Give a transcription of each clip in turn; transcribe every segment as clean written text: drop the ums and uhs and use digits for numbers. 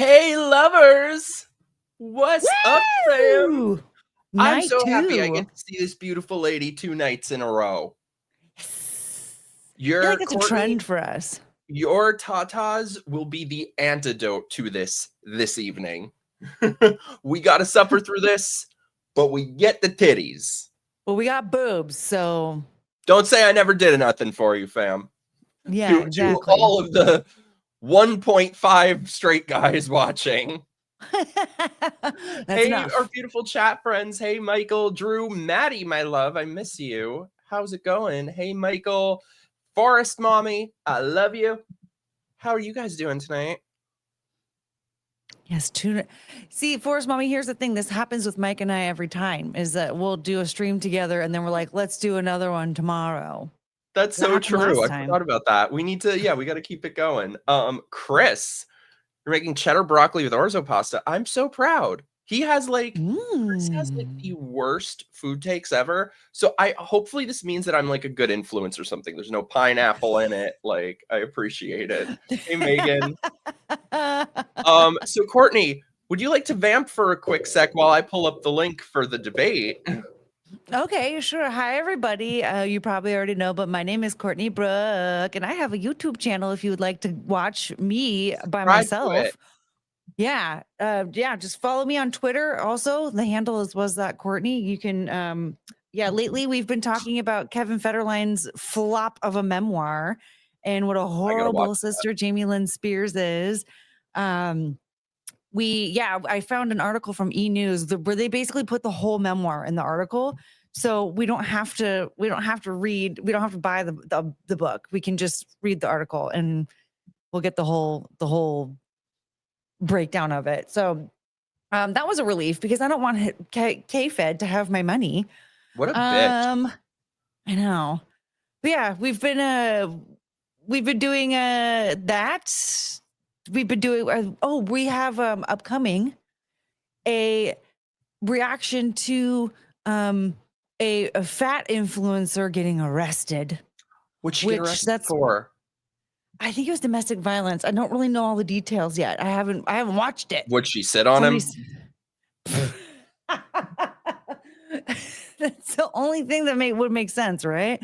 Hey, lovers! What's up, fam? Woo! I'm Night so happy I two. get to see this beautiful lady 2 nights in a row. Yes. I feel like Your it's a Courtney, trend for us. your tatas will be the antidote to this evening. We gotta suffer through this, but we get the titties. Well, we got boobs, so Don't say I never did nothing for you, fam. yeah, To exactly. all of the 1.5 straight guys watching. That's Hey, enough. our beautiful chat friends. Hey, Michael, Drew, Maddie, my love. I miss you. How's it going? Hey, Michael, Forest Mommy. I love you. How are you guys doing tonight? Yes, tune. See, Forrest Mommy, here's the thing. This happens with Mike and I every time, is that we'll do a stream together and then we're like, let's do another one tomorrow. That's That so happened true. last I time. forgot about that. We need to, we got to keep it going. Chris, you're making cheddar broccoli with orzo pasta. I'm so proud. Chris has like the worst food takes ever. So hopefully this means that I'm like a good influence or something. There's no pineapple in it. Like, I appreciate it. Hey, Megan. So Courtney, would you like to vamp for a quick sec while I pull up the link for the debate? Okay, sure. Hi, everybody. You probably already know, but my name is Courtney Brooke, and I have a YouTube channel if you would like to watch me by myself. Yeah. Just follow me on Twitter. Also, the handle was that Courtney. You can, lately we've been talking about Kevin Federline's flop of a memoir and what a horrible sister Jamie Lynn Spears is. I found an article from E! News where they basically put the whole memoir in the article. So we don't have to buy the book. We can just read the article and we'll get the whole breakdown of it. So that was a relief because I don't want K-Fed to have my money. What a bitch. I know. But yeah, we've been doing that. We've been doing we have upcoming a reaction to a fat influencer getting arrested. What'd she get arrested for? I think it was domestic violence. I don't really know all the details yet. I haven't watched it. Would she sit on him? That's the only thing that would make sense, right?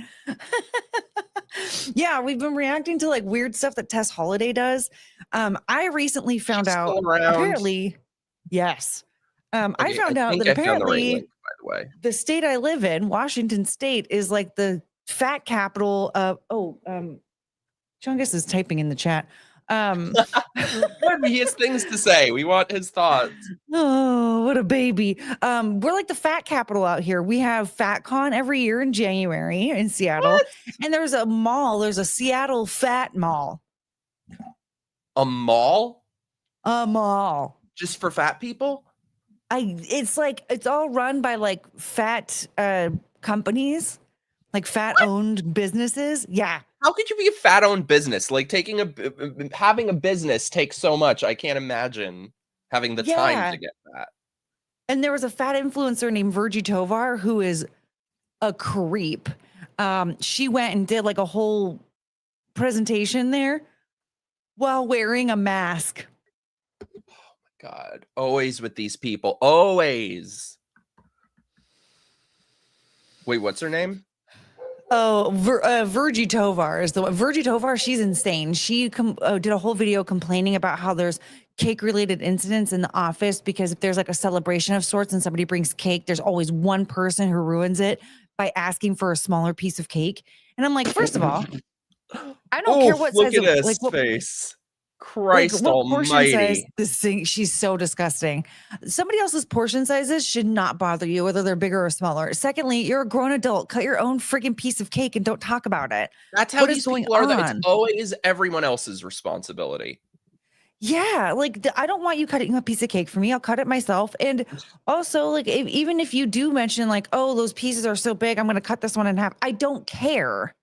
Yeah, we've been reacting to like weird stuff that Tess Holiday does. I recently found out apparently, yes. Okay, I found out that apparently link, by the way, the state I live in, Washington State, is like the fat capital of Chungus is typing in the chat. He has things to say. We want his thoughts. Oh, what a baby. We're like the fat capital out here. We have FatCon every year in January in Seattle. What? And there's a mall. There's a Seattle Fat Mall. A mall? A mall. Just for fat people? It's all run by like fat companies, like fat owned businesses. Yeah. How could you be a fat owned business? Like having a business takes so much. I can't imagine having the time to get that. And there was a fat influencer named Virgie Tovar who is a creep. She went and did like a whole presentation there while wearing a mask. Oh my God. Always with these people. Always. Wait, what's her name? Oh, Virgie Tovar is the one. Virgie Tovar, she's insane. She did a whole video complaining about how there's cake-related incidents in the office because if there's like a celebration of sorts and somebody brings cake, there's always one person who ruins it by asking for a smaller piece of cake. And I'm like, first of all, I don't care what look size at his face. Christ almighty. This thing, she's so disgusting. Somebody else's portion sizes should not bother you, whether they're bigger or smaller. Secondly, you're a grown adult. Cut your own freaking piece of cake and don't talk about it. That's how these people are. It's always everyone else's responsibility. Yeah, like I don't want you cutting a piece of cake for me. I'll cut it myself. And also, like, even if you do mention like, oh, those pieces are so big, I'm going to cut this one in half. I don't care.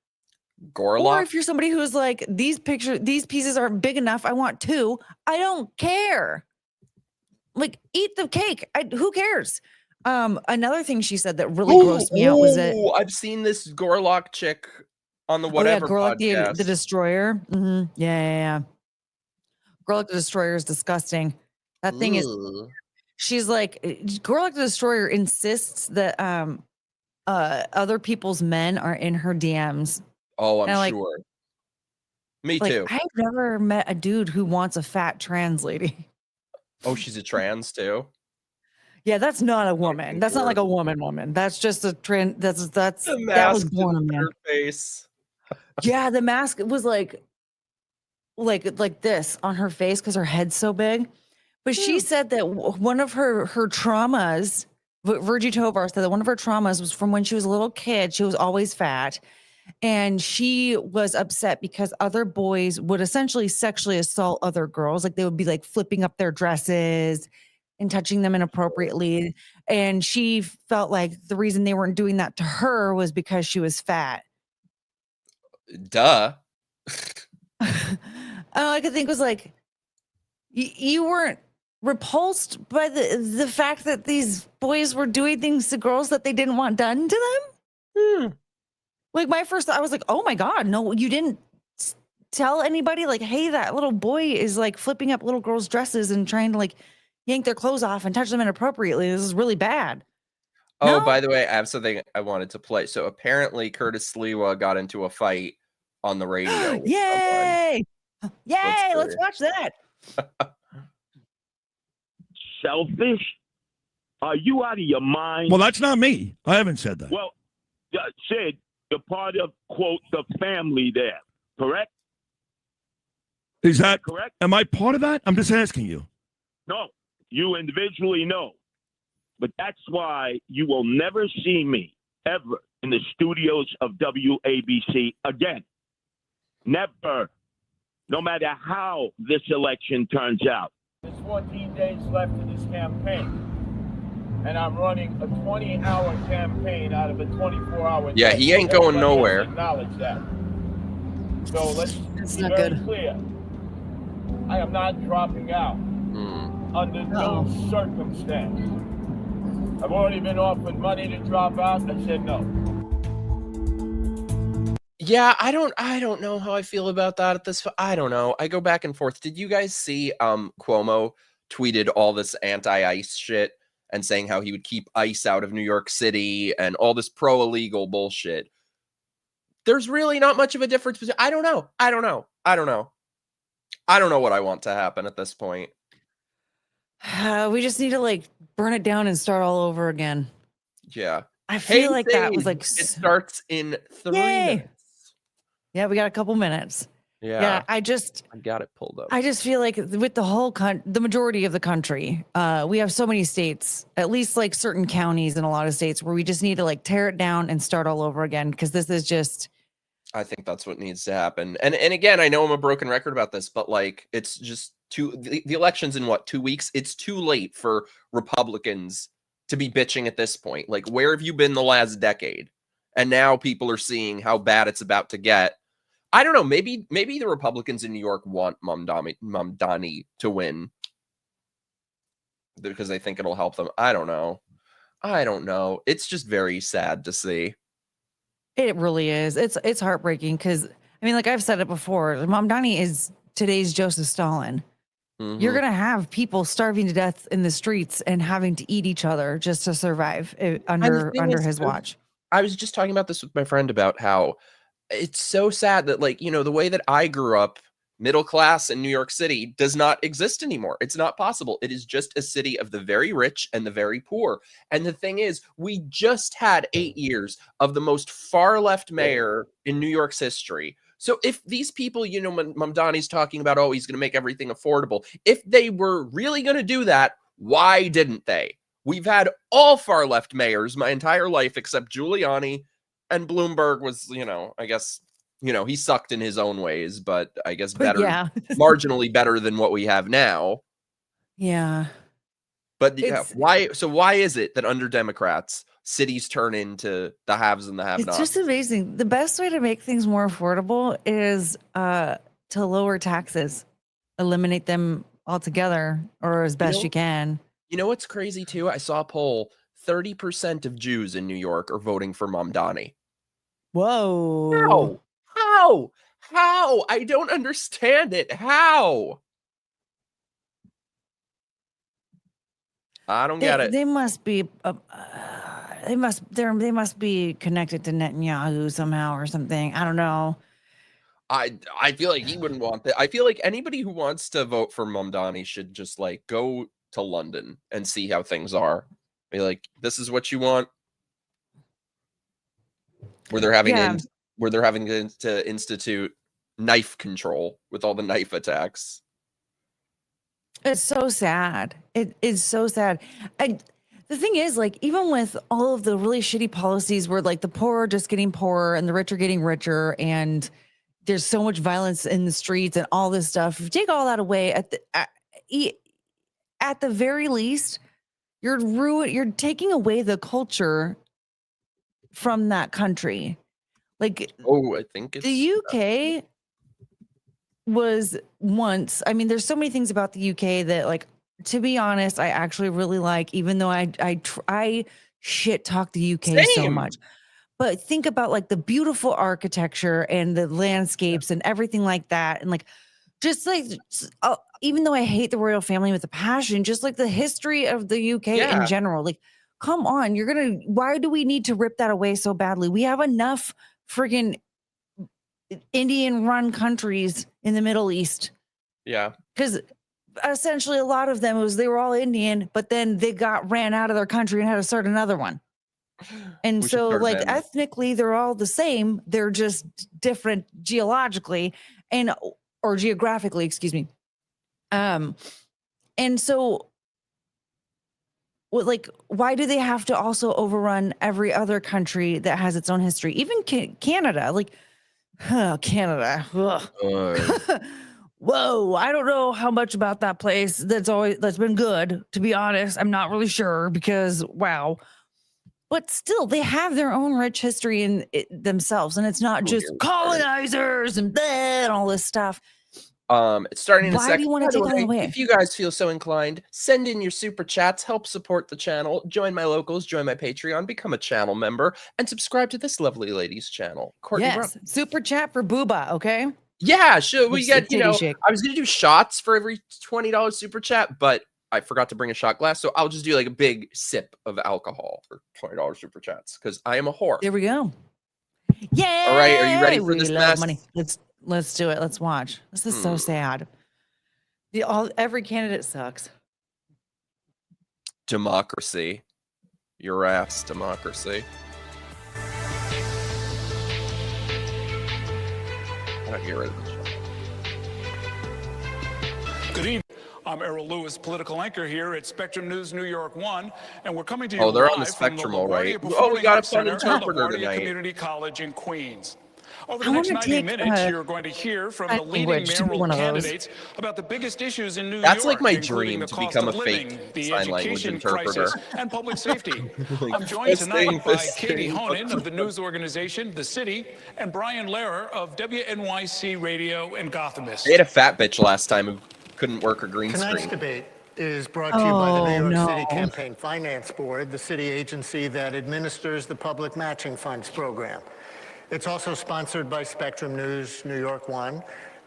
Or if you're somebody who's like, these pieces aren't big enough, I want two. I don't care. Like, eat the cake. Who cares? Another thing she said that really grossed me out was that I've seen this Gorlock chick on the whatever podcast. The Destroyer. Mm-hmm. Yeah. Gorlock the Destroyer is disgusting. That thing is, she's like, Girl Like the Destroyer insists that other people's men are in her DMs. Oh, I'm sure. Me too. I've never met a dude who wants a fat trans lady. Oh, she's a trans too? Yeah, that's not a woman. That's not like a woman. That's just a trans. That was born a man. Her face. Yeah, the mask was like this on her face because her head's so big. But she said that one of her traumas, Virgie Tovar said that one of her traumas was from when she was a little kid. She was always fat. And she was upset because other boys would essentially sexually assault other girls. Like they would be like flipping up their dresses and touching them inappropriately. And she felt like the reason they weren't doing that to her was because she was fat. Duh. All I could think was like, you weren't repulsed by the fact that these boys were doing things to girls that they didn't want done to them? Like my first thought, I was like, oh my God, no, you didn't tell anybody like, hey, that little boy is like flipping up little girls' dresses and trying to like yank their clothes off and touch them inappropriately. This is really bad. Oh, by the way, I have something I wanted to play. So apparently Curtis Sliwa got into a fight on the radio. Yay! Yay! Let's watch that. Selfish? Are you out of your mind? Well, that's not me. I haven't said that. Well, Sid, you're part of, quote, the family there, correct? Is that correct? Am I part of that? I'm just asking you. No, you individually know. But that's why you will never see me ever in the studios of WABC again. Never. No matter how this election turns out. There's 14 days left in this campaign. And I'm running a 20-hour campaign out of a 24-hour. Yeah, he ain't going nowhere. Acknowledge that. So let's be very clear. I am not dropping out under no circumstance. I've already been offered money to drop out. I said no. Yeah, I don't know how I feel about that at this. I don't know. I go back and forth. Did you guys see Cuomo tweeted all this anti-ICE shit and saying how he would keep ICE out of New York City and all this pro-illegal bullshit? There's really not much of a difference between. I don't know. I don't know what I want to happen at this point. We just need to like burn it down and start all over again. Yeah. I feel like that was like. It starts in 3 minutes. Yeah, we got a couple minutes. Yeah. I got it pulled up. I just feel like with the whole the majority of the country, we have so many states, at least like certain counties in a lot of states where we just need to like tear it down and start all over again. Because this is just. I think that's what needs to happen. And again, I know I'm a broken record about this, but like, it's just the election's in what, 2 weeks? It's too late for Republicans to be bitching at this point. Like, where have you been the last decade? And now people are seeing how bad it's about to get. I don't know. Maybe the Republicans in New York want Mamdani to win because they think it'll help them. I don't know. It's just very sad to see. It really is. It's heartbreaking because I mean, like I've said it before, Mamdani is today's Joseph Stalin. You're gonna have people starving to death in the streets and having to eat each other just to survive under his watch. I was just talking about this with my friend about how it's so sad that, like, you know, the way that I grew up, middle class in New York City, does not exist anymore. It's not possible. It is just a city of the very rich and the very poor. And the thing is, we just had 8 years of the most far left mayor in New York's history. So if these people, you know, Mamdani's talking about, oh, he's going to make everything affordable. If they were really going to do that, why didn't they? We've had all far left mayors my entire life, except Giuliani, and Bloomberg was, you know, I guess, you know, he sucked in his own ways, but I guess better, marginally better than what we have now. Yeah. But why is it that under Democrats, cities turn into the haves and the have-nots? It's just amazing. The best way to make things more affordable is to lower taxes, eliminate them altogether, or as best you can. You know what's crazy too? I saw a poll. 30% of Jews in New York are voting for Mamdani. Whoa. How? I don't understand it. How? I don't get it. They must be. They must be connected to Netanyahu somehow or something. I don't know. I feel like he wouldn't want that. I feel like anybody who wants to vote for Mamdani should just like go to London and see how things are. Be like, this is what you want. Where they're having to institute knife control with all the knife attacks. It's so sad. It is so sad. The thing is, like, even with all of the really shitty policies where like the poor are just getting poorer and the rich are getting richer, and there's so much violence in the streets and all this stuff. If you take all that away, at the very least, you're taking away the culture from that country. Like, I think it's the UK was once. I mean, there's so many things about the UK that, like, to be honest, I actually really like, even though I shit talk the UK so much. But think about like the beautiful architecture and the landscapes and everything like that. And like, just like, even though I hate the royal family with a passion, just like the history of the UK in general, like, come on, why do we need to rip that away so badly? We have enough friggin' Indian run countries in the Middle East. Yeah. Because essentially a lot of them they were all Indian, but then they ran out of their country and had to start another one. And so like ethnically, they're all the same. They're just different geologically or geographically, excuse me. And so like, why do they have to also overrun every other country that has its own history? Even Canada, like, Canada. Whoa, I don't know how much about that place that's been good, to be honest. I'm not really sure because, wow. But still, they have their own rich history in themselves, and it's not just colonizers and all this stuff. It's starting in a second. Why do you want to take that away? If you guys feel so inclined, send in your super chats, help support the channel, join my locals, join my Patreon, become a channel member, and subscribe to this lovely lady's channel. Courtney, yes, super chat for Booba, okay? Yeah, sure. We get, I was going to do shots for every $20 super chat, but I forgot to bring a shot glass. So I'll just do like a big sip of alcohol for $20 super chats because I am a whore. There we go. Yeah. All right. Are you ready for this mess? Money. Let's do it. Let's watch. This is so sad. Every candidate sucks. Democracy. Your ass, democracy. Get rid of the show. Good evening. I'm Errol Lewis, political anchor here at Spectrum News New York 1, and we're coming to you they're live on the Spectrum, all right. we got a fun interpreter tonight. Community College in Queens. Over the next 90 minutes, you're going to hear from the leading mayoral candidates about the biggest issues in New York. That's like my dream, to become a fake sign language interpreter. And public safety. I'm joined tonight by Katie Honan of the news organization The City and Brian Lehrer of WNYC Radio and Gothamist. They had a fat bitch last time who couldn't work her green screen. Tonight's debate is brought to you by the New York City Campaign Finance Board, the city agency that administers the public matching funds program. It's also sponsored by Spectrum News New York 1,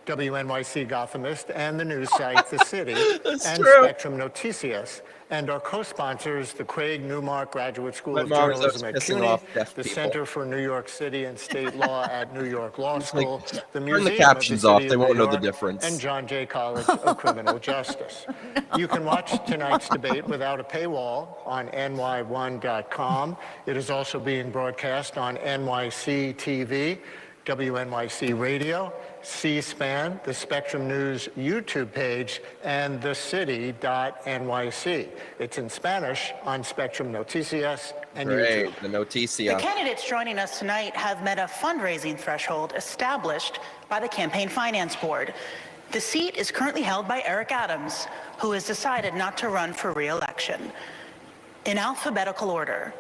WNYC Gothamist, and the news site The City, and Spectrum Noticias, and our co-sponsors, the Craig Newmark Graduate School of Journalism at CUNY, the Center for New York City and State Law at New York Law School, the Museum the captions of the off, City they of won't New know the York, difference. and John Jay College of Criminal Justice. You can watch tonight's debate without a paywall on ny1.com. It is also being broadcast on NYC TV, WNYC Radio, C-SPAN, the Spectrum News YouTube page, and thecity.nyc. It's in Spanish on Spectrum Noticias and YouTube. The Noticia. The candidates joining us tonight have met a fundraising threshold established by the Campaign Finance Board. The seat is currently held by Eric Adams, who has decided not to run for re-election. In alphabetical order,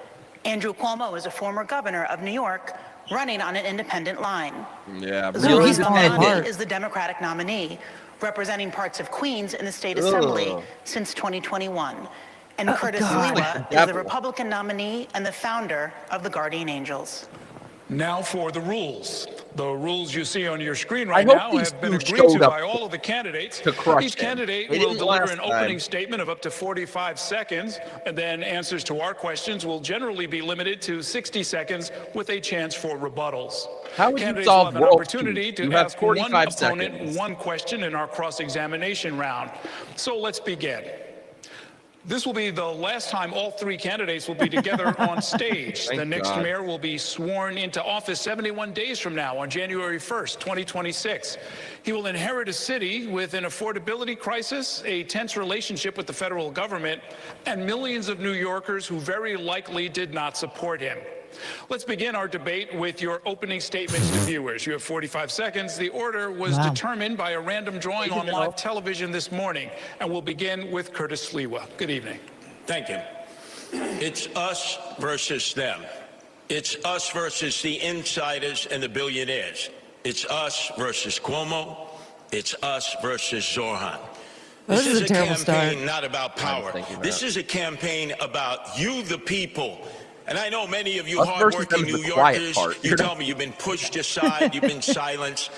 Andrew Cuomo is a former governor of New York, running on an independent line. Yeah, Zoe Saldana is the Democratic nominee, representing parts of Queens in the state assembly since 2021. And Curtis Sliwa is the Republican nominee and the founder of the Guardian Angels. Now for the rules. The rules you see on your screen right now have been agreed to by all of the candidates. Each candidate will deliver an opening statement of up to 45 seconds, and then answers to our questions will generally be limited to 60 seconds with a chance for rebuttals. How would you solve world peace? You have 45 seconds. One question in our cross-examination round. So let's begin. This will be the last time all three candidates will be together on stage. The next mayor will be sworn into office 71 days from now on January 1st, 2026. He will inherit a city with an affordability crisis, a tense relationship with the federal government, and millions of New Yorkers who very likely did not support him. Let's begin our debate with your opening statements to viewers. You have 45 seconds. The order was determined by a random drawing on live television this morning, and we'll begin with Curtis Sliwa. Good evening. Thank you. It's us versus them. It's us versus the insiders and the billionaires. It's us versus Cuomo. It's us versus Zorhan. This is a campaign not about power. This is a campaign about you, the people. And I know many of you hardworking New Yorkers, you tell me you've been pushed aside, you've been silenced.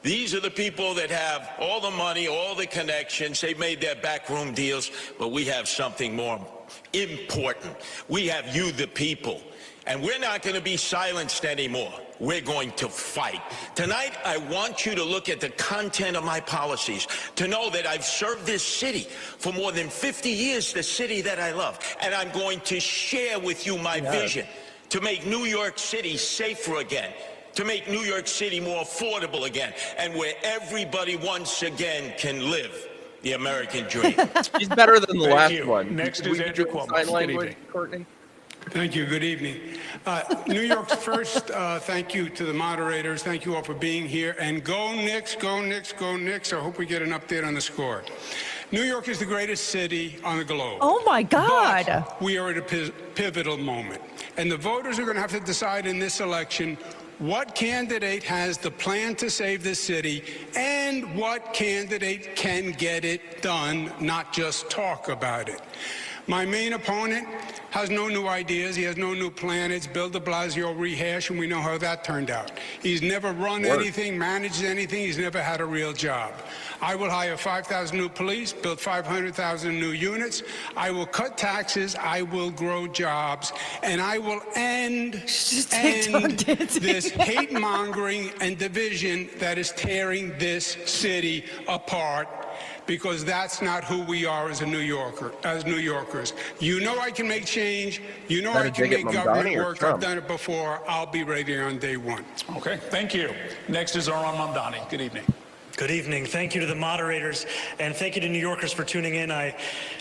These are the people that have all the money, all the connections. They've made their backroom deals, but we have something more important. We have you, the people. And we're not going to be silenced anymore. We're going to fight. Tonight, I want you to look at the content of my policies, to know that I've served this city for more than 50 years, the city that I love. And I'm going to share with you my vision to make New York City safer again, to make New York City more affordable again, and where everybody once again can live the American dream. He's better than the last one. Next is Andrew Cuomo. Sign language, Courtney. Thank you. Good evening. New York's first, thank you to the moderators. Thank you all for being here. And go Knicks, go Knicks, go Knicks. I hope we get an update on the score. New York is the greatest city on the globe. Oh, my God. But we are at a pivotal moment. And the voters are going to have to decide in this election what candidate has the plan to save the city and what candidate can get it done, not just talk about it. My main opponent has no new ideas. He has no new plan. It's Bill de Blasio rehash, and we know how that turned out. He's never run anything, managed anything. He's never had a real job. I will hire 5,000 new police, build 500,000 new units. I will cut taxes. I will grow jobs. And I will end this hate-mongering and division that is tearing this city apart, because that's not who we are as New Yorkers. You know I can make change. You know I can make government work. I've done it before. I'll be ready on day one. Okay, thank you. Next is Arun Mamdani. Good evening. Good evening. Thank you to the moderators, and thank you to New Yorkers for tuning in. I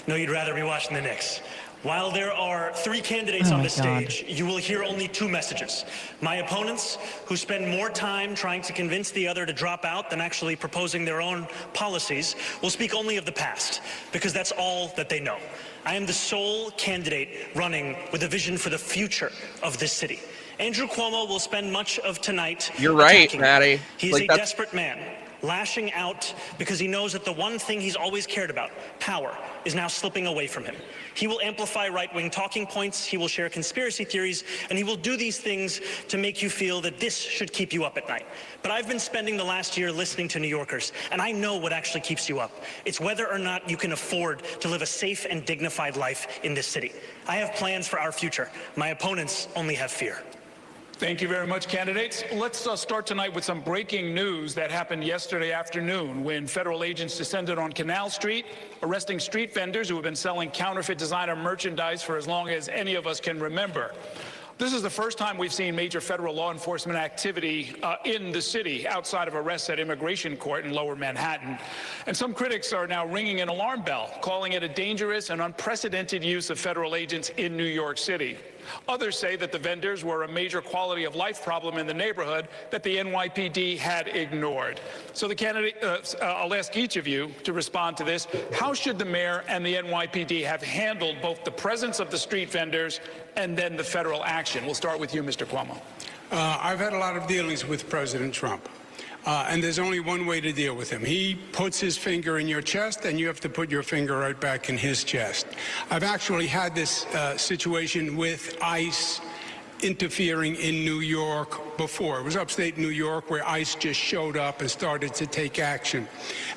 know you'd rather be watching the Knicks. While there are three candidates on the stage, you will hear only two messages. My opponents, who spend more time trying to convince the other to drop out than actually proposing their own policies, will speak only of the past, because that's all that they know. I am the sole candidate running with a vision for the future of this city. Andrew Cuomo will spend much of tonight You're right, Maddie. He's a desperate man, lashing out because he knows that the one thing he's always cared about, power, is now slipping away from him. He will amplify right-wing talking points, he will share conspiracy theories, and he will do these things to make you feel that this should keep you up at night. But I've been spending the last year listening to New Yorkers, and I know what actually keeps you up. It's whether or not you can afford to live a safe and dignified life in this city. I have plans for our future. My opponents only have fear. Thank you very much, candidates. Let's start tonight with some breaking news that happened yesterday afternoon when federal agents descended on Canal Street, arresting street vendors who have been selling counterfeit designer merchandise for as long as any of us can remember. This is the first time we've seen major federal law enforcement activity in the city outside of arrests at immigration court in Lower Manhattan. And some critics are now ringing an alarm bell, calling it a dangerous and unprecedented use of federal agents in New York City. Others say that the vendors were a major quality of life problem in the neighborhood that the NYPD had ignored. So the candidate, I'll ask each of you to respond to this. How should the mayor and the NYPD have handled both the presence of the street vendors and then the federal action? We'll start with you, Mr. Cuomo. I've had a lot of dealings with President Trump. And there's only one way to deal with him. He puts his finger in your chest, and you have to put your finger right back in his chest. I've actually had this situation with ICE interfering in New York before. It was upstate New York where ICE just showed up and started to take action.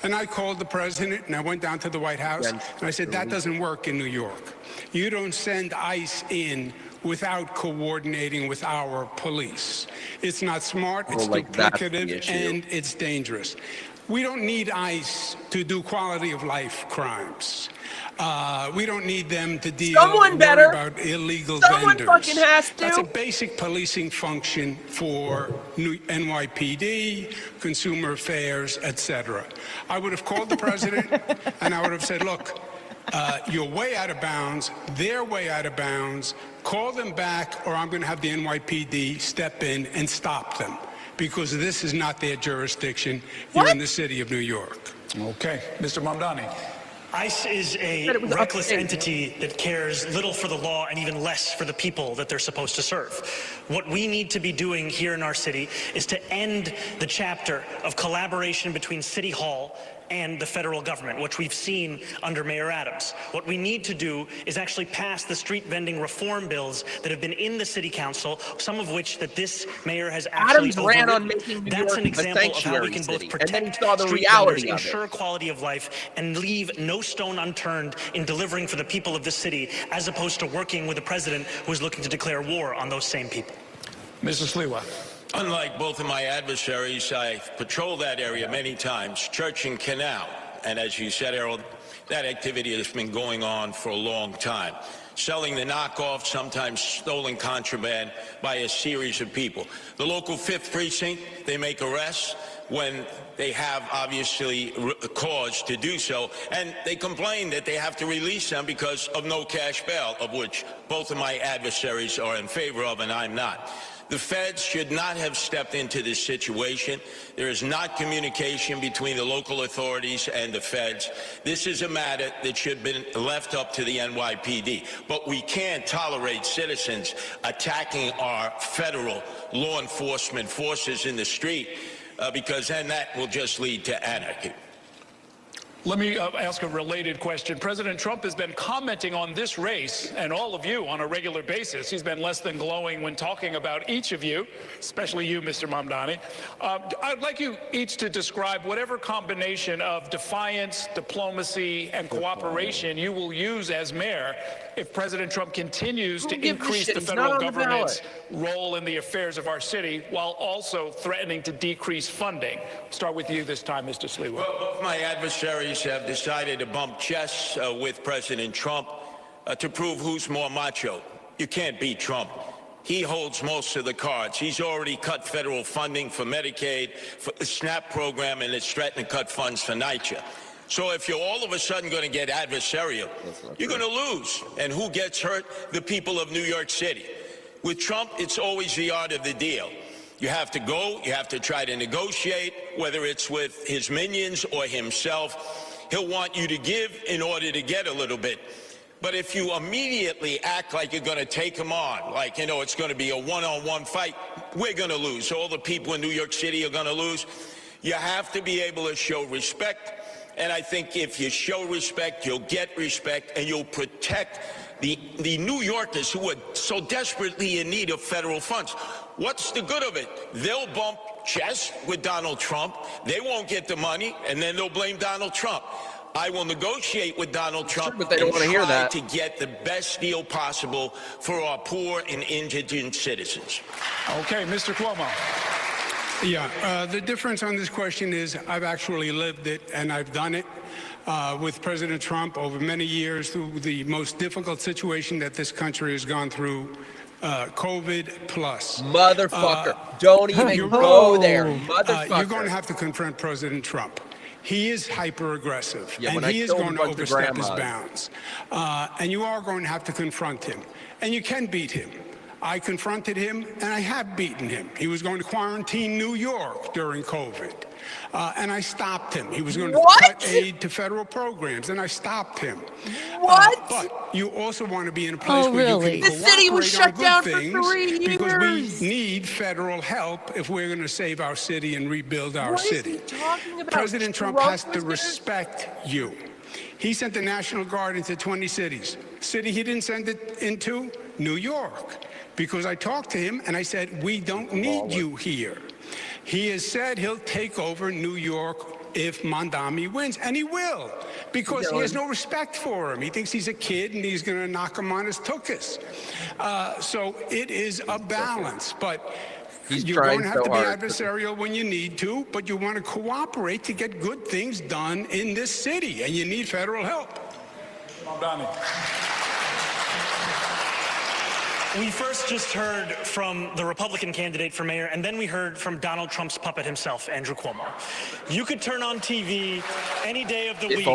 And I called the president and I went down to the White House and I said, that doesn't work in New York. You don't send ICE in without coordinating with our police. It's not smart, it's duplicative, and it's dangerous. We don't need ICE to do quality of life crimes. We don't need them to deal about illegal vendors. Someone fucking has to. That's a basic policing function for NYPD, Consumer Affairs, etc. I would have called the president and I would have said, look, you're way out of bounds. They're way out of bounds. Call them back or I'm going to have the NYPD step in and stop them because this is not their jurisdiction here in the city of New York. Okay. Mr. Mamdani. ICE is a reckless entity that cares little for the law and even less for the people that they're supposed to serve. What we need to be doing here in our city is to end the chapter of collaboration between City Hall and the federal government, which we've seen under Mayor Adams. What we need to do is actually pass the street vending reform bills that have been in the city council, some of which that this mayor has actually Adams ran on making New That's York an example of how we can both protect street vendors, ensure quality of life, and leave no stone unturned in delivering for the people of the city, as opposed to working with a president who is looking to declare war on those same people. Mr. Sliwa. Unlike both of my adversaries, I've patrolled that area many times, Church and Canal. And as you said, Harold, that activity has been going on for a long time. Selling the knockoff, sometimes stolen contraband by a series of people. The local 5th Precinct, they make arrests when they have obviously cause to do so, and they complain that they have to release them because of no cash bail, of which both of my adversaries are in favor of and I'm not. The feds should not have stepped into this situation. There is not communication between the local authorities and the feds. This is a matter that should have been left up to the NYPD. But we can't tolerate citizens attacking our federal law enforcement forces in the street because then that will just lead to anarchy. Let me ask a related question. President Trump has been commenting on this race and all of you on a regular basis. He's been less than glowing when talking about each of you, especially you, Mr. Mamdani. I'd like you each to describe whatever combination of defiance, diplomacy, and cooperation you will use as mayor if President Trump continues to increase the federal government's role in the affairs of our city while also threatening to decrease funding. Start with you this time, Mr. Sliwa. Well, both my adversaries have decided to bump chests with President Trump to prove who's more macho. You can't beat Trump. He holds most of the cards. He's already cut federal funding for Medicaid, for the SNAP program, and it's threatened to cut funds for NYCHA. So if you're all of a sudden going to get adversarial, you're going to lose. And who gets hurt? The people of New York City. With Trump, it's always the art of the deal. You have to go, you have to try to negotiate, whether it's with his minions or himself. He'll want you to give in order to get a little bit. But if you immediately act like you're going to take him on, like, you know, it's going to be a one-on-one fight, we're going to lose. All the people in New York City are going to lose. You have to be able to show respect. And I think if you show respect, you'll get respect and you'll protect the New Yorkers who are so desperately in need of federal funds. What's the good of it? They'll bump chests with Donald Trump. They won't get the money, and then they'll blame Donald Trump. I will negotiate with Donald Trump but they don't want to hear that. to get the best deal possible for our poor and indigent citizens. Okay, Mr. Cuomo. Yeah, the difference on this question is I've actually lived it and I've done it with President Trump over many years through the most difficult situation that this country has gone through, COVID plus. Motherfucker, don't even go there. Motherfucker. You're going to have to confront President Trump. He is hyper-aggressive, and he is going to overstep overstep his bounds. And you are going to have to confront him. And you can beat him. I confronted him, and I have beaten him. He was going to quarantine New York during COVID, and I stopped him. He was going to cut aid to federal programs, and I stopped him. What? But you also want to be in a place where you can the city was shut down for 3 years. Because we need federal help if we're going to save our city and rebuild our city. What is he talking about? President Trump has to respect you. He sent the National Guard into 20 cities. City he didn't send it into? New York. Because I talked to him and I said, we don't need you here. He has said he'll take over New York if Mamdani wins, and he will, because he has no respect for him. He thinks he's a kid and he's going to knock him on his tuchus. So it is a balance, but you're going to have to be adversarial when you need to, but you want to cooperate to get good things done in this city, and you need federal help. Mamdani. We first just heard from the Republican candidate for mayor, and then we heard from Donald Trump's puppet himself, Andrew Cuomo. You could turn on TV any day of the week,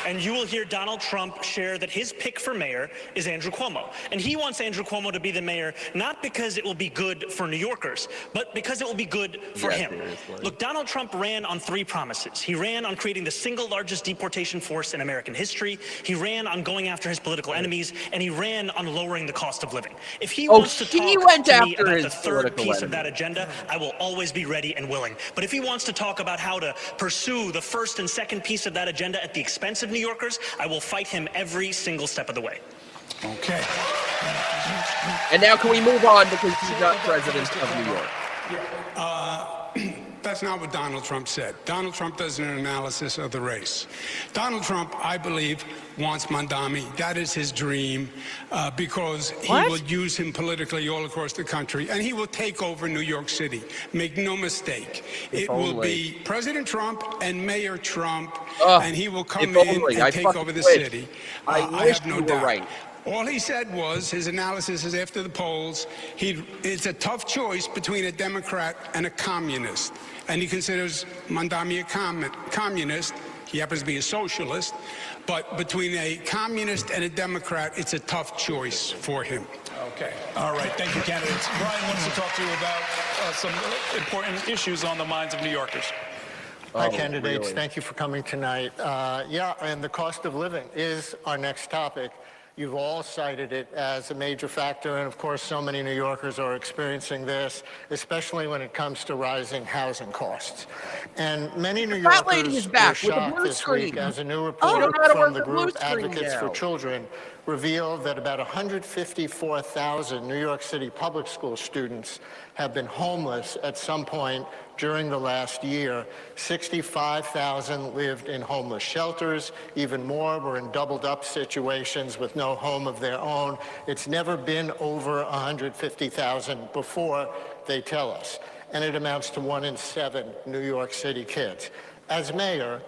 and you will hear Donald Trump share that his pick for mayor is Andrew Cuomo. And he wants Andrew Cuomo to be the mayor, not because it will be good for New Yorkers, but because it will be good for him. Seriously. Look, Donald Trump ran on 3 promises. He ran on creating the single largest deportation force in American history. He ran on going after his political enemies, and he ran on lowering the cost of living. If he wants to talk to me about the third piece of that agenda, I will always be ready and willing. But if he wants to talk about how to pursue the first and second piece of that agenda at the expense of New Yorkers, I will fight him every single step of the way. Okay. And now can we move on, because he's not president of New York? That's not what Donald Trump said. Donald Trump does an analysis of the race. Donald Trump, I believe, wants Mamdani. That is his dream, because he will use him politically all across the country, and he will take over New York City. Make no mistake. It will be President Trump and Mayor Trump, and he will come in and take over the city. I have no doubt. Right. All he said was, his analysis is after the polls, it's a tough choice between a Democrat and a communist. And he considers Mamdani a communist. He happens to be a socialist. But between a communist and a Democrat, it's a tough choice for him. Okay. All right. Thank you, candidates. Brian wants to talk to you about some important issues on the minds of New Yorkers. Hi, candidates. Really? Thank you for coming tonight. Yeah, and the cost of living is our next topic. You've all cited it as a major factor, and of course, so many New Yorkers are experiencing this, especially when it comes to rising housing costs. And many New Yorkers were shocked this week as a new report from the group Advocates for Children revealed that about 154,000 New York City public school students have been homeless at some point during the last year. 65,000 lived in homeless shelters. Even more were in doubled-up situations with no home of their own. It's never been over 150,000 before, they tell us. And it amounts to 1 in 7 New York City kids. As mayor,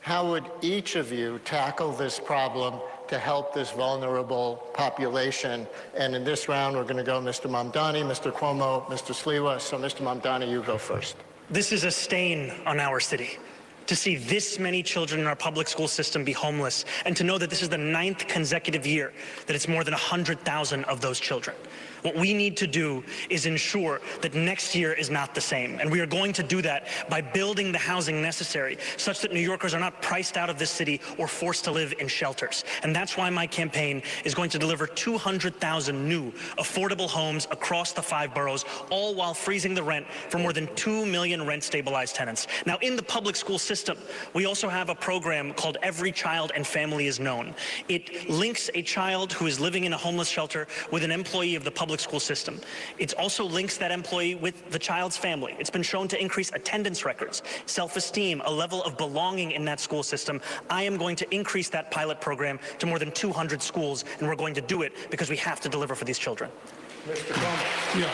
how would each of you tackle this problem to help this vulnerable population? And in this round, we're going to go Mr. Mamdani, Mr. Cuomo, Mr. Sliwa. So, Mr. Mamdani, you go first. This is a stain on our city. To see this many children in our public school system be homeless, and to know that this is the 9th consecutive year that it's more than 100,000 of those children. What we need to do is ensure that next year is not the same. And we are going to do that by building the housing necessary such that New Yorkers are not priced out of this city or forced to live in shelters. And that's why my campaign is going to deliver 200,000 new affordable homes across the 5 boroughs, all while freezing the rent for more than 2 million rent-stabilized tenants. Now, in the public school system, we also have a program called Every Child and Family is Known. It links a child who is living in a homeless shelter with an employee of the public school system. It also links that employee with the child's family. It's been shown to increase attendance records, self-esteem, a level of belonging in that school system. I am going to increase that pilot program to more than 200 schools, and we're going to do it because we have to deliver for these children. Mr. Cuomo. Yeah.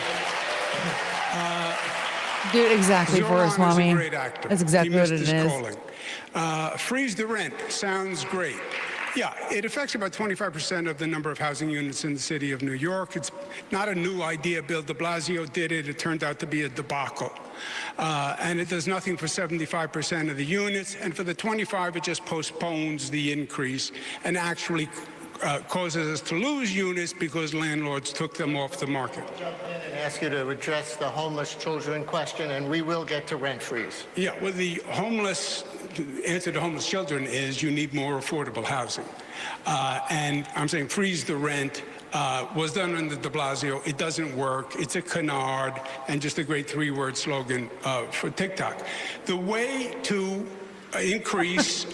Do it exactly for us, Mommy. That's exactly what it is. Freeze the rent sounds great. Yeah, it affects about 25% of the number of housing units in the city of New York. It's not a new idea. Bill de Blasio did it. It turned out to be a debacle. And it does nothing for 75% of the units. And for the 25, it just postpones the increase and actually causes us to lose units because landlords took them off the market. And ask you to address the homeless children question, and we will get to rent freeze. Yeah, well, the answer to homeless children is you need more affordable housing. And I'm saying freeze the rent was done under de Blasio. It doesn't work. It's a canard and just a great 3-word slogan for TikTok. The way to increase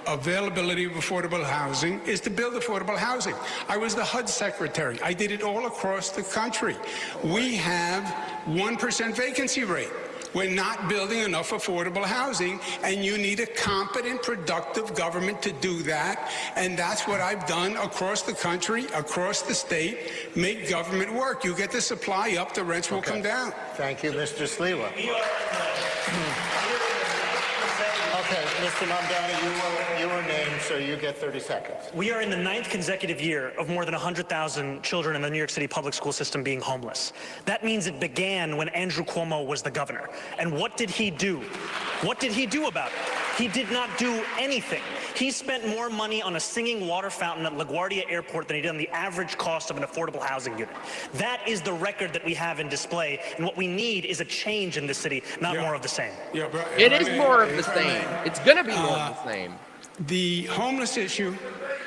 availability of affordable housing is to build affordable housing. I was the HUD secretary. I did it all across the country. We have 1% vacancy rate. We're not building enough affordable housing, and you need a competent, productive government to do that. And that's what I've done across the country, across the state, make government work. You get the supply up, the rents will come down. Thank you, Mr. Sliwa. Okay, Mr. Mamdani, you were named, so you get 30 seconds. We are in the 9th consecutive year of more than 100,000 children in the New York City public school system being homeless. That means it began when Andrew Cuomo was the governor. And what did he do? What did he do about it? He did not do anything. He spent more money on a singing water fountain at LaGuardia Airport than he did on the average cost of an affordable housing unit. That is the record that we have in display, and what we need is a change in this city, not more of the same. It is more of the same. It's going to be more of the same. The homeless issue,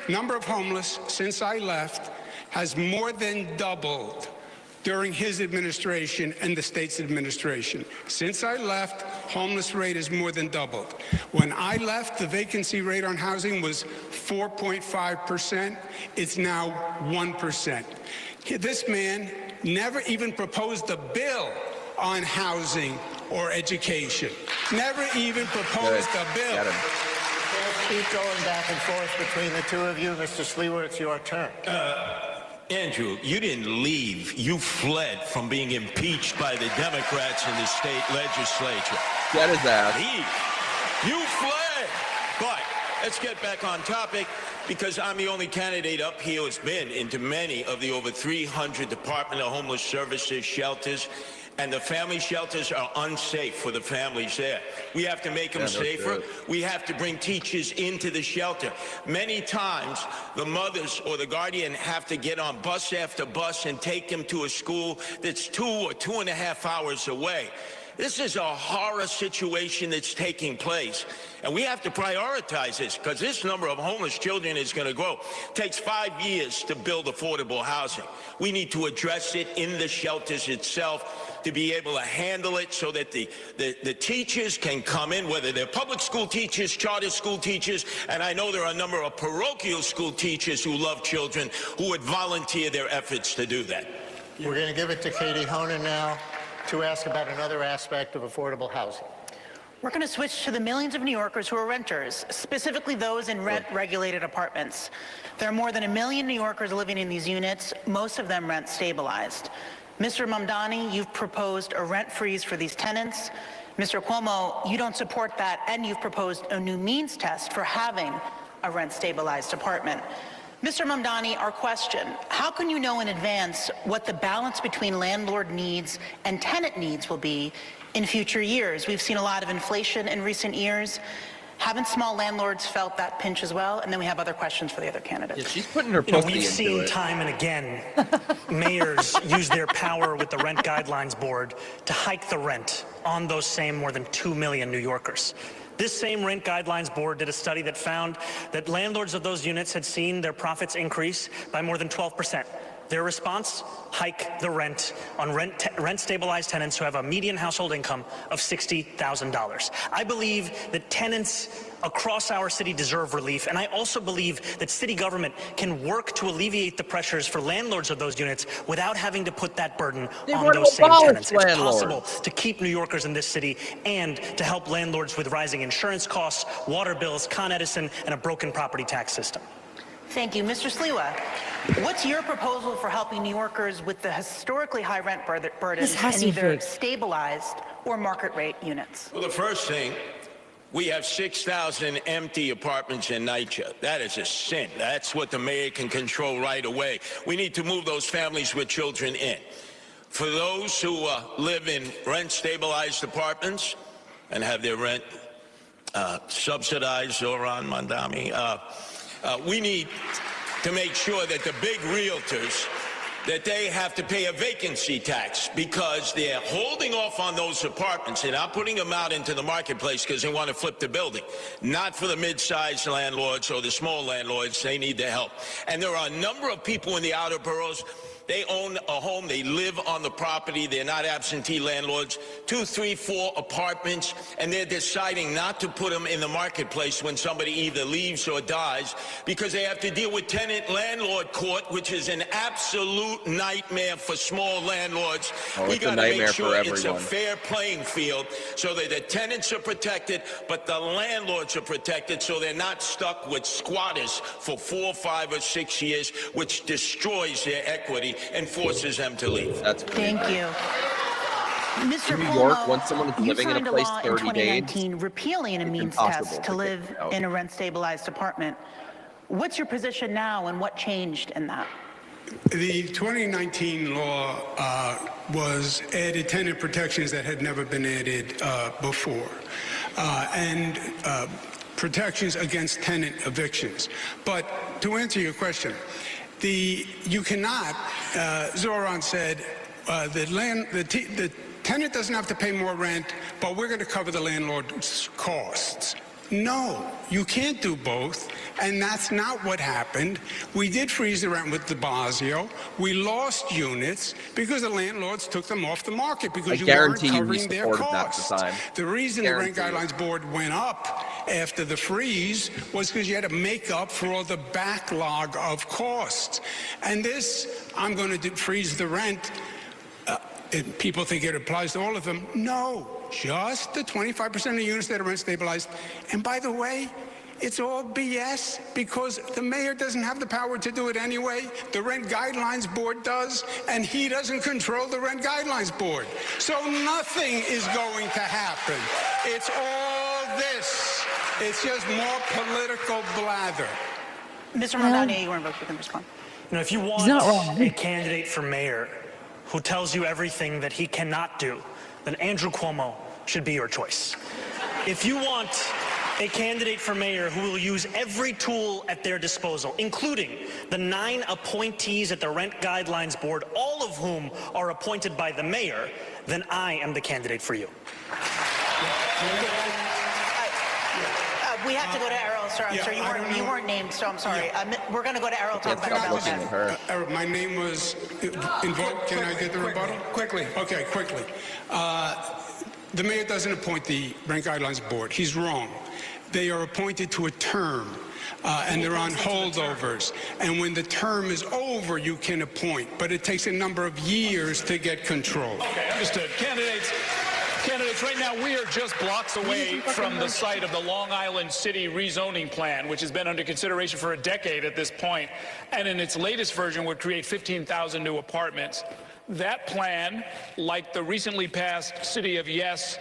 number of homeless since I left, has more than doubled during his administration and the state's administration. Since I left, homeless rate has more than doubled. When I left, the vacancy rate on housing was 4.5%. It's now 1%. This man never even proposed a bill on housing or education. Never even proposed a bill. Keep going back and forth between the two of you. Mr. Sliwa, it's your turn. Andrew, you didn't leave. You fled from being impeached by the Democrats in the state legislature. Get his ass. You fled. But let's get back on topic, because I'm the only candidate up here who's been into many of the over 300 Department of Homeless Services shelters. And the family shelters are unsafe for the families there. We have to make them safer. We have to bring teachers into the shelter. Many times, the mothers or the guardian have to get on bus after bus and take them to a school that's 2 or 2.5 hours away. This is a horror situation that's taking place. And we have to prioritize this, because this number of homeless children is going to grow. It takes 5 years to build affordable housing. We need to address it in the shelters itself, to be able to handle it so that the teachers can come in, whether they're public school teachers, charter school teachers, and I know there are a number of parochial school teachers who love children who would volunteer their efforts to do that. We're going to give it to Katie Honan now to ask about another aspect of affordable housing. We're going to switch to the millions of New Yorkers who are renters, specifically those in rent-regulated apartments. There are more than 1 million New Yorkers living in these units, most of them rent-stabilized. Mr. Mamdani, you've proposed a rent freeze for these tenants. Mr. Cuomo, you don't support that, and you've proposed a new means test for having a rent-stabilized apartment. Mr. Mamdani, our question, how can you know in advance what the balance between landlord needs and tenant needs will be in future years? We've seen a lot of inflation in recent years. Haven't small landlords felt that pinch as well? And then we have other questions for the other candidates. Yeah, she's putting her pussy into it. We've seen time and again mayors use their power with the Rent Guidelines Board to hike the rent on those same more than 2 million New Yorkers. This same Rent Guidelines Board did a study that found that landlords of those units had seen their profits increase by more than 12%. Their response, hike the rent on rent-stabilized tenants who have a median household income of $60,000. I believe that tenants across our city deserve relief, and I also believe that city government can work to alleviate the pressures for landlords of those units without having to put that burden on those same tenants. It's possible to keep New Yorkers in this city and to help landlords with rising insurance costs, water bills, Con Edison, and a broken property tax system. Thank you. Mr. Sliwa, what's your proposal for helping New Yorkers with the historically high rent burden in either stabilized or market rate units? Well, the first thing, we have 6,000 empty apartments in NYC. That is a sin. That's what the mayor can control right away. We need to move those families with children in. For those who live in rent-stabilized apartments and have their rent subsidized, Zoran Mandami, we need to make sure that the big realtors, that they have to pay a vacancy tax because they're holding off on those apartments and not putting them out into the marketplace because they want to flip the building. Not for the mid-sized landlords or the small landlords. They need the help. And there are a number of people in the outer boroughs They own a home. They live on the property. They're not absentee landlords. 2, 3, 4 apartments, and they're deciding not to put them in the marketplace when somebody either leaves or dies because they have to deal with tenant-landlord court, which is an absolute nightmare for small landlords. We got to make sure it's a fair playing field so that the tenants are protected, but the landlords are protected so they're not stuck with squatters for 4, 5, or 6 years, which destroys their equity and forces them to leave. That's Thank you. Mr. New York, Cuomo, once someone is you living in signed a place law 30 in 2019 days, repealing a means impossible test to to get live out. in a rent-stabilized apartment. What's your position now, and what changed in that? The 2019 law was added tenant protections that had never been added before, and protections against tenant evictions. But to answer your question, you cannot, Zoran said, the tenant doesn't have to pay more rent, but we're going to cover the landlord's costs. No, you can't do both, and that's not what happened. We did freeze the rent with de Blasio. We lost units because the landlords took them off the market because you weren't covering their costs. The reason the Rent Guidelines Board went up after the freeze was because you had to make up for all the backlog of costs. And this, I'm going to freeze the rent. And people think it applies to all of them. No, just the 25% of the units that are rent stabilized. And by the way, it's all BS because the mayor doesn't have the power to do it anyway. The Rent Guidelines Board does, and he doesn't control the Rent Guidelines Board. So nothing is going to happen. It's all this. It's just more political blather. Mr. Mamdani, you were invoked. You can respond. You know, if you want a candidate for mayor who tells you everything that he cannot do, then Andrew Cuomo should be your choice. If you want a candidate for mayor who will use every tool at their disposal, including the 9 appointees at the Rent Guidelines Board, all of whom are appointed by the mayor, then I am the candidate for you. We have to go to Errol, sir. I'm sorry, you weren't named, so I'm sorry. We're going to go to Errol. Talk about that. My name was invoked. Can I get the rebuttal? Quickly. Okay, quickly. The mayor doesn't appoint the Rent Guidelines Board. He's wrong. They are appointed to a term, and they're on holdovers. And when the term is over, you can appoint. But it takes a number of years to get control. Okay, understood. Candidates, right now we are just blocks away from the site of the Long Island City rezoning plan, which has been under consideration for a decade at this point, and in its latest version would create 15,000 new apartments. That plan, like the recently passed City of Yes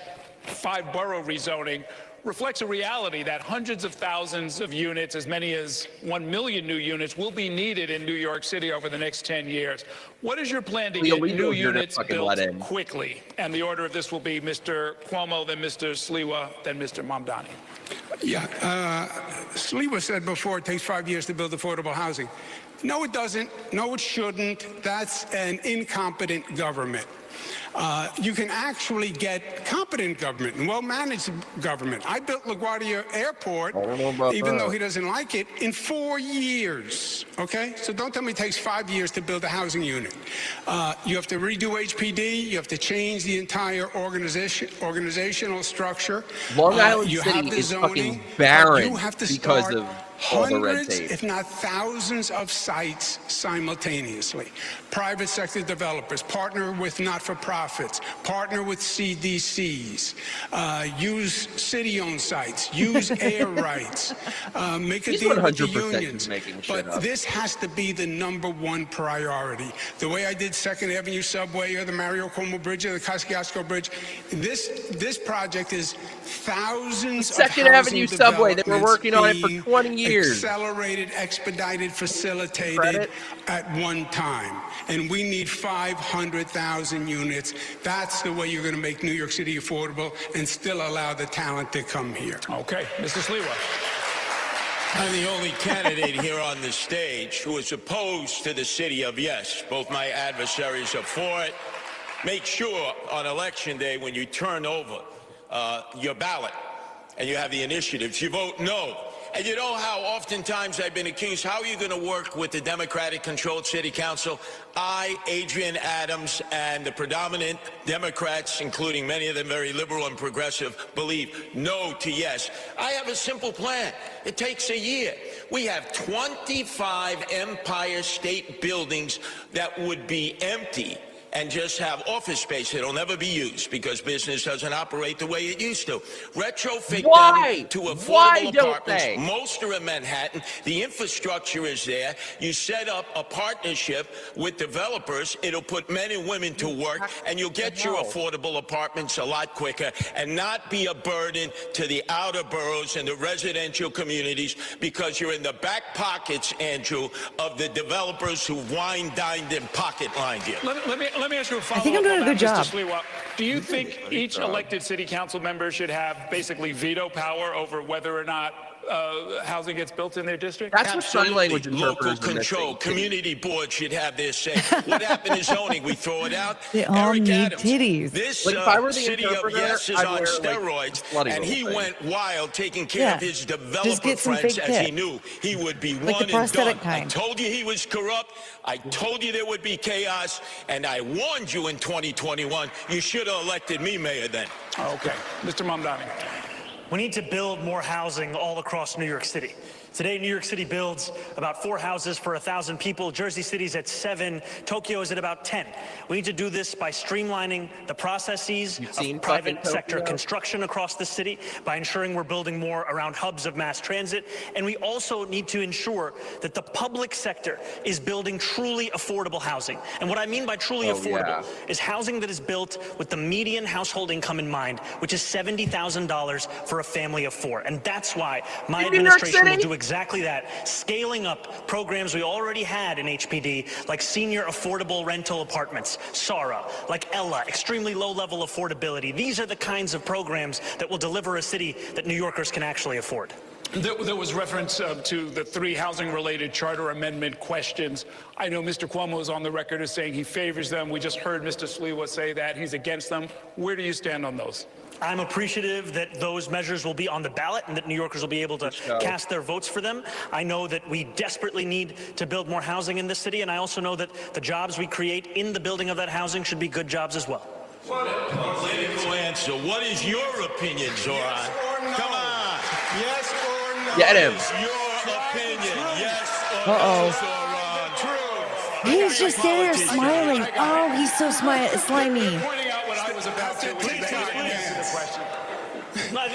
5-borough rezoning, reflects a reality that hundreds of thousands of units, as many as 1 million new units, will be needed in New York City over the next 10 years. What is your plan to get new units built quickly? And the order of this will be Mr. Cuomo, then Mr. Sliwa, then Mr. Mamdani. Yeah, Sliwa said before it takes 5 years to build affordable housing. No, it doesn't. No, it shouldn't. That's an incompetent government. You can actually get competent government and well-managed government. I built LaGuardia Airport, even though he doesn't like it, in 4 years, okay? So don't tell me it takes 5 years to build a housing unit. You have to redo HPD. You have to change the entire organizational structure. Long Island City is fucking barren because of all the red tape. If not thousands of sites simultaneously. Private sector developers partner with not-for-profits, partner with CDCs, use city-owned sites, use air rights, make a deal with the unions. But this has to be the #1 priority. The way I did 2nd Avenue Subway or the Mario Cuomo Bridge or the Kosciuszko Bridge, this project is thousands of 2nd Avenue Subway. They were working on it for 20 years. Accelerated, expedited, facilitated at one time. And we need 500,000 units. That's the way you're going to make New York City affordable and still allow the talent to come here. Okay, Mr. Sliwa. I'm the only candidate here on the stage who is opposed to the City of Yes. Both my adversaries are for it. Make sure on Election Day when you turn over your ballot and you have the initiatives, you vote no. And you know how oftentimes I've been accused, how are you going to work with the Democratic-controlled city council? I, Adrian Adams, and the predominant Democrats, including many of them very liberal and progressive, believe no to yes. I have a simple plan. It takes a year. We have 25 Empire State buildings that would be empty and just have office space. It'll never be used because business doesn't operate the way it used to. Retrofit them to affordable apartments. Most are in Manhattan. The infrastructure is there. You set up a partnership with developers. It'll put men and women to work, and you'll get your affordable apartments a lot quicker and not be a burden to the outer boroughs and the residential communities because you're in the back pockets, Andrew, of the developers who wine, dined, and pocket-lined you. Let me ask you a follow-up. I think I'm doing a good job. Mr. Sliwa, do you think each elected city council member should have basically veto power over whether or not housing gets built in their district? That's what sign language interpreters Local control. Community boards should have their say. What happened to zoning? We throw it out. They all need titties. This Like, if I were the city of interpreter, yes is I'd on wear, steroids, like, and he went wild taking care of his developer get some friends fake as he tit. knew he would be Like the one and prosthetic done. I kind. told you he was corrupt. I told you there would be chaos, and I warned you in 2021. You should have elected me mayor then. Okay. Mr. Mamdani. We need to build more housing all across New York City. Today, New York City builds about 4 houses for 1,000 people. Jersey City's at 7. Tokyo is at about 10. We need to do this by streamlining the processes of private sector construction across the city, by ensuring we're building more around hubs of mass transit. And we also need to ensure that the public sector is building truly affordable housing. And what I mean by truly affordable is housing that is built with the median household income in mind, which is $70,000 for a family of 4. And that's why my administration will do exactly that, scaling up programs we already had in HPD, like senior affordable rental apartments, SARA, like Ella, extremely low-level affordability. These are the kinds of programs that will deliver a city that New Yorkers can actually afford. There was reference to the 3 housing-related charter amendment questions. I know Mr. Cuomo is on the record as saying he favors them. We just heard Mr. Sliwa say that he's against them. Where do you stand on those? I'm appreciative that those measures will be on the ballot and that New Yorkers will be able to cast their votes for them. I know that we desperately need to build more housing in this city, and I also know that the jobs we create in the building of that housing should be good jobs as well. What a political answer. What is your opinion, Zoran? Yes or no? Come on. Yes or no? Get him. Your opinion. Yes or no, Zoran? He's just there smiling. Oh, he's so slimy. Pointing out what I was about to answer the question.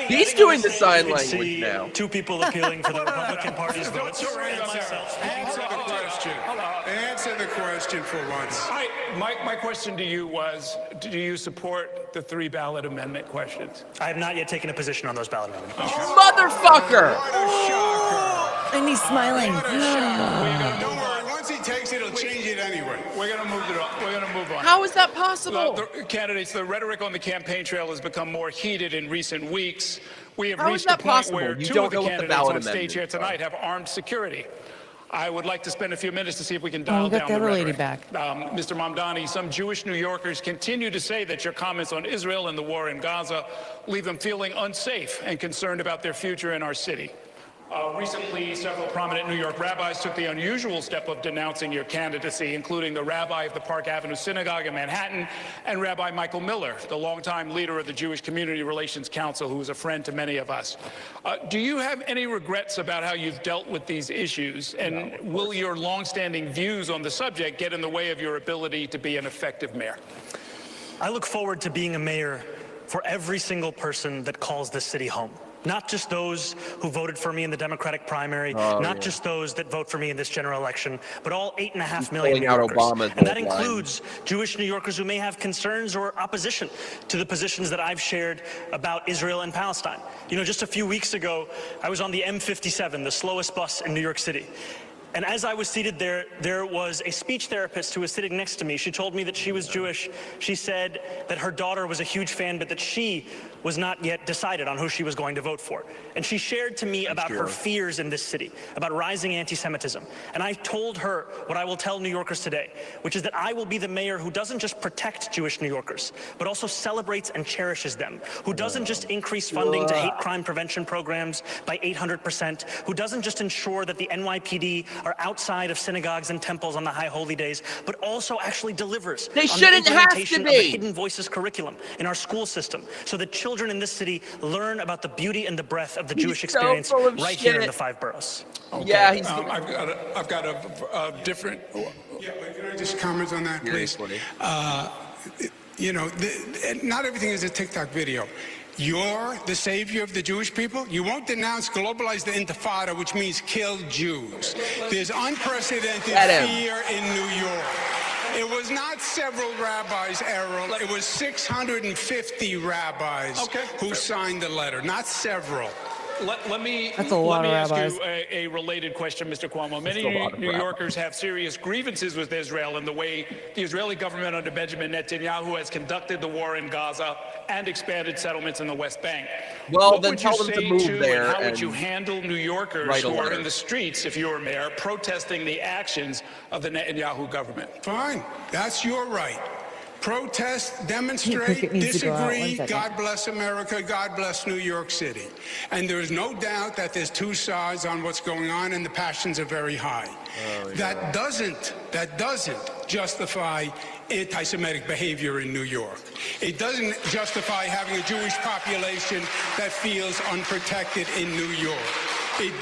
He's doing the sign language now. 2 people appealing for the Republican Party's votes. Answer the question. Answer the question for once. My question to you was, do you support the 3 ballot amendment questions? I have not yet taken a position on those ballot amendment questions. Motherfucker! And he's smiling. Don't worry, once he takes it, he'll change it anyway. We're going to move it on. We're going to move on. How is that possible? The candidates, the rhetoric on the campaign trail has become more heated in recent weeks. We have How is reached that a point possible? where You 2 don't of the know what the candidates ballot on stage here amendments tonight have armed security. I would like to spend a few minutes to see if we can Oh, dial we got down the the other lady rhetoric. back. Mr. Mamdani, some Jewish New Yorkers continue to say that your comments on Israel and the war in Gaza leave them feeling unsafe and concerned about their future in our city. Recently, several prominent New York rabbis took the unusual step of denouncing your candidacy, including the rabbi of the Park Avenue Synagogue in Manhattan and Rabbi Michael Miller, the longtime leader of the Jewish Community Relations Council, who is a friend to many of us. Do you have any regrets about how you've dealt with these issues? And will your longstanding views on the subject get in the way of your ability to be an effective mayor? I look forward to being a mayor for every single person that calls this city home. Not just those who voted for me in the Democratic primary, not just those that vote for me in this general election, but all 8.5 million New Yorkers. And that includes Jewish New Yorkers who may have concerns or opposition to the positions that I've shared about Israel and Palestine. You know, just a few weeks ago, I was on the M57, the slowest bus in New York City. And as I was seated there, there was a speech therapist who was sitting next to me. She told me that she was Jewish. She said that her daughter was a huge fan, but that she was not yet decided on who she was going to vote for. And she shared to me about her fears in this city, about rising anti-Semitism. And I told her what I will tell New Yorkers today, which is that I will be the mayor who doesn't just protect Jewish New Yorkers, but also celebrates and cherishes them, who doesn't just increase funding to hate crime prevention programs by 800%, who doesn't just ensure that the NYPD are outside of synagogues and temples on the high holy days, but also actually delivers They on shouldn't the have to implementation of be. the Hidden Voices curriculum in our school system, so that children in this city learn about the beauty and the breadth of the Jewish experience right here in the 5 boroughs. Okay. Yeah, he's I've got a different. Yeah, can I just comment on that, please? You know, not everything is a TikTok video. You're the savior of the Jewish people. You won't denounce globalize the intifada, which means kill Jews. There's unprecedented fear in New York. It was not several rabbis, Errol. It was 650 rabbis who signed the letter, not several. Let me That's a lot of ask rabbis. you a related question, Mr. Cuomo. Many New Yorkers have serious grievances with Israel and the way the Israeli government under Benjamin Netanyahu has conducted the war in Gaza and expanded settlements in the West Bank. Well, what then would tell you them say to move there. And how would you handle New Yorkers who are in the streets, if you were mayor, protesting the actions of the Netanyahu government? Fine, that's your right. Protest, demonstrate, disagree. God bless America. God bless New York City. And there is no doubt that there's two sides on what's going on, and the passions are very high. That doesn't justify anti-Semitic behavior in New York. It doesn't justify having a Jewish population that feels unprotected in New York. It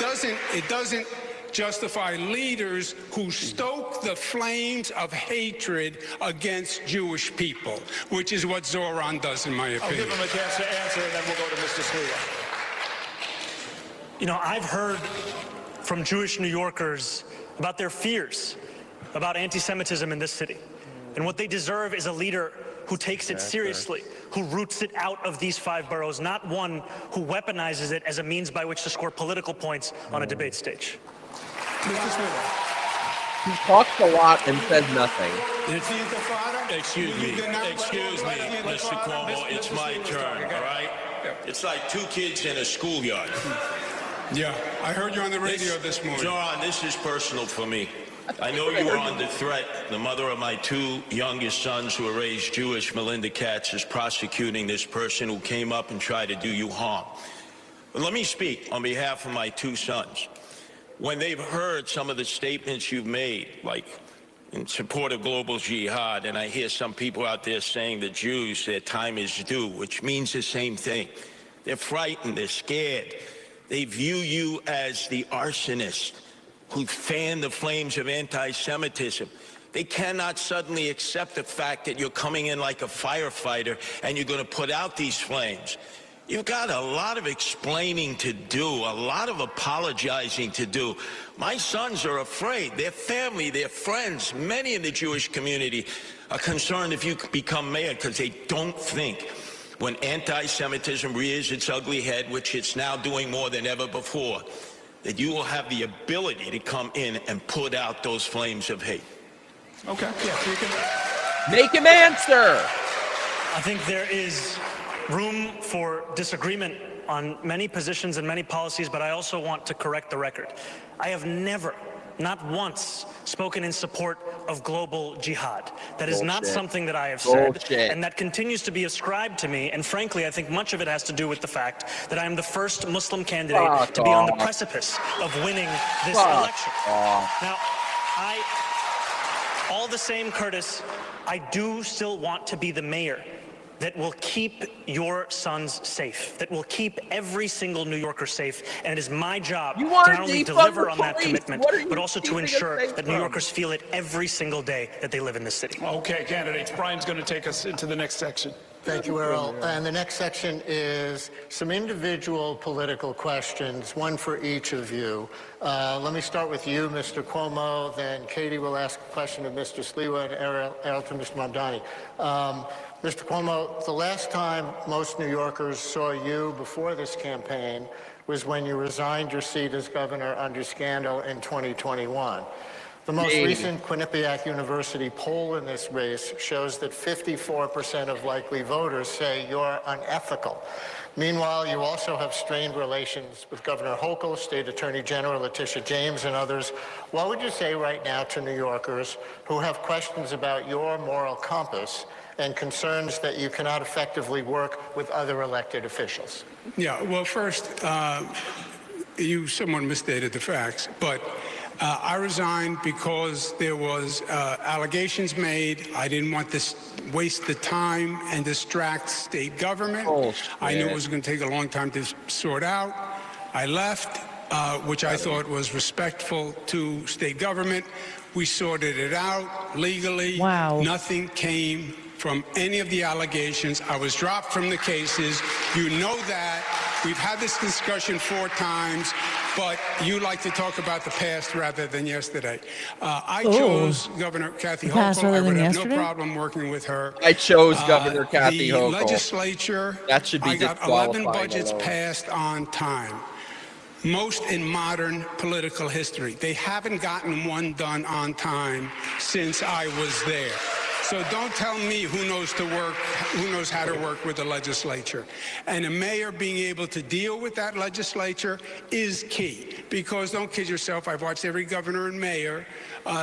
doesn't justify leaders who stoke the flames of hatred against Jewish people, which is what Zoran does, in my opinion. I'll give him a chance to answer, and then we'll go to Mr. Sliwa. You know, I've heard from Jewish New Yorkers about their fears about anti-Semitism in this city. And what they deserve is a leader who takes it seriously, who roots it out of these 5 boroughs, not one who weaponizes it as a means by which to score political points on a debate stage. He talks a lot and says nothing. Excuse me, Mr. Cuomo, it's my turn, all right? It's like 2 kids in a schoolyard. Yeah, I heard you on the radio this morning. Zoran, this is personal for me. I know you are under threat. The mother of my 2 youngest sons who are raised Jewish, Melinda Katz, is prosecuting this person who came up and tried to do you harm. But let me speak on behalf of my 2 sons. When they've heard some of the statements you've made, like in support of global jihad, and I hear some people out there saying that Jews, their time is due, which means the same thing. They're frightened, they're scared. They view you as the arsonist who fanned the flames of anti-Semitism. They cannot suddenly accept the fact that you're coming in like a firefighter and you're going to put out these flames. You've got a lot of explaining to do, a lot of apologizing to do. My sons are afraid. Their family, their friends, many in the Jewish community are concerned if you become mayor because they don't think when anti-Semitism rears its ugly head, which it's now doing more than ever before, that you will have the ability to come in and put out those flames of hate. Okay, yeah, so you can make him answer. I think there is room for disagreement on many positions and many policies, but I also want to correct the record. I have never, not once, spoken in support of global jihad. That is not something that I have said, and that continues to be ascribed to me, and frankly, I think much of it has to do with the fact that I am the first Muslim candidate to be on the precipice of winning this election. Now, all the same, Curtis, I do still want to be the mayor that will keep your sons safe, that will keep every single New Yorker safe. And it is my job to not only deliver on that commitment, but also to ensure that New Yorkers feel it every single day that they live in this city. Okay, candidates, Brian's going to take us into the next section. Thank you, Errol. And the next section is some individual political questions, one for each of you. Let me start with you, Mr. Cuomo, then Katie will ask a question of Mr. Sliwa, and Errol to Mr. Mamdani. Mr. Cuomo, the last time most New Yorkers saw you before this campaign was when you resigned your seat as governor under scandal in 2021. The most recent Quinnipiac University poll in this race shows that 54% of likely voters say you're unethical. Meanwhile, you also have strained relations with Governor Hochul, State Attorney General Letitia James, and others. What would you say right now to New Yorkers who have questions about your moral compass and concerns that you cannot effectively work with other elected officials? Yeah, well, first, you somewhat misstated the facts, but I resigned because there was allegations made. I didn't want to waste the time and distract state government. I knew it was going to take a long time to sort out. I left, which I thought was respectful to state government. We sorted it out legally. Wow. Nothing came from any of the allegations. I was dropped from the cases. You know that. We've had this discussion 4 times, but you like to talk about the past rather than yesterday. I chose Governor Kathy Hochul. I would have no problem working with her. I chose Governor Kathy Hochul. The legislature, that should be I got 11 budgets passed on time. Most in modern political history. They haven't gotten one done on time since I was there. So don't tell me who knows how to work with the legislature. And a mayor being able to deal with that legislature is key. Because don't kid yourself, I've watched every governor and mayor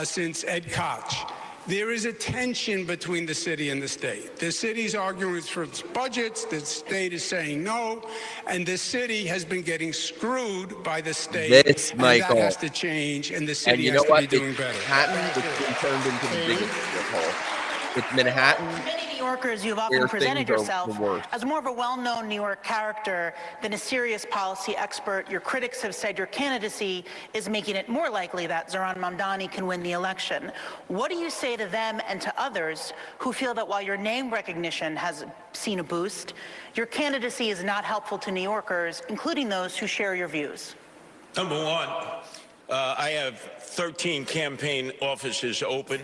since Ed Koch. There is a tension between the city and the state. The city's arguing for its budgets, the state is saying no, and the city has been getting screwed by the state. This, and Michael. That has to change, and the city has to be doing better. Manhattan, which has been turned into the biggest shithole. With Manhattan, Many New Yorkers, you've often presented yourself as more of a well-known New York character than a serious policy expert. Your critics have said your candidacy is making it more likely that Zohran Mamdani can win the election. What do you say to them and to others who feel that while your name recognition has seen a boost, your candidacy is not helpful to New Yorkers, including those who share your views? Number one, I have 13 campaign offices open.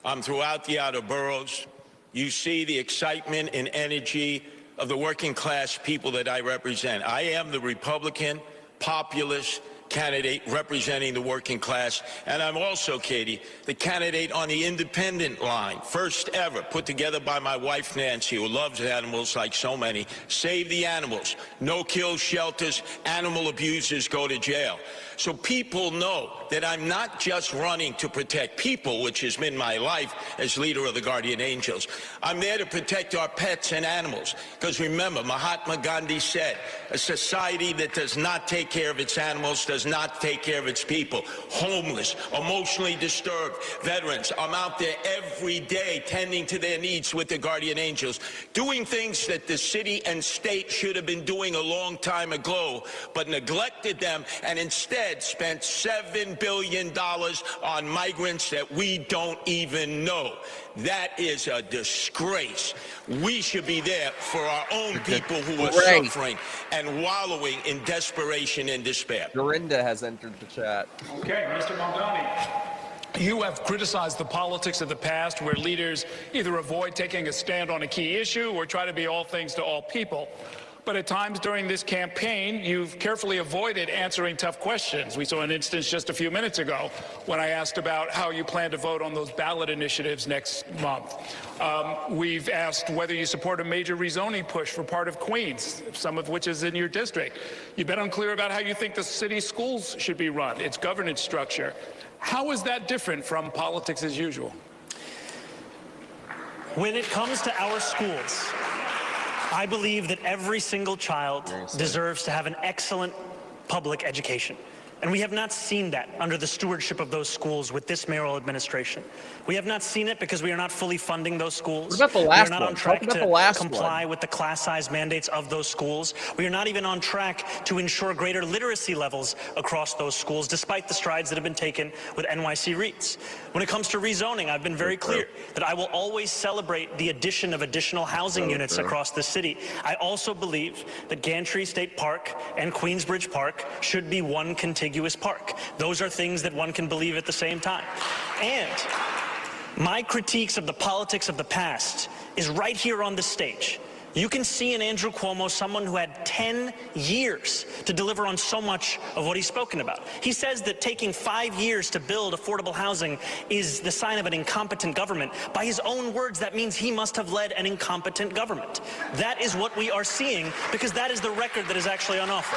I'm throughout the outer boroughs. You see the excitement and energy of the working class people that I represent. I am the Republican populist candidate representing the working class. And I'm also, Katie, the candidate on the independent line, first ever, put together by my wife, Nancy, who loves animals like so many. Save the animals. No-kill shelters. Animal abusers go to jail. So people know that I'm not just running to protect people, which has been my life as leader of the Guardian Angels. I'm there to protect our pets and animals. Because remember, Mahatma Gandhi said, a society that does not take care of its animals does not take care of its people. Homeless, emotionally disturbed, veterans. I'm out there every day tending to their needs with the Guardian Angels, doing things that the city and state should have been doing a long time ago, but neglected them and instead spent $7 billion on migrants that we don't even know. That is a disgrace. We should be there for our own people who are suffering and wallowing in desperation and despair. Dorinda has entered the chat. Okay, Mr. Mamdani. You have criticized the politics of the past where leaders either avoid taking a stand on a key issue or try to be all things to all people. But at times during this campaign, you've carefully avoided answering tough questions. We saw an instance just a few minutes ago when I asked about how you plan to vote on those ballot initiatives next month. We've asked whether you support a major rezoning push for part of Queens, some of which is in your district. You've been unclear about how you think the city's schools should be run, its governance structure. How is that different from politics as usual? When it comes to our schools, I believe that every single child deserves to have an excellent public education. And we have not seen that under the stewardship of those schools with this mayoral administration. We have not seen it because we are not fully funding those schools. What about the last we are not one? on track Talk about to the last comply one. with the class size mandates of those schools. We are not even on track to ensure greater literacy levels across those schools, despite the strides that have been taken with NYC REITs. When it comes to rezoning, I've been very clear that I will always celebrate the addition of additional housing units across the city. I also believe that Gantry State Park and Queensbridge Park should be one contiguous park. Those are things that one can believe at the same time. And my critiques of the politics of the past is right here on the stage. You can see in Andrew Cuomo someone who had 10 years to deliver on so much of what he's spoken about. He says that taking 5 years to build affordable housing is the sign of an incompetent government. By his own words, that means he must have led an incompetent government. That is what we are seeing, because that is the record that is actually on offer.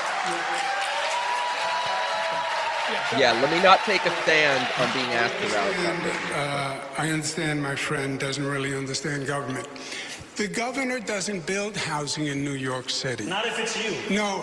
Yeah, let me not take a stand on being asked about that. I understand my friend doesn't really understand government. The governor doesn't build housing in New York City. Not if it's you. No,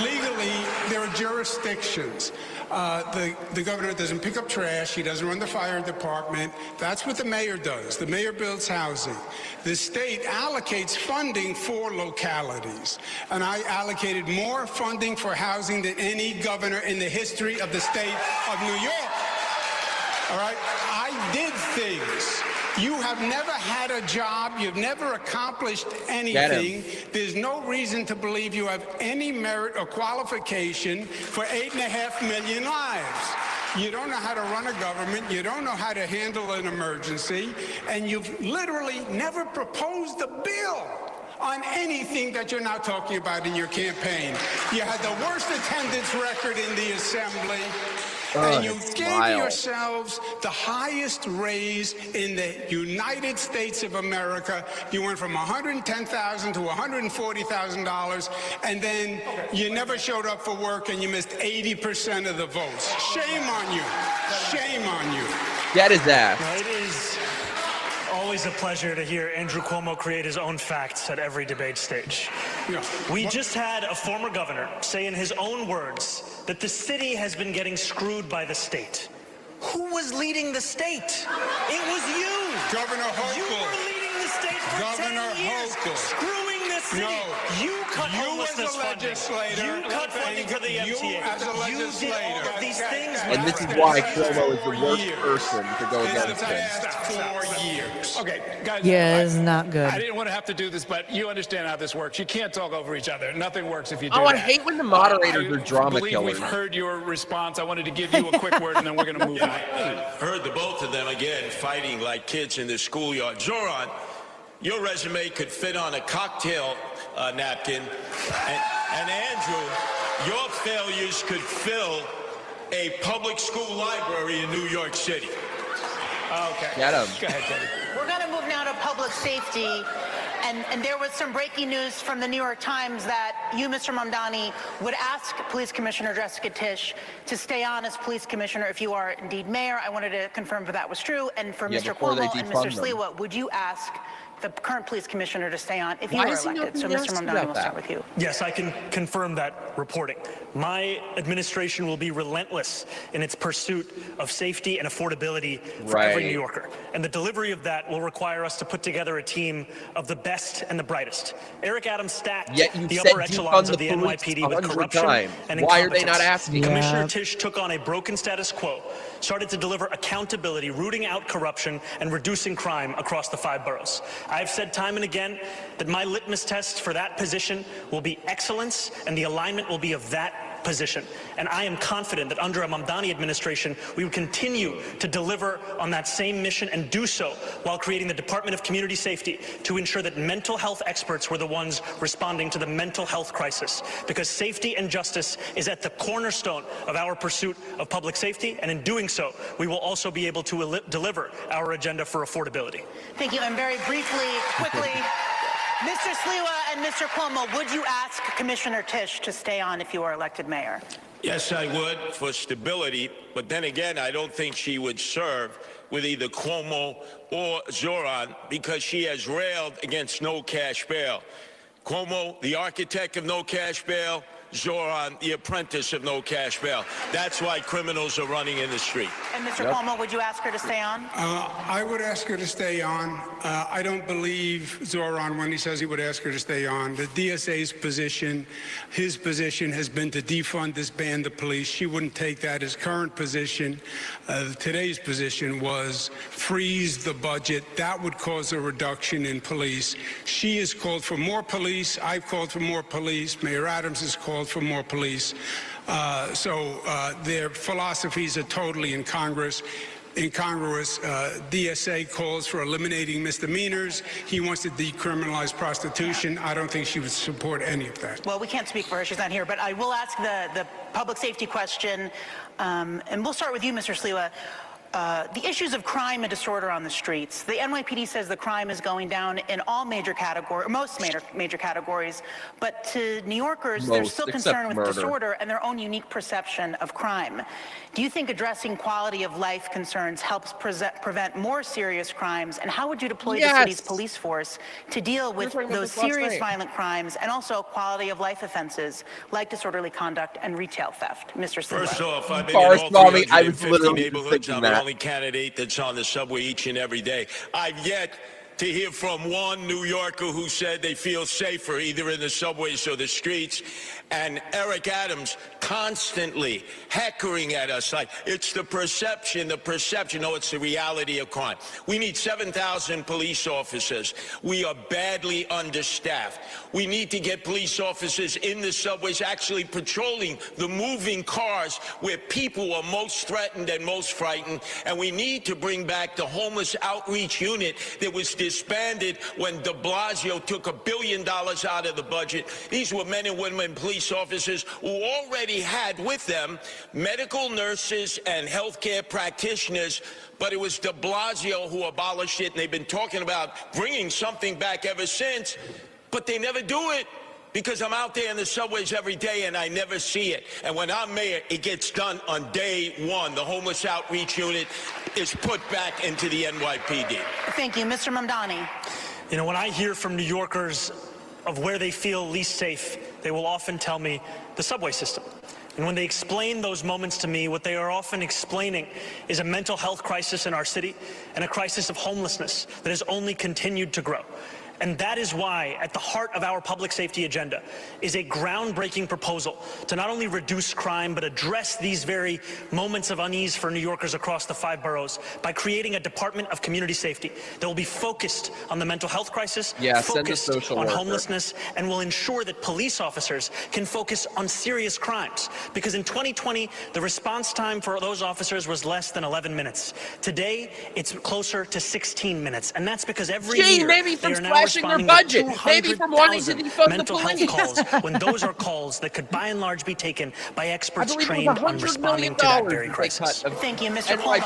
legally, there are jurisdictions. The governor doesn't pick up trash. He doesn't run the fire department. That's what the mayor does. The mayor builds housing. The state allocates funding for localities. And I allocated more funding for housing than any governor in the history of the state of New York. All right? I did things. You have never had a job. You've never accomplished anything. There's no reason to believe you have any merit or qualification for 8.5 million lives. You don't know how to run a government. You don't know how to handle an emergency. And you've literally never proposed a bill on anything that you're now talking about in your campaign. You had the worst attendance record in the assembly. And you gave yourselves the highest raise in the United States of America. You went from $110,000 to $140,000, and then you never showed up for work, and you missed 80% of the votes. Shame on you. Shame on you. Get his ass. It is always a pleasure to hear Andrew Cuomo create his own facts at every debate stage. We just had a former governor say in his own words that the city has been getting screwed by the state. Who was leading the state? It was you. Governor Hochul. You were leading the state for 10 years, screwing the city. No. You cut homelessness funding. You cut funding for the MTA. You did all of these things. And this is why Cuomo is the worst person to go against him. 4 years. Okay, guys. Yeah, it's not good. I didn't want to have to do this, but you understand how this works. You can't talk over each other. Nothing works if you do that. I hate when the moderators are drama killers. I believe we've heard your response. I wanted to give you a quick word, and then we're going to move on. I heard the both of them again fighting like kids in the schoolyard. Zoran, your resume could fit on a cocktail napkin, and Andrew, your failures could fill a public school library in New York City. Okay. Get him. Go ahead, Teddy. We're going to move now to public safety. And there was some breaking news from the New York Times that you, Mr. Mamdani, would ask Police Commissioner Jessica Tisch to stay on as police commissioner if you are indeed mayor. I wanted to confirm if that was true. And for Mr. Cuomo and Mr. Sliwa, would you ask the current police commissioner to stay on if you were elected? So, Mr. Mamdani, we'll start with you. Yes, I can confirm that reporting. My administration will be relentless in its pursuit of safety and affordability for every New Yorker. And the delivery of that will require us to put together a team of the best and the brightest. Eric Adams stacked the upper echelons of the NYPD with corruption and incompetence. Why are they not asking? Commissioner Tisch took on a broken status quo, started to deliver accountability, rooting out corruption, and reducing crime across the 5 boroughs. I've said time and again that my litmus test for that position will be excellence, and the alignment will be of that position. And I am confident that under a Mamdani administration, we would continue to deliver on that same mission and do so while creating the Department of Community Safety to ensure that mental health experts were the ones responding to the mental health crisis. Because safety and justice is at the cornerstone of our pursuit of public safety. And in doing so, we will also be able to deliver our agenda for affordability. Thank you. And very briefly, quickly, Mr. Sliwa and Mr. Cuomo, would you ask Commissioner Tisch to stay on if you are elected mayor? Yes, I would, for stability. But then again, I don't think she would serve with either Cuomo or Zoran because she has railed against no cash bail. Cuomo, the architect of no cash bail. Zoran, the apprentice of no cash bail. That's why criminals are running in the street. And Mr. Cuomo, would you ask her to stay on? I would ask her to stay on. I don't believe Zoran when he says he would ask her to stay on. The DSA's position, his position has been to defund, disband the police. She wouldn't take that. His current position, today's position was freeze the budget. That would cause a reduction in police. She has called for more police. I've called for more police. Mayor Adams has called for more police. So their philosophies are totally in Congress. incongruous. DSA calls for eliminating misdemeanors. He wants to decriminalize prostitution. I don't think she would support any of that. Well, we can't speak for her. She's not here. But I will ask the public safety question. And we'll start with you, Mr. Sliwa. The issues of crime and disorder on the streets. The NYPD says the crime is going down in all major categories, most major categories, but to New Yorkers, they're still concerned with disorder and their own unique perception of crime. Do you think addressing quality of life concerns helps prevent more serious crimes? And how would you deploy the city's police force to deal with those serious violent crimes and also quality of life offenses like disorderly conduct and retail theft? Mr. Sliwa. First off, I've been in all 350 neighborhoods. I'm the only candidate that's on the subway each and every day. I've yet to hear from one New Yorker who said they feel safer either in the subways or the streets. And Eric Adams constantly heckling at us like it's the perception. No, it's the reality of crime. We need 7,000 police officers. We are badly understaffed. We need to get police officers in the subways actually patrolling the moving cars where people are most threatened and most frightened. And we need to bring back the homeless outreach unit that was disbanded when de Blasio took $1 billion out of the budget. These were men and women police officers who already had with them medical nurses and healthcare practitioners, but it was de Blasio who abolished it, and they've been talking about bringing something back ever since, but they never do it. Because I'm out there in the subways every day and I never see it. And when I'm mayor, it gets done on day one. The homeless outreach unit is put back into the NYPD. Thank you. Mr. Mamdani. You know, when I hear from New Yorkers of where they feel least safe, they will often tell me the subway system. And when they explain those moments to me, what they are often explaining is a mental health crisis in our city and a crisis of homelessness that has only continued to grow. And that is why, at the heart of our public safety agenda, is a groundbreaking proposal to not only reduce crime, but address these very moments of unease for New Yorkers across the 5 boroughs by creating a Department of Community Safety that will be focused on the mental health crisis, focused on homelessness, and will ensure that police officers can focus on serious crimes. Because in 2020, the response time for those officers was less than 11 minutes. Today, it's closer to 16 minutes. And that's because every year, they are now their budget, maybe from wanting to defund the police. Calls, when those are calls that could by and large be taken by experts trained on responding to that very crisis. Thank you, Mr. Cuomo.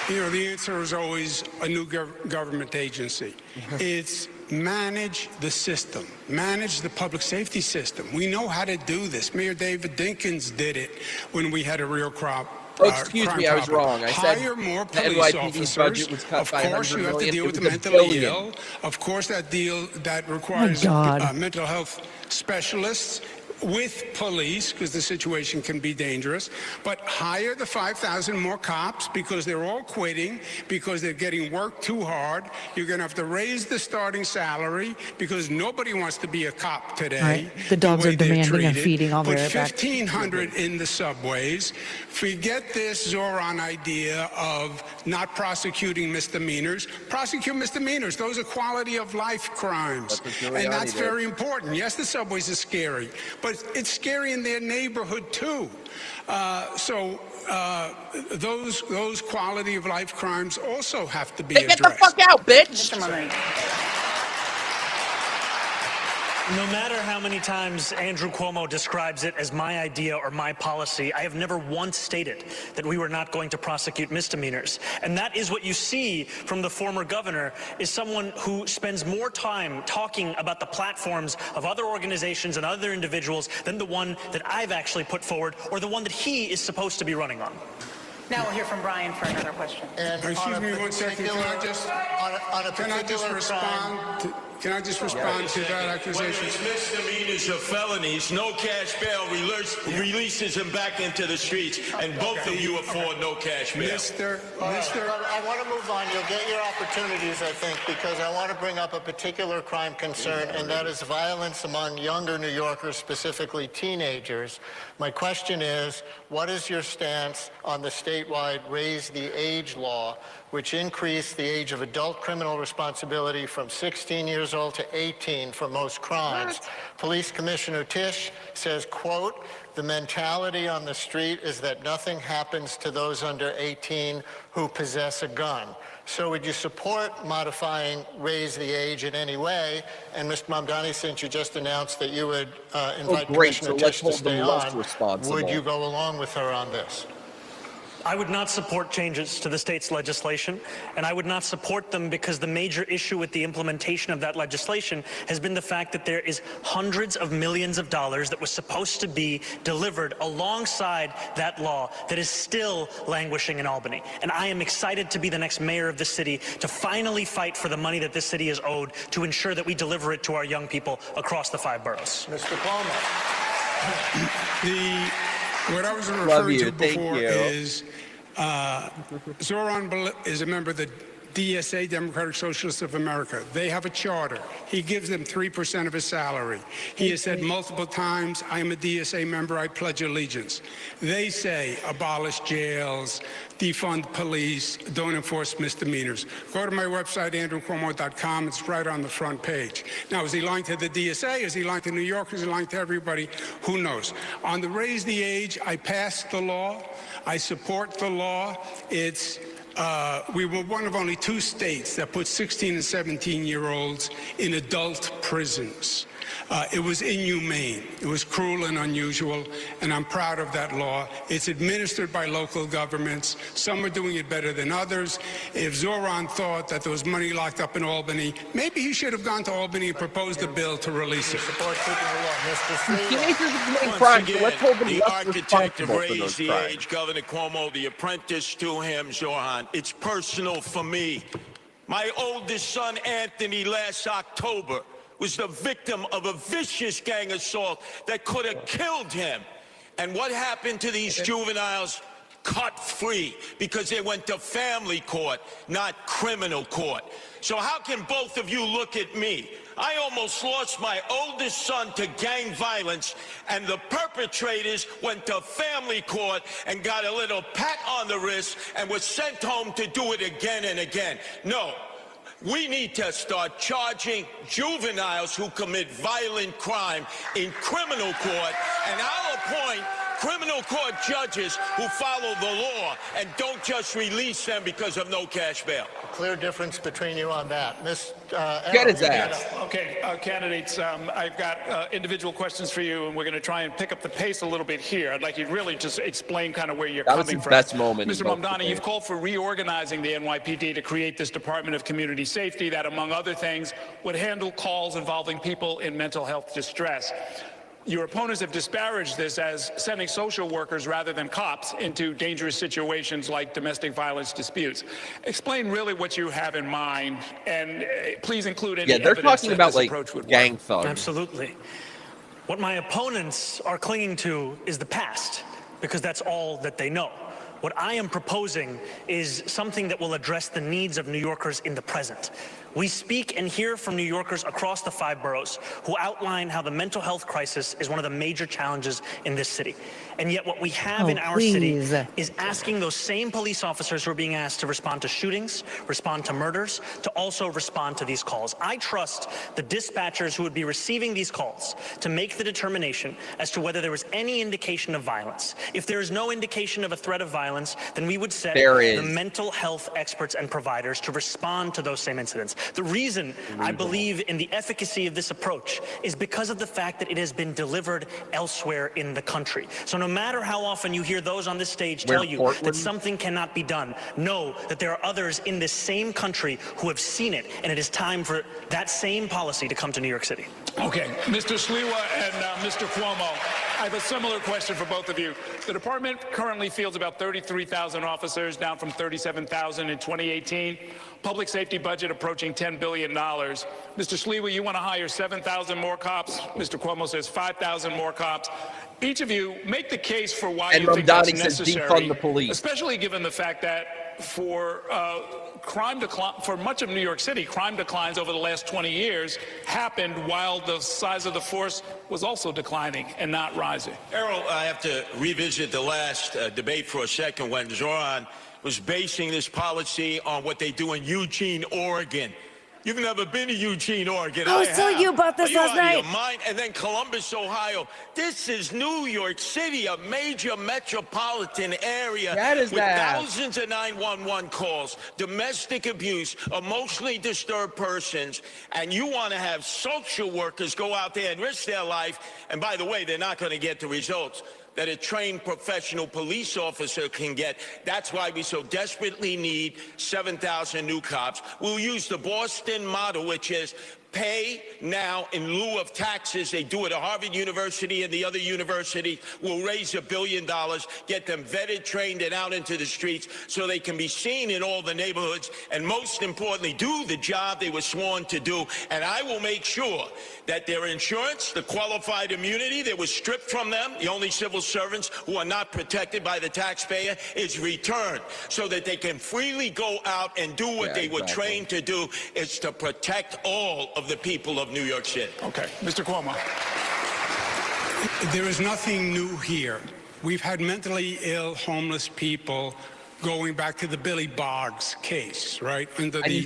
The answer is always a new government agency. It's manage the system, manage the public safety system. We know how to do this. Mayor David Dinkins did it when we had a real crop. Oh, excuse me, I was wrong. I said hire more the police NYPD's budget was cut by $100 million. Of course, you have to deal with the mentally ill. Of course, that requires mental health specialists with police, because the situation can be dangerous, but hire the 5,000 more cops because they're all quitting, because they're getting worked too hard. You're going to have to raise the starting salary because nobody wants to be a cop today. Right. The dogs are demanding and feeding all Put their back. 1,500 in the subways. Forget this Zoran idea of not prosecuting misdemeanors. Prosecute misdemeanors. Those are quality of life crimes. And that's very important. Yes, the subways are scary, but it's scary in their neighborhood too. Those quality of life crimes also have to be addressed. Get the fuck out, bitch! No matter how many times Andrew Cuomo describes it as my idea or my policy, I have never once stated that we were not going to prosecute misdemeanors. And that is what you see from the former governor, is someone who spends more time talking about the platforms of other organizations and other individuals than the one that I've actually put forward or the one that he is supposed to be running on. Now we'll hear from Brian for another question. And excuse me 1 second. Can I just respond? Can I just respond to that accusation? When it's misdemeanors or felonies, no cash bail releases him back into the streets, and both of you afford no cash bail. I want to move on. You'll get your opportunities, I think, because I want to bring up a particular crime concern, and that is violence among younger New Yorkers, specifically teenagers. My question is, what is your stance on the statewide Raise the Age law, which increased the age of adult criminal responsibility from 16 years years old to 18 for most crimes. Police Commissioner Tisch says, quote, the mentality on the street is that nothing happens to those under 18 who possess a gun. So would you support modifying raise the age in any way? And Mr. Mamdani, since you just announced that you would invite Commissioner Tisch to stay on, would you go along with her on this? I would not support changes to the state's legislation, and I would not support them because the major issue with the implementation of that legislation has been the fact that there is hundreds of millions of dollars that was supposed to be delivered alongside that law that is still languishing in Albany. And I am excited to be the next mayor of the city to finally fight for the money that this city is owed to ensure that we deliver it to our young people across the 5 boroughs. Mr. Cuomo. What I was referring to before is Zoran is a member of the DSA, Democratic Socialists of America. They have a charter. He gives them 3% of his salary. He has said multiple times, I am a DSA member, I pledge allegiance. They say abolish jails, defund police, don't enforce misdemeanors. Go to my website, andrewcuomo.com. It's right on the front page. Now, is he lying to the DSA? Is he lying to New Yorkers? Is he lying to everybody? Who knows? On the raise the age, I passed the law. I support the law. We were one of only 2 states that put 16 and 17-year-olds in adult prisons. It was inhumane. It was cruel and unusual, and I'm proud of that law. It's administered by local governments. Some are doing it better than others. If Zoran thought that there was money locked up in Albany, maybe he should have gone to Albany and proposed a bill to release it. The architect of Raise the Age, Governor Cuomo, the apprentice to him, Zoran. It's personal for me. My oldest son, Anthony, last October was the victim of a vicious gang assault that could have killed him. And what happened to these juveniles? Cut free, because they went to family court, not criminal court. So how can both of you look at me? I almost lost my oldest son to gang violence, and the perpetrators went to family court and got a little pat on the wrist and was sent home to do it again and again. No. We need to start charging juveniles who commit violent crime in criminal court, and I'll appoint criminal court judges who follow the law and don't just release them because of no cash bail. Clear difference between you on that. Get his ass. Okay, candidates, I've got individual questions for you, and we're going to try and pick up the pace a little bit here. I'd like you to really just explain kind of where you're coming from. That was the best moment. Mr. Mamdani, you've called for reorganizing the NYPD to create this Department of Community Safety that, among other things, would handle calls involving people in mental health distress. Your opponents have disparaged this as sending social workers rather than cops into dangerous situations like domestic violence disputes. Explain really what you have in mind, and please include any they're evidence talking that about this like approach would gang work. thugs. Absolutely. What my opponents are clinging to is the past, because that's all that they know. What I am proposing is something that will address the needs of New Yorkers in the present. We speak and hear from New Yorkers across the 5 boroughs who outline how the mental health crisis is one of the major challenges in this city. And yet what we have in our city is asking those same police officers who are being asked to respond to shootings, respond to murders, to also respond to these calls. I trust the dispatchers who would be receiving these calls to make the determination as to whether there was any indication of violence. If there is no indication of a threat of violence, then we would set the mental health experts and providers to respond to those same incidents. The reason I believe in the efficacy of this approach is because of the fact that it has been delivered elsewhere in the country. So no matter how often you hear those on this stage tell you that something cannot be done, know that there are others in this same country who have seen it, and it is time for that same policy to come to New York City. Okay, Mr. Sliwa and Mr. Cuomo, I have a similar question for both of you. The department currently fields about 33,000 officers, down from 37,000 in 2018. Public safety budget approaching $10 billion. Mr. Sliwa, you want to hire 7,000 more cops. Mr. Cuomo says 5,000 more cops. Each of you make the case for why you think that's necessary, defund the police, especially given the fact that for much of New York City, crime declines over the last 20 years happened while the size of the force was also declining and not rising. Errol, I have to revisit the last debate for a second when Zoran was basing this policy on what they do in Eugene, Oregon. You've never been to Eugene, Oregon. I was telling you about this last night. Are you out of your mind? And then Columbus, Ohio. This is New York City, a major metropolitan area with thousands of 911 calls, domestic abuse, emotionally disturbed persons, and you want to have social workers go out there and risk their life. And by the way, they're not going to get the results that a trained professional police officer can get. That's why we so desperately need 7,000 new cops. We'll use the Boston model, which is pay now in lieu of taxes. They do it at Harvard University and the other universities. We'll raise $1 billion, get them vetted, trained, and out into the streets so they can be seen in all the neighborhoods, and most importantly, do the job they were sworn to do. And I will make sure that their insurance, the qualified immunity that was stripped from them, the only civil servants who are not protected by the taxpayer, is returned so that they can freely go out and do what they were trained to do. It's to protect all of the people of New York City. Okay, Mr. Cuomo. There is nothing new here. We've had mentally ill, homeless people going back to the Billy Boggs case, right? Under the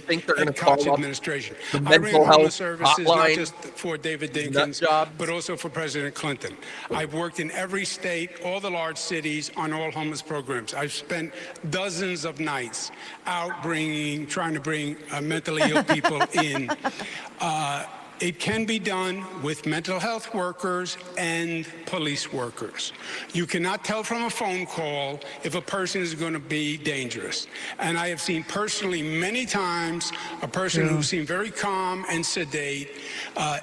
Cox administration. I ran homeless services not just for David Dinkins, but also for President Clinton. I've worked in every state, all the large cities, on all homeless programs. I've spent dozens of nights out trying to bring mentally ill people in. It can be done with mental health workers and police workers. You cannot tell from a phone call if a person is going to be dangerous. And I have seen personally many times a person who seemed very calm and sedate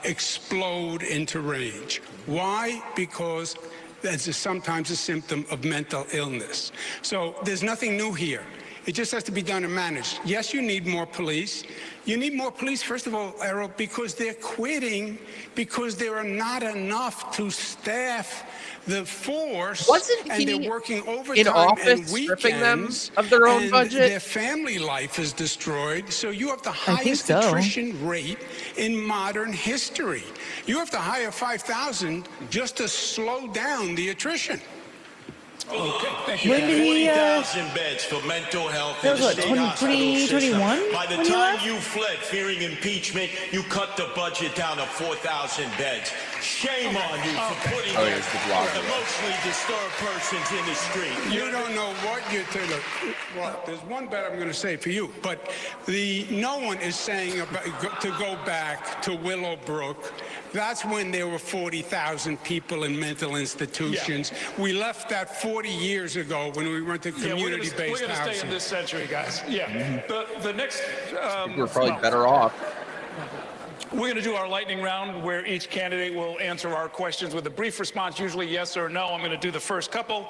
explode into rage. Why? Because that's sometimes a symptom of mental illness. So there's nothing new here. It just has to be done and managed. Yes, you need more police. You need more police, first of all, Errol, because they're quitting, because there are not enough to staff the force. And they're working overtime and weekends, of their own and budget? Their family life is destroyed. So you have the highest attrition rate in modern history. You have to hire 5,000 just to slow down the attrition. Okay, thank you. 40,000 beds for mental health in the state hospital system. By the time you fled, fearing impeachment, you cut the budget down to 4,000 beds. Shame on you for putting emotionally disturbed persons in the street. You don't know what you're telling. Well, there's one bet I'm going to say for you, but no one is saying to go back to Willowbrook. That's when there were 40,000 people in mental institutions. Yeah. We left that 40 years ago when we went to community-based housing. We're going to stay in this century, guys. Yeah. The next... we're probably better off. We're going to do our lightning round where each candidate will answer our questions with a brief response, usually yes or no. I'm going to do the first couple.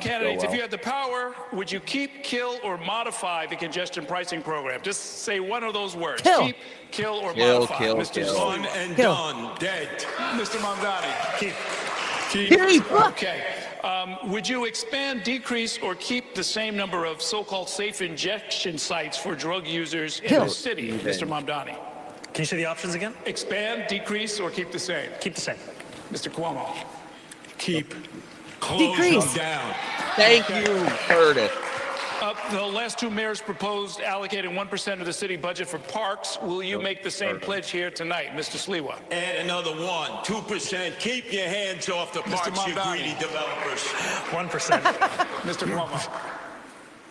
Candidates, if you had the power, would you keep, kill, or modify the congestion pricing program? Just say one of those words. Kill. Keep, kill, or modify. Mr. Done and done. Dead. Mr. Mamdani. Keep. Keep. Okay. Would you expand, decrease, or keep the same number of so-called safe injection sites for drug users in the city? Mr. Mamdani. Can you say the options again? Expand, decrease, or keep the same? Keep the same. Mr. Cuomo. Keep. Decrease. Down. Thank you, Curtis. The last two mayors proposed allocating 1% of the city budget for parks. Will you make the same pledge here tonight, Mr. Sliwa? Add another 2%. Keep your hands off the parks, you greedy developers. 1%. Mr. Cuomo.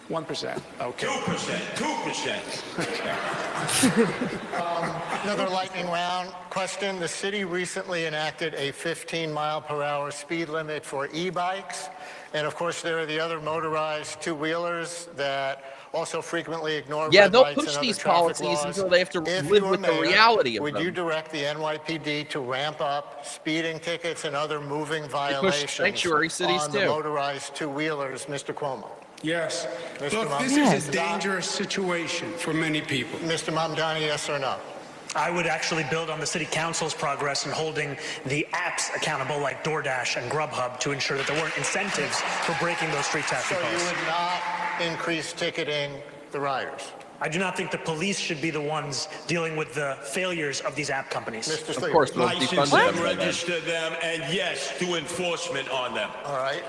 1%. Okay. 2%. Another lightning round question. The city recently enacted a 15-mile-per-hour speed limit for e-bikes. And, of course, there are the other motorized two-wheelers that also frequently ignore red they'll lights push and these other traffic policies laws. until they have to If live you were with the mayor, reality of would them. you direct the NYPD to ramp up speeding tickets and other moving violations sanctuary cities on the motorized two-wheelers, Mr. Cuomo? Yes. Mr. Look, this is a dangerous situation for many people. Mr. Mamdani, yes or no? I would actually build on the city council's progress in holding the apps accountable like DoorDash and Grubhub to ensure that there weren't incentives for breaking those street traffic laws. So you would not increase ticketing the riders? I do not think the police should be the ones dealing with the failures of these app companies. Mr. Sleeper. Of course, we'll License them, register them, and yes, do enforcement on them. All right.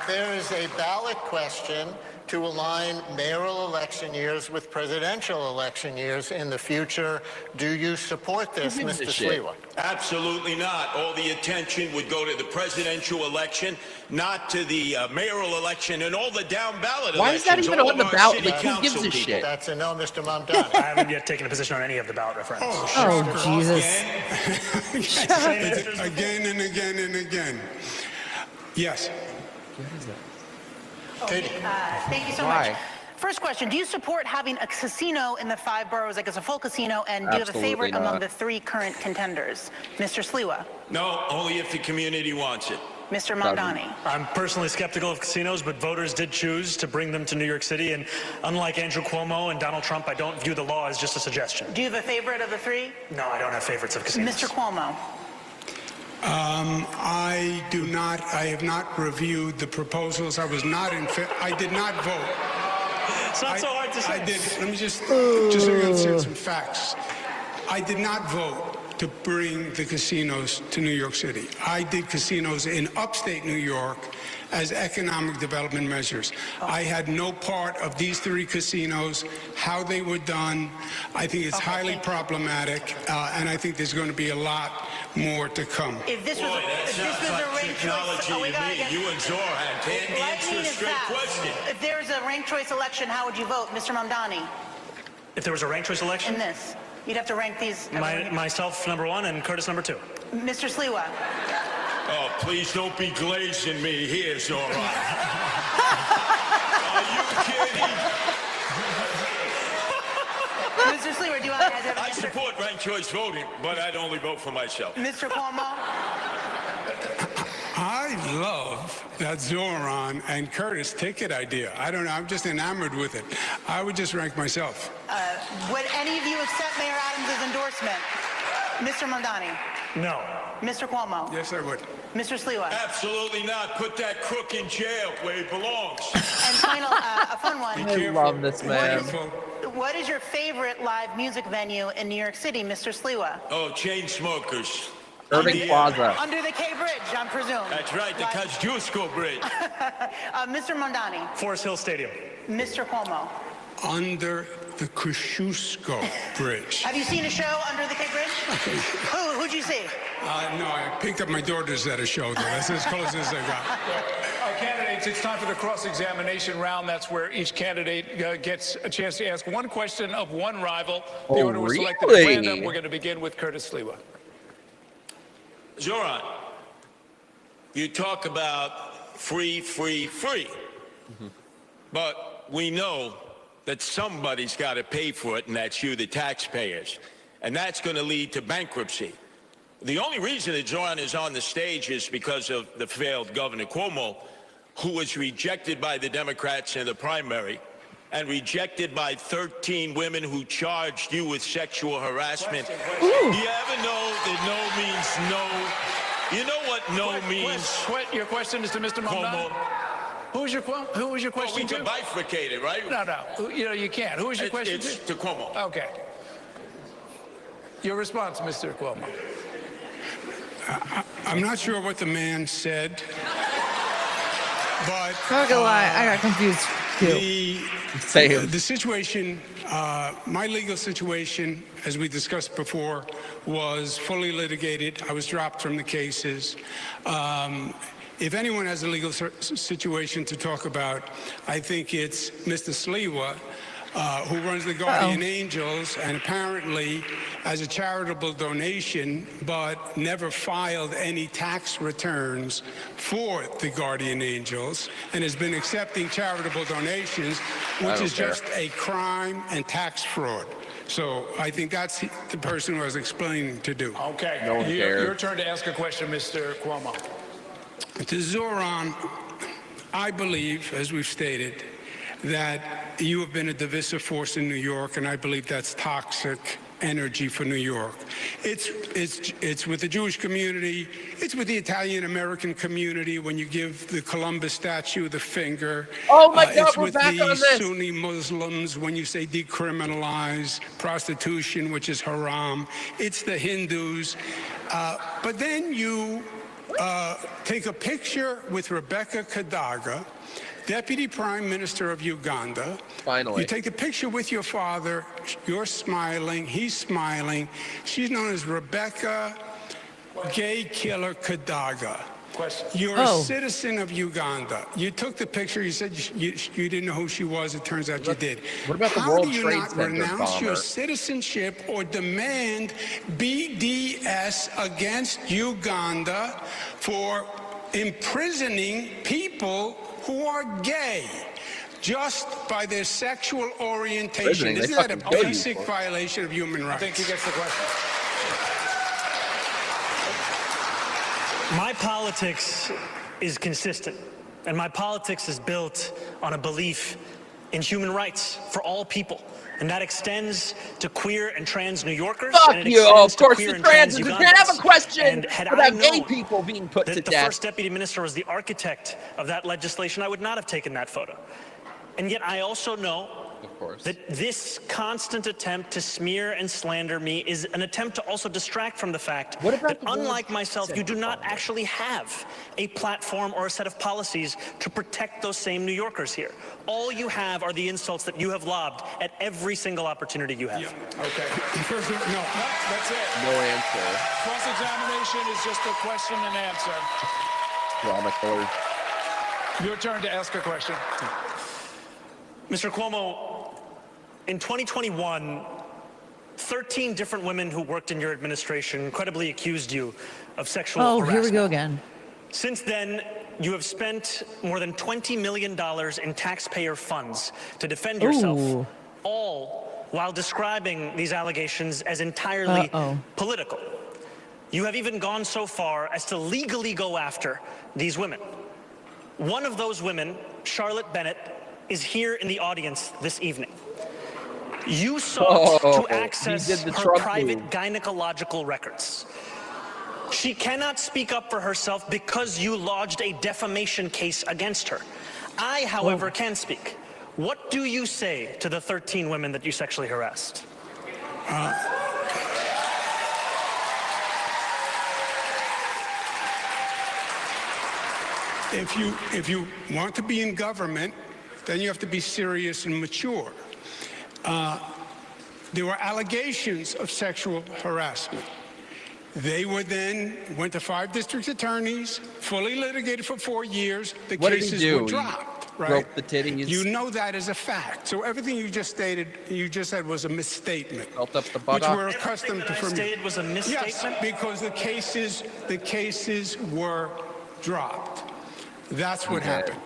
There is a ballot question to align mayoral election years with presidential election years in the future. Do you support this, Mr. Sliwa? Absolutely not. All the attention would go to the presidential election, not to the mayoral election and all the down-ballot elections. Why is that even on the ballot? Like, who gives a shit? That's a no, Mr. Mamdani. I haven't yet taken a position on any of the ballot referendums. Oh, Jesus. Again and again and again. Yes. Okay, thank you so much. First question, do you support having a casino in the 5 boroughs, like it's a full casino, and do you have a favorite among the 3 current contenders? Mr. Sliwa? No, only if the community wants it. Mr. Mamdani? I'm personally skeptical of casinos, but voters did choose to bring them to New York City, and unlike Andrew Cuomo and Donald Trump, I don't view the law as just a suggestion. Do you have a favorite of the 3? No, I don't have favorites of casinos. Mr. Cuomo? I do not. I have not reviewed the proposals. I did not vote. It's not so hard to say. I did. Let me just say some facts. I did not vote to bring the casinos to New York City. I did casinos in upstate New York as economic development measures. I had no part of these 3 casinos, how they were done. I think it's highly problematic, and I think there's going to be a lot more to come. If this was a ranked choice, You and Zoran can't answer a straight question. If there's a ranked choice election, how would you vote, Mr. Mamdani? If there was a ranked choice election? In this, you'd have to rank these. Myself, number 1, and Curtis, number 2. Mr. Sliwa? Oh, please don't be glazing me here, Zoran. Are you kidding? Mr. Sliwa, do you want to have I support ranked choice voting, but I'd only vote for myself. Mr. Cuomo? I love that Zoran and Curtis ticket idea. I don't know. I'm just enamored with it. I would just rank myself. Would any of you accept Mayor Adams' endorsement? Mr. Mamdani? No. Mr. Cuomo? Yes, I would. Mr. Sliwa? Absolutely not. Put that crook in jail where he belongs. And final, a fun one. I love this man. What is your favorite live music venue in New York City, Mr. Sliwa? Oh, chain smokers. Irving Plaza. Under the K Bridge, I presume. That's right, the Kosciuszko Bridge. Mr. Mamdani? Forest Hill Stadium. Mr. Cuomo? Under the Kosciuszko Bridge. Have you seen a show under the K Bridge? Who'd you see? No, I picked up my daughters at a show there. That's as close as I got. Candidates, it's time for the cross-examination round. That's where each candidate gets a chance to ask one question of one rival. The order was selected at random. We're going to begin with Curtis Sliwa. Zoran, you talk about free. But we know that somebody's got to pay for it, and that's you, the taxpayers. And that's going to lead to bankruptcy. The only reason that Zoran is on the stage is because of the failed Governor Cuomo, who was rejected by the Democrats in the primary and rejected by 13 women who charged you with sexual harassment. Do you ever know that no means no? You know what no means? Your question is to Mr. Mamdani. Who was your question we can bifurcate it, right? No. You can't. Who was your question It's to Cuomo. Okay. Your response, Mr. Cuomo. I'm not sure what the man said, but I'm not gonna lie, I got confused too. The situation, my legal situation, as we discussed before, was fully litigated. I was dropped from the cases. If anyone has a legal situation to talk about, I think it's Mr. Sliwa, who runs the Guardian Angels, and apparently as a charitable donation, but never filed any tax returns for the Guardian Angels, and has been accepting charitable donations, which is just a crime and tax fraud. So I think that's the person who I was explaining to do. Okay. No one cares. Your turn to ask a question, Mr. Cuomo. To Zoran, I believe, as we've stated, that you have been a divisive force in New York, and I believe that's toxic energy for New York. It's with the Jewish community, it's with the Italian-American community when you give the Columbus statue the finger. Oh my God, it's we're with back the on this. Sunni Muslims when you say decriminalize prostitution, which is haram. It's the Hindus. But then you take a picture with Rebecca Kadaga, Deputy Prime Minister of Uganda. Finally. You take a picture with your father. You're smiling. He's smiling. She's known as Rebecca Gay Killer Kadaga. You're a citizen of Uganda. You took the picture. You said you didn't know who she was. It turns out you did. What about the How World do you Trade not Center renounce bomber? your citizenship or demand BDS against Uganda for imprisoning people who are gay just by their sexual orientation? Isn't that a basic violation of human rights? I think he gets the question. My politics is consistent, and my politics is built on a belief in human rights for all people. And that extends to queer and trans New Yorkers. Fuck you! Of course, the trans. You can't have a question about gay people being put to death. The first deputy minister was the architect of that legislation, I would not have taken that photo. And yet I also know that this constant attempt to smear and slander me is an attempt to also distract from the fact that, unlike myself, you do not actually have a platform or a set of policies to protect those same New Yorkers here. All you have are the insults that you have lobbed at every single opportunity you have. Yeah. Okay. No, that's it. No answer. Cross-examination is just a question and answer. Drama killer. Your turn to ask a question. Mr. Cuomo, in 2021, 13 different women who worked in your administration credibly accused you of sexual harassment. Oh, here we go again. Since then, you have spent more than $20 million in taxpayer funds to defend yourself, all while describing these allegations as entirely political. You have even gone so far as to legally go after these women. One of those women, Charlotte Bennett, is here in the audience this evening. You sought to access her private gynecological records. She cannot speak up for herself because you lodged a defamation case against her. I, however, can speak. What do you say to the 13 women that you sexually harassed? If you want to be in government, then you have to be serious and mature. There were allegations of sexual harassment. They were then went to 5 district attorneys, fully litigated for 4 years. The cases were dropped. Right? Broke the titties. You know that as a fact. So everything you just stated, you just said was a misstatement. Felt up the buttock. Which we're accustomed to from you. Stated was a misstatement? Yes, because the cases were dropped. That's what happened.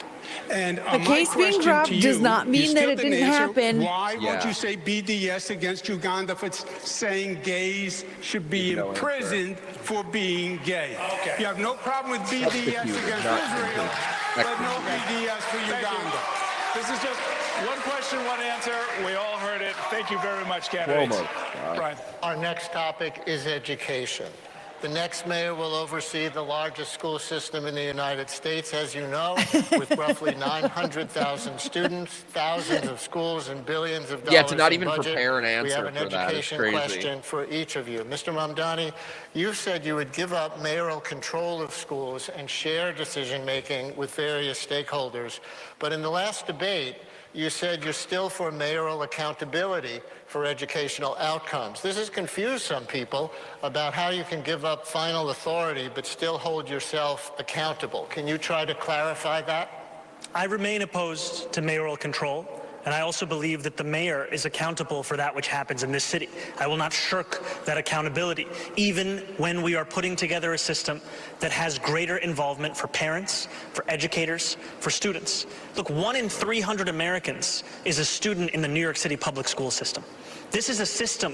And the case being dropped does not mean that it didn't happen. Why would you say BDS against Uganda for saying gays should be imprisoned for being gay? Okay. You have no problem with BDS against Israel, but no BDS for Uganda. This is just one question, one answer. We all heard it. Thank you very much, candidates. Brian. Our next topic is education. The next mayor will oversee the largest school system in the United States, as you know, with roughly 900,000 students, thousands of schools, and billions of dollars. Yeah, to not in even budget. prepare an answer we have an for that is education crazy. question for each of you. Mr. Mamdani, you said you would give up mayoral control of schools and share decision-making with various stakeholders. But in the last debate, you said you're still for mayoral accountability for educational outcomes. This has confused some people about how you can give up final authority but still hold yourself accountable. Can you try to clarify that? I remain opposed to mayoral control, and I also believe that the mayor is accountable for that which happens in this city. I will not shirk that accountability, even when we are putting together a system that has greater involvement for parents, for educators, for students. Look, 1 in 300 Americans is a student in the New York City public school system. This is a system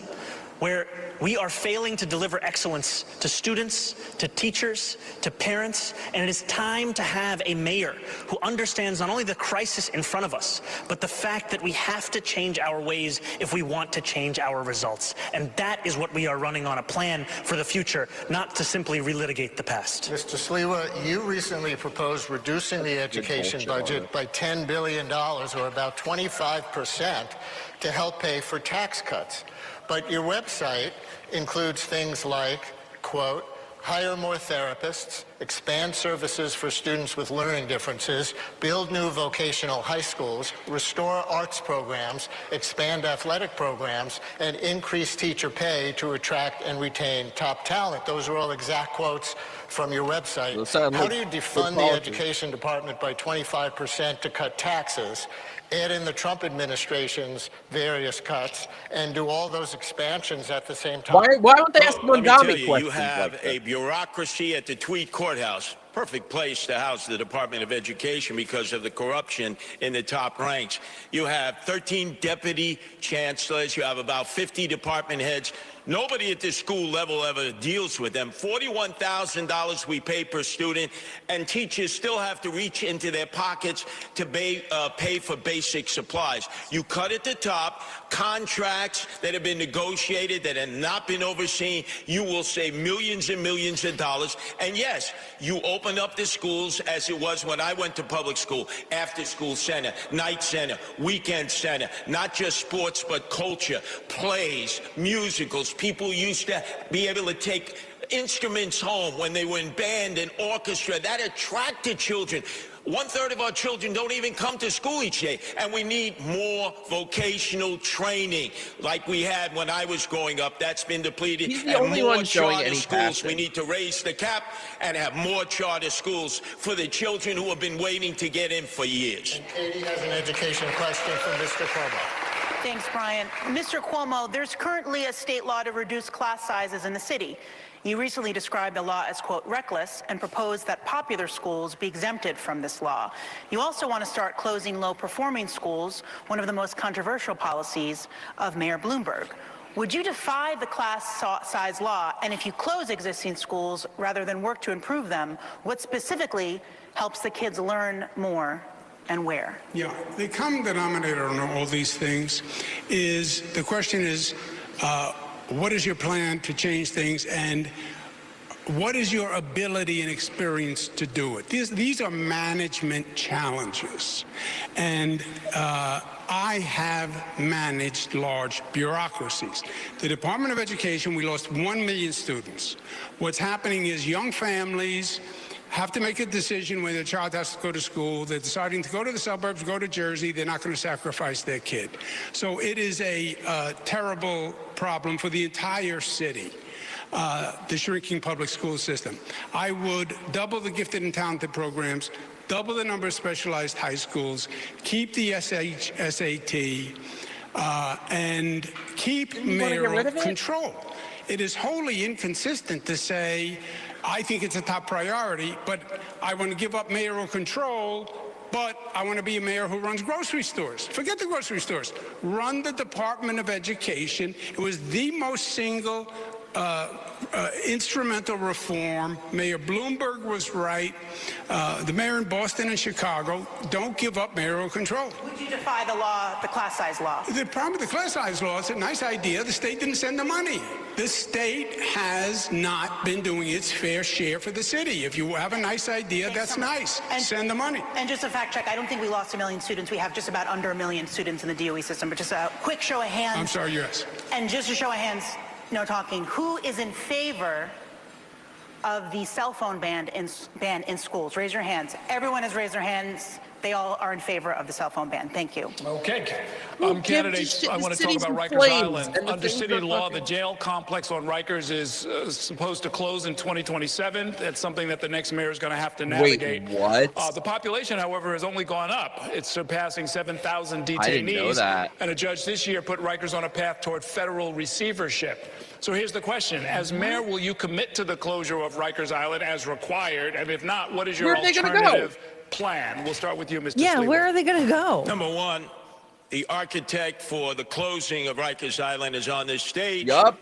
where we are failing to deliver excellence to students, to teachers, to parents, and it is time to have a mayor who understands not only the crisis in front of us, but the fact that we have to change our ways if we want to change our results. And that is what we are running on, a plan for the future, not to simply relitigate the past. Mr. Sliwa, you recently proposed reducing the education budget by $10 billion, or about 25%, to help pay for tax cuts. But your website includes things like, quote, hire more therapists, expand services for students with learning differences, build new vocational high schools, restore arts programs, expand athletic programs, and increase teacher pay to attract and retain top talent. Those are all exact quotes from your website. How do you defund the Education Department by 25% to cut taxes, add in the Trump administration's various cuts, and do all those expansions at the same time? Why don't they ask Mondami questions? You have a bureaucracy at the Tweed Courthouse. Perfect place to house the Department of Education because of the corruption in the top ranks. You have 13 deputy chancellors. You have about 50 department heads. Nobody at the school level ever deals with them. $41,000 we pay per student, and teachers still have to reach into their pockets to pay for basic supplies. You cut at the top, contracts that have been negotiated, that have not been overseen. You will save millions and millions of dollars. And yes, you open up the schools as it was when I went to public school. After school center, night center, weekend center, not just sports, but culture, plays, musicals. People used to be able to take instruments home when they were in band and orchestra. That attracted children. 1/3 of our children don't even come to school each day. And we need more vocational training like we had when I was growing up. That's been depleted. He's the only one showing any schools. passion. We need to raise the cap and have more charter schools for the children who have been waiting to get in for years. And Katie has an education question for Mr. Cuomo. Thanks, Brian. Mr. Cuomo, there's currently a state law to reduce class sizes in the city. You recently described the law as, quote, reckless, and proposed that popular schools be exempted from this law. You also want to start closing low-performing schools, one of the most controversial policies of Mayor Bloomberg. Would you defy the class size law? And if you close existing schools rather than work to improve them, what specifically helps the kids learn more and where? Yeah, the common denominator on all these things is, the question is, what is your plan to change things, and what is your ability and experience to do it? These are management challenges. And I have managed large bureaucracies. The Department of Education, we lost 1 million students. What's happening is young families have to make a decision when their child has to go to school. They're deciding to go to the suburbs, go to Jersey. They're not going to sacrifice their kid. So it is a terrible problem for the entire city, the shrinking public school system. I would double the gifted and talented programs, double the number of specialized high schools, keep the SAT, and keep mayoral control. It is wholly inconsistent to say, I think it's a top priority, but I want to give up mayoral control, but I want to be a mayor who runs grocery stores. Forget the grocery stores. Run the Department of Education. It was the most single instrumental reform. Mayor Bloomberg was right. The mayor in Boston and Chicago, don't give up mayoral control. Would you defy the law, the class size law? The problem with the class size law is a nice idea. The state didn't send the money. The state has not been doing its fair share for the city. If you have a nice idea, that's nice. Send the money. And just a fact check, I don't think we lost 1 million students. We have just about under 1 million students in the DOE system, but just a quick show of hands. I'm sorry, yes. And just a show of hands, no talking. Who is in favor of the cell phone ban in schools? Raise your hands. Everyone has raised their hands. They all are in favor of the cell phone ban. Thank you. Okay. Candidates, I want to talk about Rikers Island. Under city law, the jail complex on Rikers is supposed to close in 2027. That's something that the next mayor is going to have to navigate. Wait, what? The population, however, has only gone up. It's surpassing 7,000 detainees. I didn't know that. And a judge this year put Rikers on a path toward federal receivership. So here's the question. As mayor, will you commit to the closure of Rikers Island as required? And if not, what is your alternative plan? We'll start with you, Mr. Yeah, Sleeper. where are they going to go? Number one, the architect for the closing of Rikers Island is on this stage. Yup.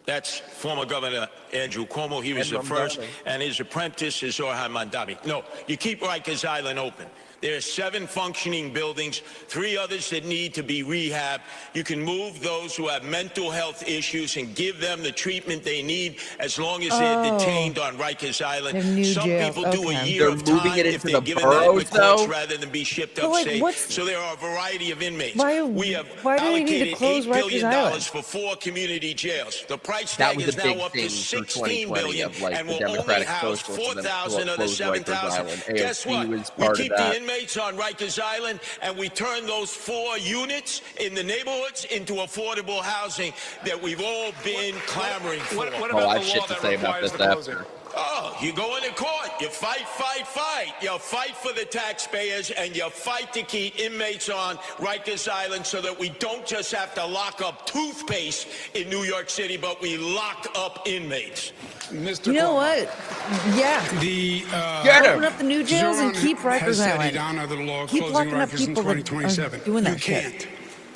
That's former Governor Andrew Cuomo. He was the first, and his apprentice is Orhan Mandami. No, you keep Rikers Island open. There are 7 functioning buildings, 3 others that need to be rehabbed. You can move those who have mental health issues and give them the treatment they need as long as they're detained on Rikers Island. Some people do a year of time if they're given that in the courts rather than be shipped upstate. So there are a variety of inmates. We have allocated $8 billion for 4 community jails. The price tag is now up to $16 billion, and will only house 4,000 of the 7,000. Guess what? We keep the inmates on Rikers Island, and we turn those 4 units in the neighborhoods into affordable housing that we've all been clamoring for. What about the law that requires the closing? Oh, you go into court, you fight. You fight for the taxpayers, and you fight to keep inmates on Rikers Island so that we don't just have to lock up toothpaste in New York City, but we lock up inmates. Mr. You know what? Yeah. Open up the new jails and keep Rikers Island. Down under the law, keep closing locking up Rikers in people 2027. doing that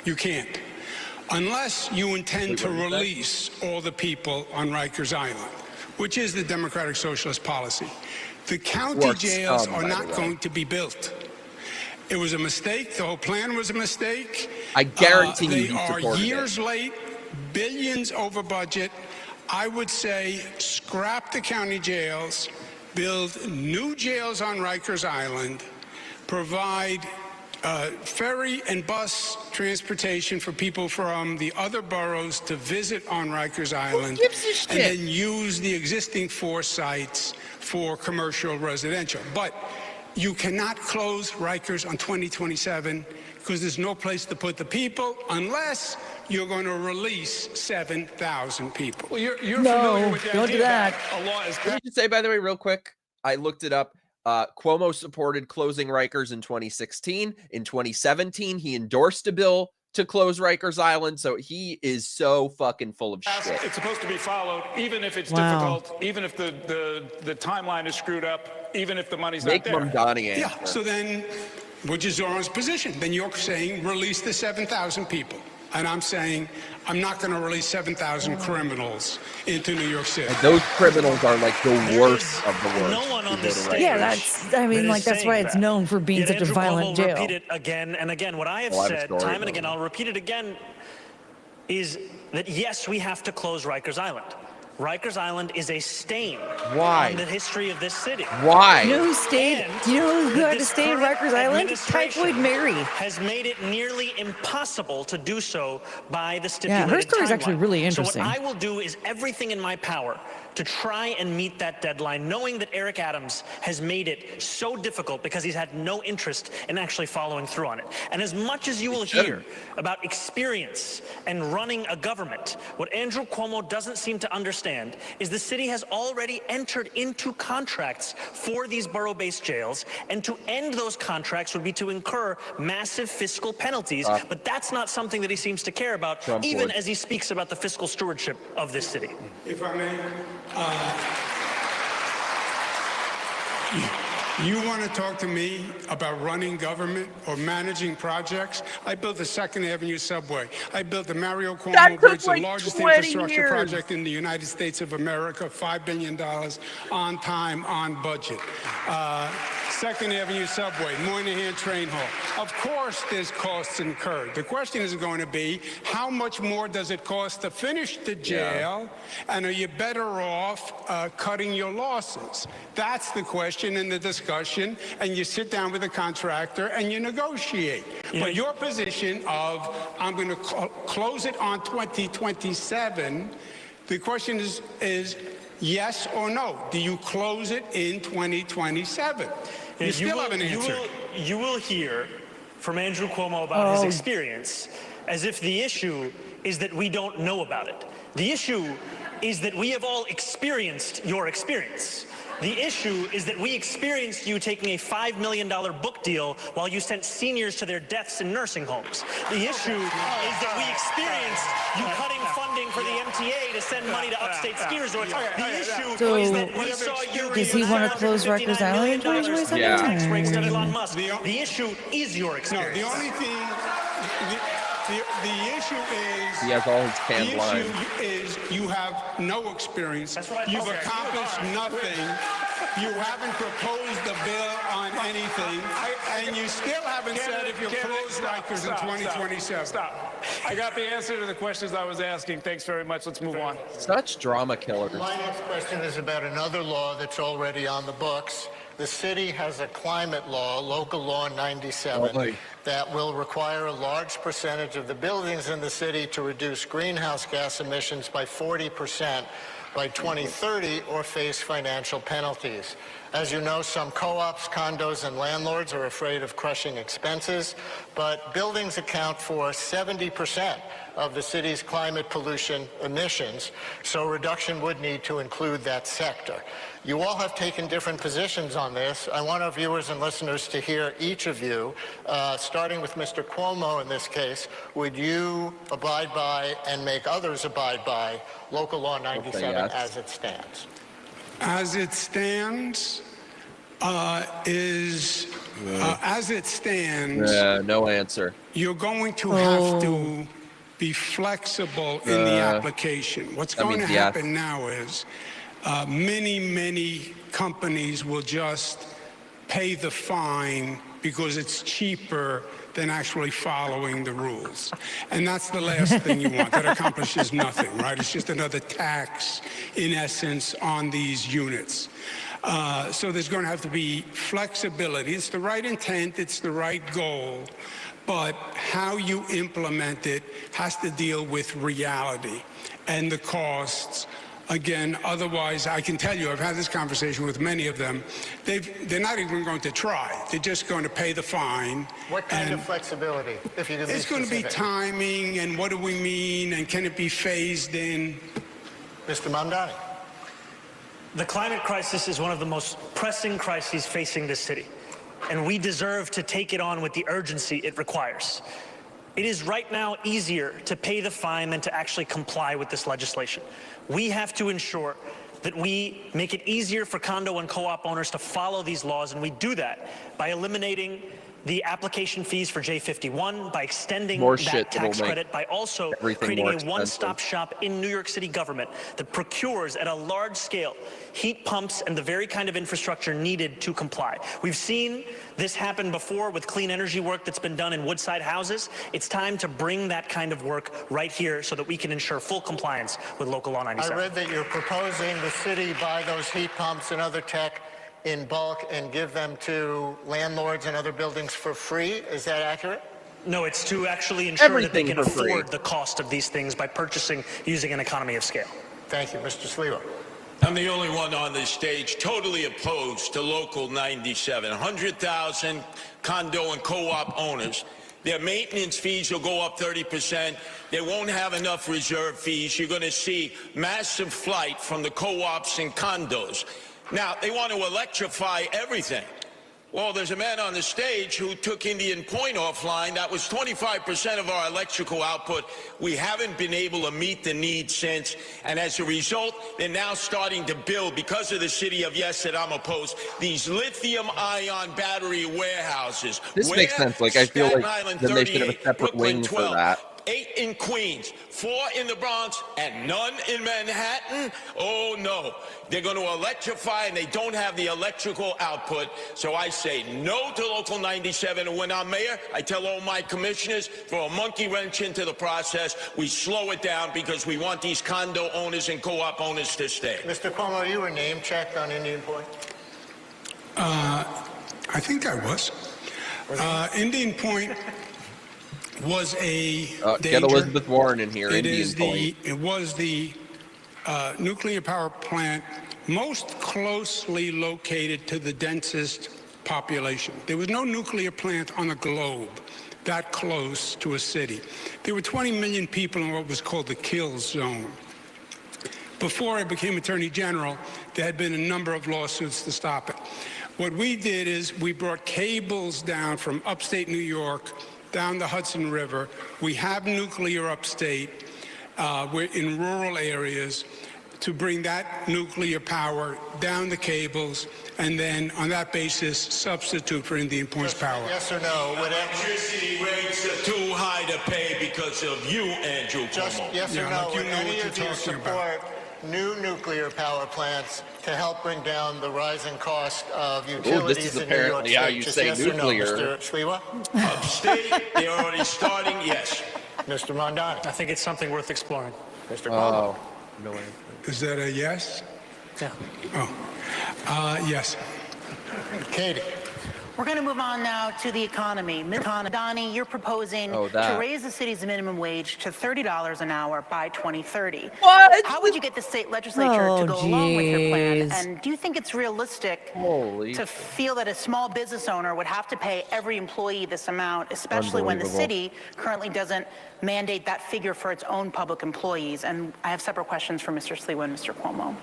You can't. Unless you intend to release all the people on Rikers Island, which is the Democratic Socialist policy. The county jails are not going to be built. It was a mistake. The whole plan was a mistake. I guarantee you they are years late, billions over budget. I would say scrap the county jails, build new jails on Rikers Island, provide ferry and bus transportation for people from the other boroughs to visit on Rikers Island, and then use the existing 4 sites for commercial residential. But you cannot close Rikers on 2027 because there's no place to put the people unless you're going to release 7,000 people. Well, you're familiar with the don't idea do that. A law is Let me just say, by the way, real quick, I looked it up. Cuomo supported closing Rikers in 2016. In 2017, he endorsed a bill to close Rikers Island. So he is so fucking full of shit. It's supposed to be followed, even if it's difficult, even if the timeline is screwed up, even if the money's not there. Yeah, so then, which is Zoran's position? Then you're saying release the 7,000 people. And I'm saying I'm not going to release 7,000 criminals into New York City. And those criminals are like the worst of the worst. No one on this stage. Yeah, that's. I mean, like that's why it's known for being such a violent jail. Repeat it again and again. What I have said time and again, I'll repeat it again, is that yes, we have to close Rikers Island. Rikers Island is a stain on the history of this city. Why? You know who stayed? Do you know who had to stay in Rikers Island? Typhoid Mary. Has made it nearly impossible to do so by the stipulated her story is actually really So interesting. what I will do is everything in my power to try and meet that deadline, knowing that Eric Adams has made it so difficult because he's had no interest in actually following through on it. And as much as you will hear about experience and running a government, what Andrew Cuomo doesn't seem to understand is the city has already entered into contracts for these borough-based jails, and to end those contracts would be to incur massive fiscal penalties, but that's not something that he seems to care about, even as he speaks about the fiscal stewardship of this city. If I may, you want to talk to me about running government or managing projects? I built the 2nd Avenue subway. I built the Mario Cuomo Bridge, the largest infrastructure project in the United States of America, $5 billion on time, on budget. 2nd Avenue subway, Moynihan train hall. Of course there's costs incurred. The question is going to be, how much more does it cost to finish the jail? And are you better off cutting your losses? That's the question in the discussion. And you sit down with the contractor and you negotiate. But your position of, I'm going to close it on 2027, the question is yes or no? Do you close it in 2027? You still haven't answered. You will hear from Andrew Cuomo about his experience as if the issue is that we don't know about it. The issue is that we have all experienced your experience. The issue is that we experienced you taking a $5 million book deal while you sent seniors to their deaths in nursing homes. The issue is that we experienced you cutting funding for the MTA to send money to upstate ski resorts. The issue is that we saw you does he want to close Rikers Island in 2027? tax breaks to Elon Musk. The issue is your experience. No, the only thing, the issue is... He has all his canned lines. The issue is you have no experience. That's right. You've accomplished nothing. You haven't proposed a bill on anything, and you still haven't said if you'll close Rikers in 2027. Stop. I got the answer to the questions I was asking. Thanks very much. Let's move on. Such drama killers. My next question is about another law that's already on the books. The city has a climate law, Local Law 97, that will require a large percentage of the buildings in the city to reduce greenhouse gas emissions by 40% by 2030 or face financial penalties. As you know, some co-ops, condos, and landlords are afraid of crushing expenses, but buildings account for 70% of the city's climate pollution emissions, so reduction would need to include that sector. You all have taken different positions on this. I want our viewers and listeners to hear each of you, starting with Mr. Cuomo in this case. Would you abide by and make others abide by Local Law 97 as it stands? As it stands, as it stands, no answer. You're going to have to be flexible in the application. What's going to happen now is many companies will just pay the fine because it's cheaper than actually following the rules. And that's the last thing you want. That accomplishes nothing, right? It's just another tax, in essence, on these units. So there's going to have to be flexibility. It's the right intent, it's the right goal, but how you implement it has to deal with reality and the costs. Again, otherwise, I can tell you, I've had this conversation with many of them. They're not even going to try. They're just going to pay the fine. What kind of flexibility, if you could be It's going to be timing, and what do we mean, and can it be phased in? Mr. Mamdani. The climate crisis is one of the most pressing crises facing this city, and we deserve to take it on with the urgency it requires. It is right now easier to pay the fine than to actually comply with this legislation. We have to ensure that we make it easier for condo and co-op owners to follow these laws, and we do that by eliminating the application fees for J51, by extending that tax credit, by also creating a one-stop shop in New York City government that procures at a large scale heat pumps and the very kind of infrastructure needed to comply. We've seen this happen before with clean energy work that's been done in Woodside houses. It's time to bring that kind of work right here so that we can ensure full compliance with Local Law 97. I read that you're proposing the city buy those heat pumps and other tech in bulk and give them to landlords and other buildings for free. Is that accurate? No, it's to actually ensure that they can afford the cost of these things by purchasing using an economy of scale. Thank you. Mr. Sliwa. I'm the only one on this stage totally opposed to Local 97. 100,000 condo and co-op owners. Their maintenance fees will go up 30%. They won't have enough reserve fees. You're going to see massive flight from the co-ops and condos. Now, they want to electrify everything. Well, there's a man on the stage who took Indian Point offline. That was 25% of our electrical output. We haven't been able to meet the need since. And as a result, they're now starting to build, because of the city of yes that I'm opposed, these lithium-ion battery warehouses. This makes sense. Like, I feel like then they should have a separate wing for that. 8 in Queens, 4 in the Bronx, and none in Manhattan? Oh, no. They're going to electrify, and they don't have the electrical output. So I say no to Local 97. And when I'm mayor, I tell all my commissioners, throw a monkey wrench into the process. We slow it down because we want these condo owners and co-op owners to stay. Mr. Cuomo, you were name-checked on Indian Point? I think I was. Indian Point was a danger. Get Elizabeth Warren in here. It was the nuclear power plant most closely located to the densest population. There was no nuclear plant on the globe that close to a city. There were 20 million people in what was called the kill zone. Before I became Attorney General, there had been a number of lawsuits to stop it. What we did is we brought cables down from upstate New York down the Hudson River. We have nuclear upstate. We're in rural areas to bring that nuclear power down the cables and then on that basis substitute for Indian Point's power. Yes or no? Electricity rates are too high to pay because of you, Andrew Cuomo. Yes or no? Would any of you support new nuclear power plants to help bring down the rising cost of utilities this is in New York apparently State. how you Just say yes nuclear. Or no, Mr. Sliwa? Upstate, they're already starting, yes. Mr. Mondani? I think it's something worth exploring. Mr. Cuomo? Is that a yes? Yeah. Yes. Katie? We're going to move on now to the economy. Donnie, you're proposing to raise the city's minimum wage to $30 an hour by 2030. What? How would you get the state legislature to go along with your plan? And do you think it's realistic to feel that a small business owner would have to pay every employee this amount, especially when the city currently doesn't mandate that figure for its own public employees? And I have separate questions for Mr. Sliwa and Mr. Cuomo.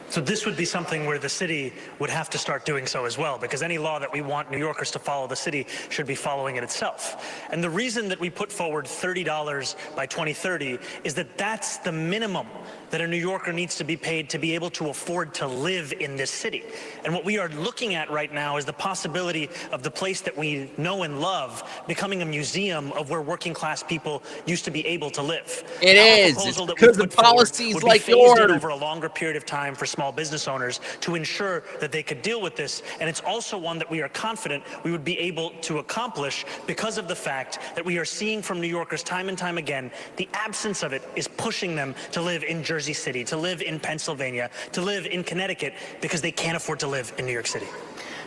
So this would be something where the city would have to start doing so as well, because any law that we want New Yorkers to follow, the city should be following it itself. And the reason that we put forward $30 by 2030 is that that's the minimum that a New Yorker needs to be paid to be able to afford to live in this city. And what we are looking at right now is the possibility of the place that we know and love becoming a museum of where working class people used to be able to live. It is. It's because of policies like yours. Over a longer period of time for small business owners to ensure that they could deal with this. And it's also one that we are confident we would be able to accomplish because of the fact that we are seeing from New Yorkers time and time again, the absence of it is pushing them to live in Jersey City, to live in Pennsylvania, to live in Connecticut, because they can't afford to live in New York City.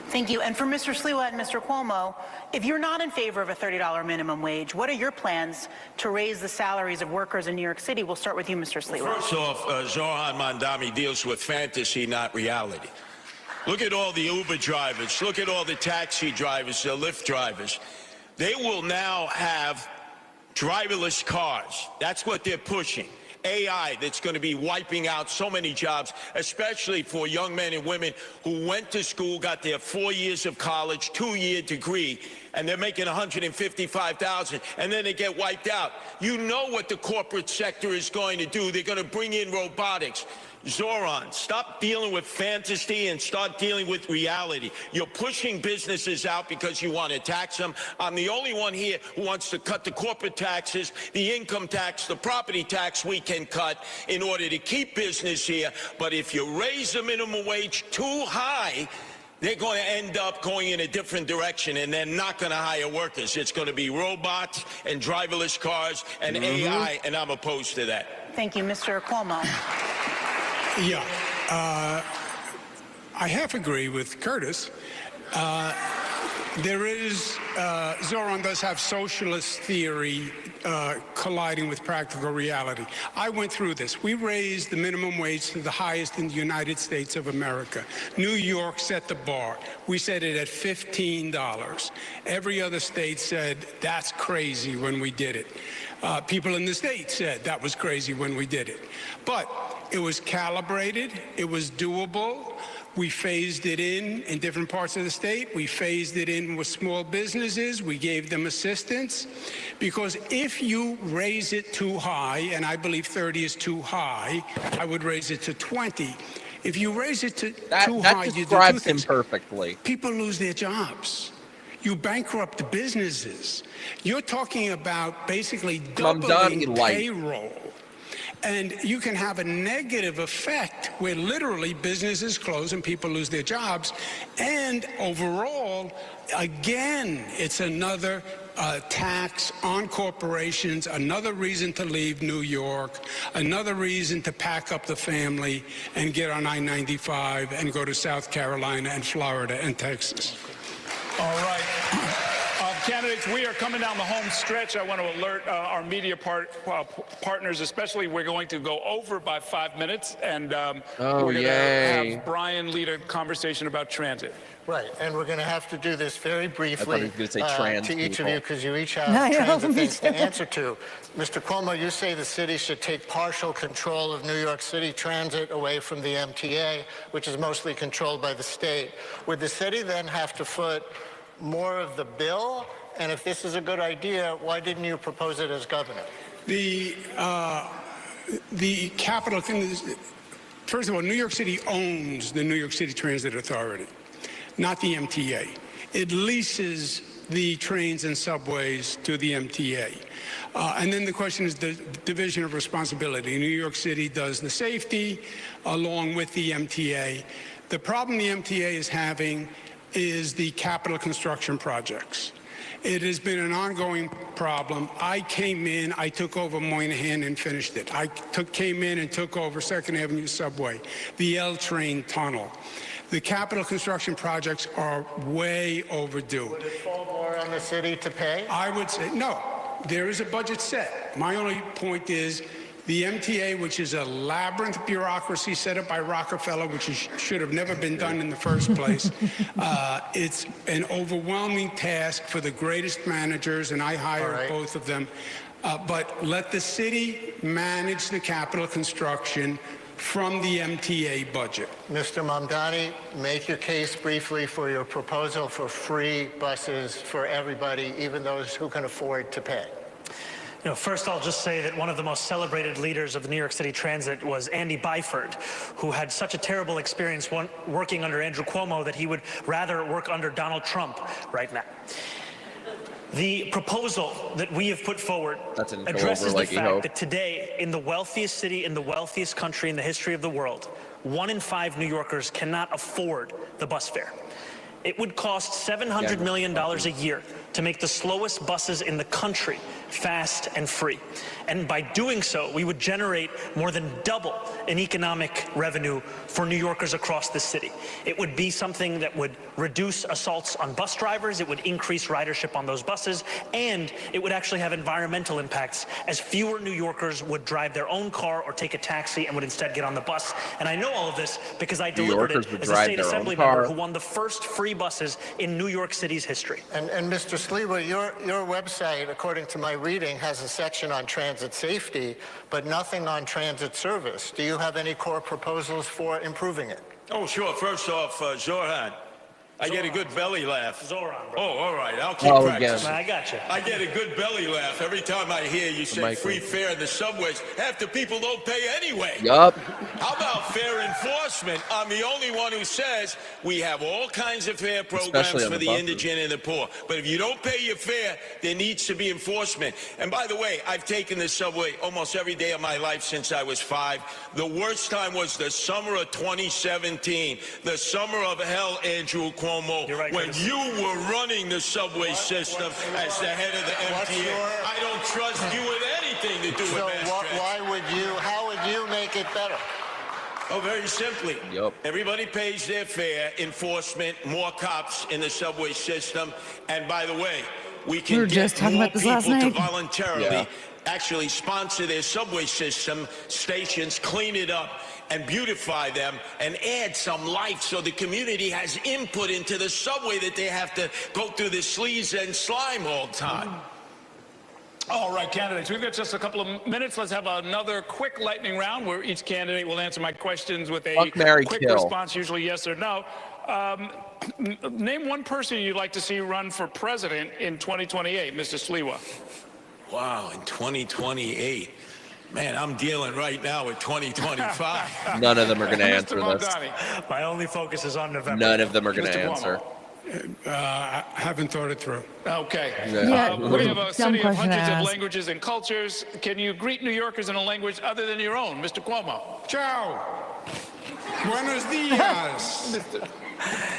Thank you. And for Mr. Sliwa and Mr. Cuomo, if you're not in favor of a $30 minimum wage, what are your plans to raise the salaries of workers in New York City? We'll start with you, Mr. Sliwa. First off, Zoran Mandami deals with fantasy, not reality. Look at all the Uber drivers. Look at all the taxi drivers, the Lyft drivers. They will now have driverless cars. That's what they're pushing. AI that's going to be wiping out so many jobs, especially for young men and women who went to school, got their 4 years of college, 2-year degree, and they're making $155,000, and then they get wiped out. You know what the corporate sector is going to do. They're going to bring in robotics. Zoran, stop dealing with fantasy and start dealing with reality. You're pushing businesses out because you want to tax them. I'm the only one here who wants to cut the corporate taxes, the income tax, the property tax we can cut in order to keep business here. But if you raise the minimum wage too high, they're going to end up going in a different direction, and they're not going to hire workers. It's going to be robots and driverless cars and AI, and I'm opposed to that. Thank you, Mr. Cuomo. Yeah, I half agree with Curtis. There is, Zoran does have socialist theory colliding with practical reality. I went through this. We raised the minimum wage to the highest in the United States of America. New York set the bar. We set it at $15. Every other state said, that's crazy when we did it. People in the state said that was crazy when we did it. But it was calibrated, it was doable. We phased it in different parts of the state. We phased it in with small businesses. We gave them assistance. Because if you raise it too high, and I believe 30 is too high, I would raise it to 20. If you raise it to too high, you do two describes him things. perfectly. People lose their jobs. You bankrupt the businesses. You're talking about basically doubling payroll. And you can have a negative effect where literally businesses close and people lose their jobs. And overall, again, it's another tax on corporations, another reason to leave New York, another reason to pack up the family and get on I-95 and go to South Carolina and Florida and Texas. All right. Candidates, we are coming down the home stretch. I want to alert our media partners, especially we're going to go over by 5 minutes, and we're going to have Brian lead a conversation about transit. Right, and we're going to have to do this very briefly to each of you, because you each have transit things to answer to. Mr. Cuomo, you say the city should take partial control of New York City transit away from the MTA, which is mostly controlled by the state. Would the city then have to foot more of the bill? And if this is a good idea, why didn't you propose it as governor? The capital thing is, first of all, New York City owns the New York City Transit Authority, not the MTA. It leases the trains and subways to the MTA. And then the question is the division of responsibility. New York City does the safety along with the MTA. The problem the MTA is having is the capital construction projects. It has been an ongoing problem. I came in, I took over Moynihan and finished it. I came in and took over 2nd Avenue Subway, the L train tunnel. The capital construction projects are way overdue. Would it fall more on the city to pay? I would say no. There is a budget set. My only point is the MTA, which is a labyrinth bureaucracy set up by Rockefeller, which should have never been done in the first place. It's an overwhelming task for the greatest managers, and I hired both of them. But let the city manage the capital construction from the MTA budget. Mr. Mamdani, make your case briefly for your proposal for free buses for everybody, even those who can afford to pay. You know, first I'll just say that one of the most celebrated leaders of the New York City Transit was Andy Byford, who had such a terrible experience working under Andrew Cuomo that he would rather work under Donald Trump right now. The proposal that we have put forward addresses the fact that today, in the wealthiest city, in the wealthiest country in the history of the world, 1 in 5 New Yorkers cannot afford the bus fare. It would cost $700 million a year to make the slowest buses in the country fast and free. And by doing so, we would generate more than double in economic revenue for New Yorkers across the city. It would be something that would reduce assaults on bus drivers, it would increase ridership on those buses, and it would actually have environmental impacts, as fewer New Yorkers would drive their own car or take a taxi and would instead get on the bus. And I know all of this because I delivered it as a state assembly member who won the first free buses in New York City's history. And Mr. Sliwa, your website, according to my reading, has a section on transit safety, but nothing on transit service. Do you have any core proposals for improving it? Oh, sure. First off, Zoran, I get a good belly laugh. Zoran, bro. Oh, all right. I'll keep practicing. I got you. I get a good belly laugh every time I hear you say free fare in the subways. Half the people don't pay anyway. Yup. How about fair enforcement? I'm the only one who says we have all kinds of fare programs for the indigent and the poor. But if you don't pay your fare, there needs to be enforcement. And by the way, I've taken the subway almost every day of my life since I was 5. The worst time was the summer of 2017, the summer of hell, Andrew Cuomo. When you were running the subway system as the head of the MTA, I don't trust you with anything to do with mass transit. How would you make it better? Oh, very simply. Everybody pays their fare, enforcement, more cops in the subway system. And by the way, we can get more people to voluntarily actually sponsor their subway system stations, clean it up, and beautify them, and add some life so the community has input into the subway that they have to go through the sleaze and slime all the time. All right, candidates, we've got just a couple of minutes. Let's have another quick lightning round where each candidate will answer my questions with a quick response, usually yes or no. Name one person you'd like to see run for president in 2028, Mr. Sliwa. Wow, in 2028. Man, I'm dealing right now with 2025. None of them are going to answer this. My only focus is on November. None of them are going to answer. I haven't thought it through. Okay. Yeah. We have a city of hundreds of languages and cultures. Can you greet New Yorkers in a language other than your own, Mr. Cuomo? Ciao. Buenos dias.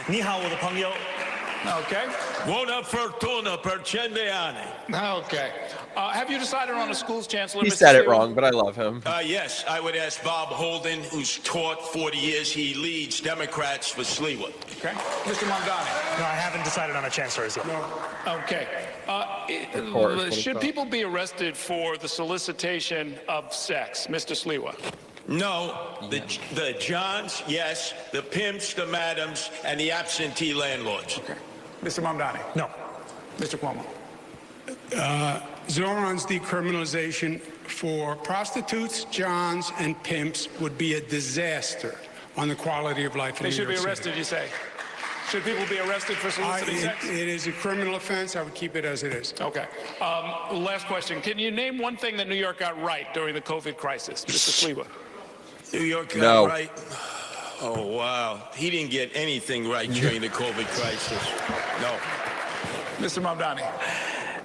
Ni hao, the pangyo. Okay. Buona fortuna per cendeani. Okay. Have you decided on a school's chancellor? He said it wrong, but I love him. Yes, I would ask Bob Holden, who's taught 40 years. He leads Democrats for Sliwa. Okay. Mr. Mamdani. No, I haven't decided on a chancellor as yet. No. Okay. Should people be arrested for the solicitation of sex, Mr. Sliwa? No, the Johns, yes, the pimps, the madams, and the absentee landlords. Okay. Mr. Mamdani? No. Mr. Cuomo? Zoran's decriminalization for prostitutes, Johns, and pimps would be a disaster on the quality of life in New York City. They should be arrested, you say? Should people be arrested for soliciting sex? It is a criminal offense. I would keep it as it is. Okay. Last question. Can you name one thing that New York got right during the COVID crisis, Mr. Sliwa? New York got right? Oh, wow. He didn't get anything right during the COVID crisis. No. Mr. Mamdani.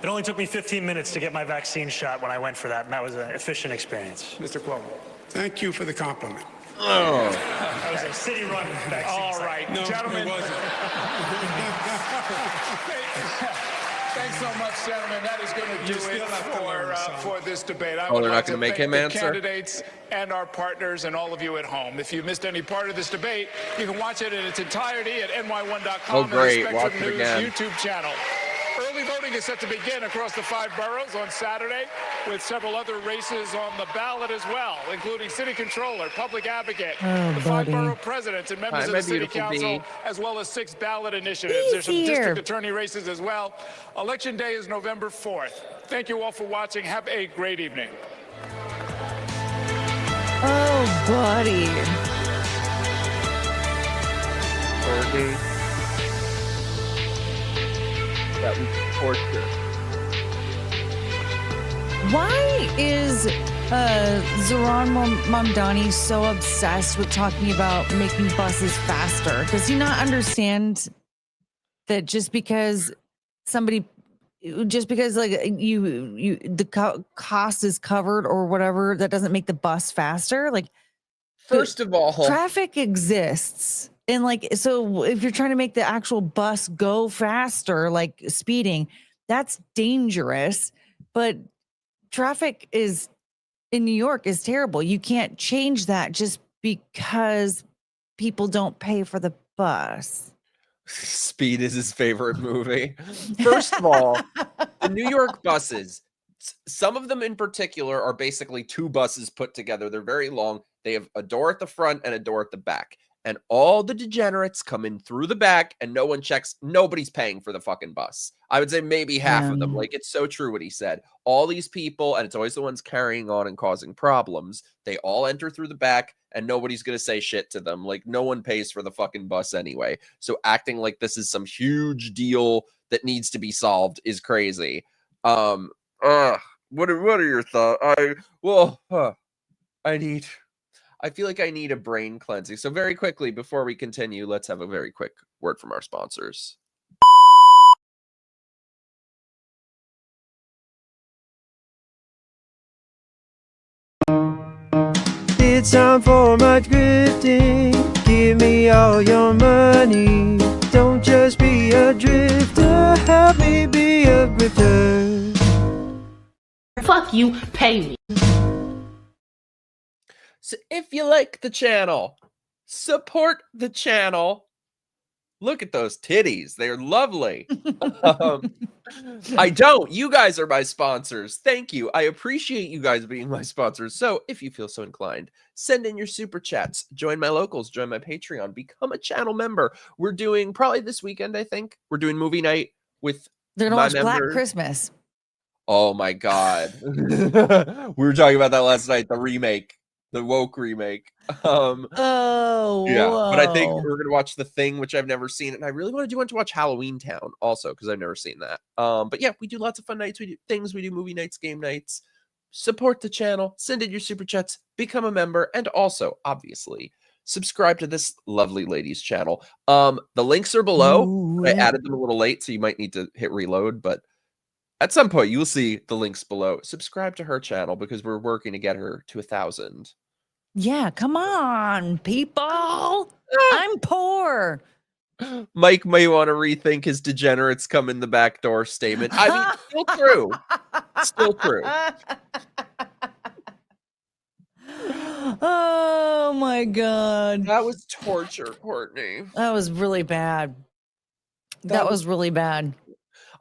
It only took me 15 minutes to get my vaccine shot when I went for that, and that was an efficient experience. Mr. Cuomo. Thank you for the compliment. Oh. That was a city-run vaccine. All right, No, gentlemen. it wasn't. Thanks so much, gentlemen. That is going to do it for this debate. I Oh, would they're like not going to make thank him the answer? candidates and our partners and all of you at home. If you missed any part of this debate, you can watch it in its entirety at ny1.com Oh, and great. the Watch Spectrum it News again. YouTube channel. Early voting is set to begin across the 5 boroughs on Saturday, with several other races on the ballot as well, including city controller, public advocate, the 5 borough presidents, and members Hi, of my the city beautiful council, bee. as well as 6 ballot initiatives. There's some district attorney races as well. Election day is November 4th. Thank you all for watching. Have a great evening. Oh, buddy. Courtney. That was torture. Why is Zohran Mamdani so obsessed with talking about making buses faster? Does he not understand that just because like the cost is covered or whatever, that doesn't make the bus faster? Like, First of all, traffic exists. And like, so if you're trying to make the actual bus go faster, like speeding, that's dangerous. But traffic is in New York is terrible. You can't change that just because people don't pay for the bus. Speed is his favorite movie. First of all, the New York buses, some of them in particular are basically 2 buses put together. They're very long. They have a door at the front and a door at the back. And all the degenerates come in through the back and no one checks. Nobody's paying for the fucking bus. I would say maybe half of them. Like, it's so true what he said. All these people, and it's always the ones carrying on and causing problems, they all enter through the back and nobody's going to say shit to them. Like, no one pays for the fucking bus anyway. So acting like this is some huge deal that needs to be solved is crazy. What are your thoughts? I feel like I need a brain cleansing. So very quickly, before we continue, let's have a very quick word from our sponsors. It's time for my grifting. Give me all your money. Don't just be a drifter. Help me be a grifter. Fuck you, pay me. So if you like the channel, support the channel. Look at those titties. They're lovely. I don't. You guys are my sponsors. Thank you. I appreciate you guys being my sponsors. So if you feel so inclined, send in your super chats, join my locals, join my Patreon, become a channel member. We're doing probably this weekend, I think. We're doing movie night with They're gonna my watch members. Black Christmas. Oh my God. We were talking about that last night, the remake. The woke remake. Yeah, but I think we're gonna watch The Thing, which I've never seen, and I really want to watch Halloween Town also because I've never seen that. But yeah, we do lots of fun nights. We do things. We do movie nights, game nights. Support the channel. Send in your super chats. Become a member, and also obviously subscribe to this lovely lady's channel. The links are below. I added them a little late, so you might need to hit reload, but at some point you will see the links below. Subscribe to her channel because we're working to get her to 1,000. Yeah, come on, people. I'm poor. Mike may want to rethink his degenerates come in the back door statement. I mean, still true. Still true. Oh my God. That was torture, Courtney. That was really bad. That was really bad.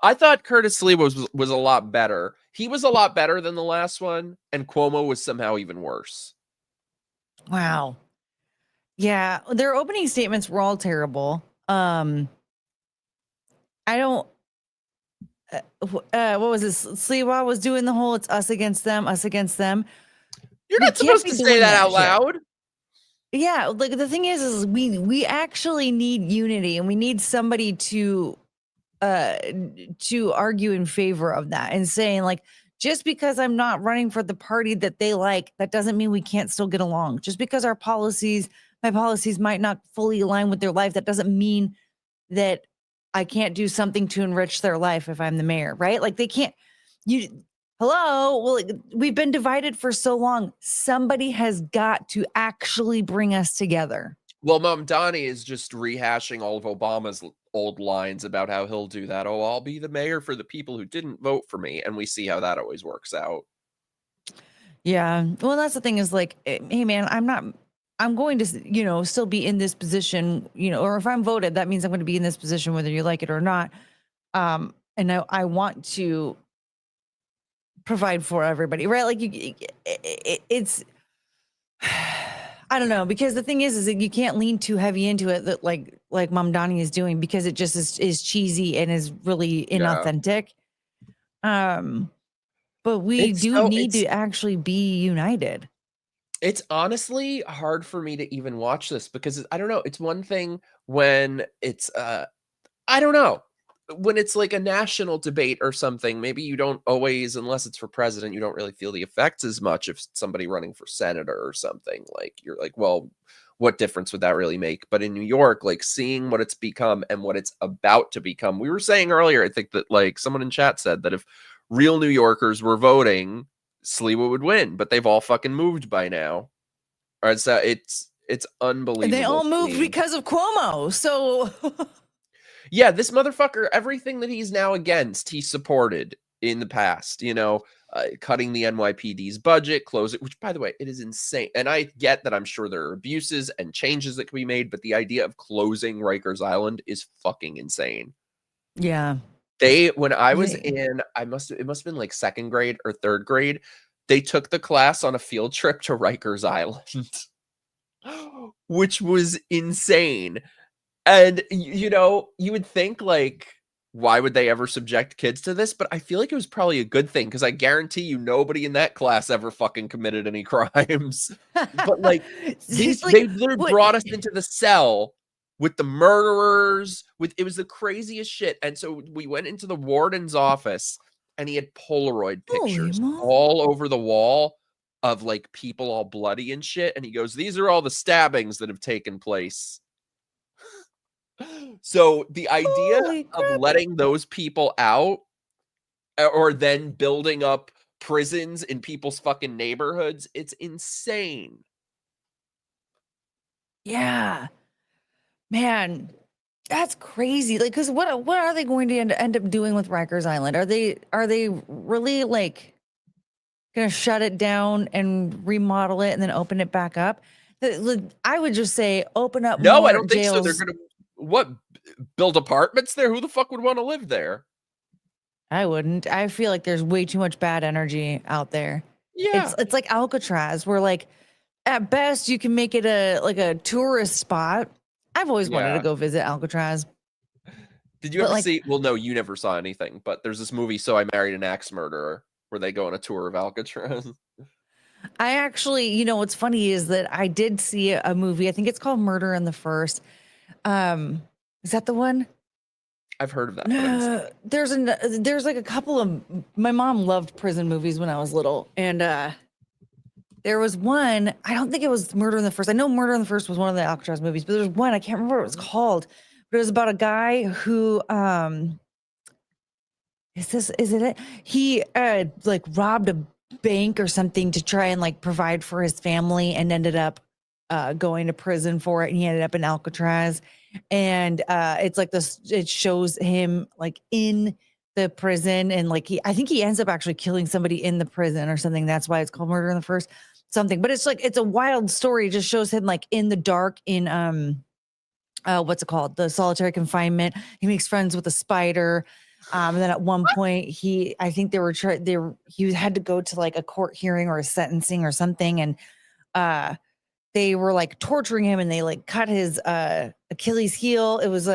I thought Curtis Lee was a lot better. He was a lot better than the last one, and Cuomo was somehow even worse. Wow. Yeah, their opening statements were all terrible. I don't what was this? Sliwa was doing the whole "it's us against them, us against them." You're not supposed to say that out loud. Yeah, like the thing is we actually need unity, and we need somebody to argue in favor of that and saying, like, just because I'm not running for the party that they like, that doesn't mean we can't still get along. Just because my policies might not fully align with their life, that doesn't mean that I can't do something to enrich their life if I'm the mayor, right? Like they can't, hello, well, we've been divided for so long. Somebody has got to actually bring us together. Well, Mamdani is just rehashing all of Obama's old lines about how he'll do that. Oh, I'll be the mayor for the people who didn't vote for me. And we see how that always works out. Yeah. Well, that's the thing is like, hey, man, I'm going to, still be in this position, or if I'm voted, that means I'm going to be in this position, whether you like it or not. And I want to provide for everybody, right? Like it's, I don't know, because the thing is that you can't lean too heavy into it that like Mamdani is doing, because it just is cheesy and is really inauthentic. But we need to actually be united. It's honestly hard for me to even watch this because I don't know. It's one thing when it's, I don't know, when it's like a national debate or something, maybe you don't always, unless it's for president, you don't really feel the effects as much if somebody running for senator or something. Like you're like, well, what difference would that really make? But in New York, like seeing what it's become and what it's about to become, we were saying earlier, I think that like someone in chat said that if real New Yorkers were voting, Sliwa would win, but they've all fucking moved by now. All right, so it's unbelievable. And they all moved because of Cuomo. So yeah, this motherfucker, everything that he's now against, he supported in the past, cutting the NYPD's budget, close it, which by the way, it is insane. And I get that I'm sure there are abuses and changes that can be made, but the idea of closing Rikers Island is fucking insane. Yeah. When I was in, it must have been like second grade or third grade, they took the class on a field trip to Rikers Island, which was insane. And, you would think like, why would they ever subject kids to this? But I feel like it was probably a good thing because I guarantee you nobody in that class ever fucking committed any crimes. But like, they literally brought us into the cell with the murderers, it was the craziest shit. And so we went into the warden's office and he had Polaroid pictures all over the wall of like people all bloody and shit. And he goes, these are all the stabbings that have taken place. So the idea of letting those people out or then building up prisons in people's fucking neighborhoods, it's insane. Yeah. Man, that's crazy. Like, because what are they going to end up doing with Rikers Island? Are they really like gonna shut it down and remodel it and then open it back up? I would just say open up. No, more I don't think so. jails. They're gonna build apartments there? Who the fuck would want to live there? I wouldn't. I feel like there's way too much bad energy out there. Yeah, it's like Alcatraz, where like at best you can make it a tourist spot. I've always wanted to go visit Alcatraz. Did you ever see? Well, no, you never saw anything. But there's this movie, So I Married an Axe Murderer, where they go on a tour of Alcatraz. I actually, what's funny is that I did see a movie. I think it's called Murder in the First. Is that the one? I've heard of that. There's like a couple of. My mom loved prison movies when I was little, and there was one. I don't think it was Murder in the First. I know Murder in the First was one of the Alcatraz movies, but there's one I can't remember what it was called. But it was about a guy who is it? He like robbed a bank or something to try and like provide for his family, and ended up going to prison for it, and he ended up in Alcatraz. And it's like this, it shows him like in the prison, and like I think he ends up actually killing somebody in the prison or something. That's why it's called Murder in the First something. But it's like, it's a wild story. It just shows him like in the dark in what's it called? The solitary confinement. He makes friends with a spider. And then at one point I think he had to go to like a court hearing or a sentencing or something. And they were like torturing him, and they like cut his Achilles heel. It was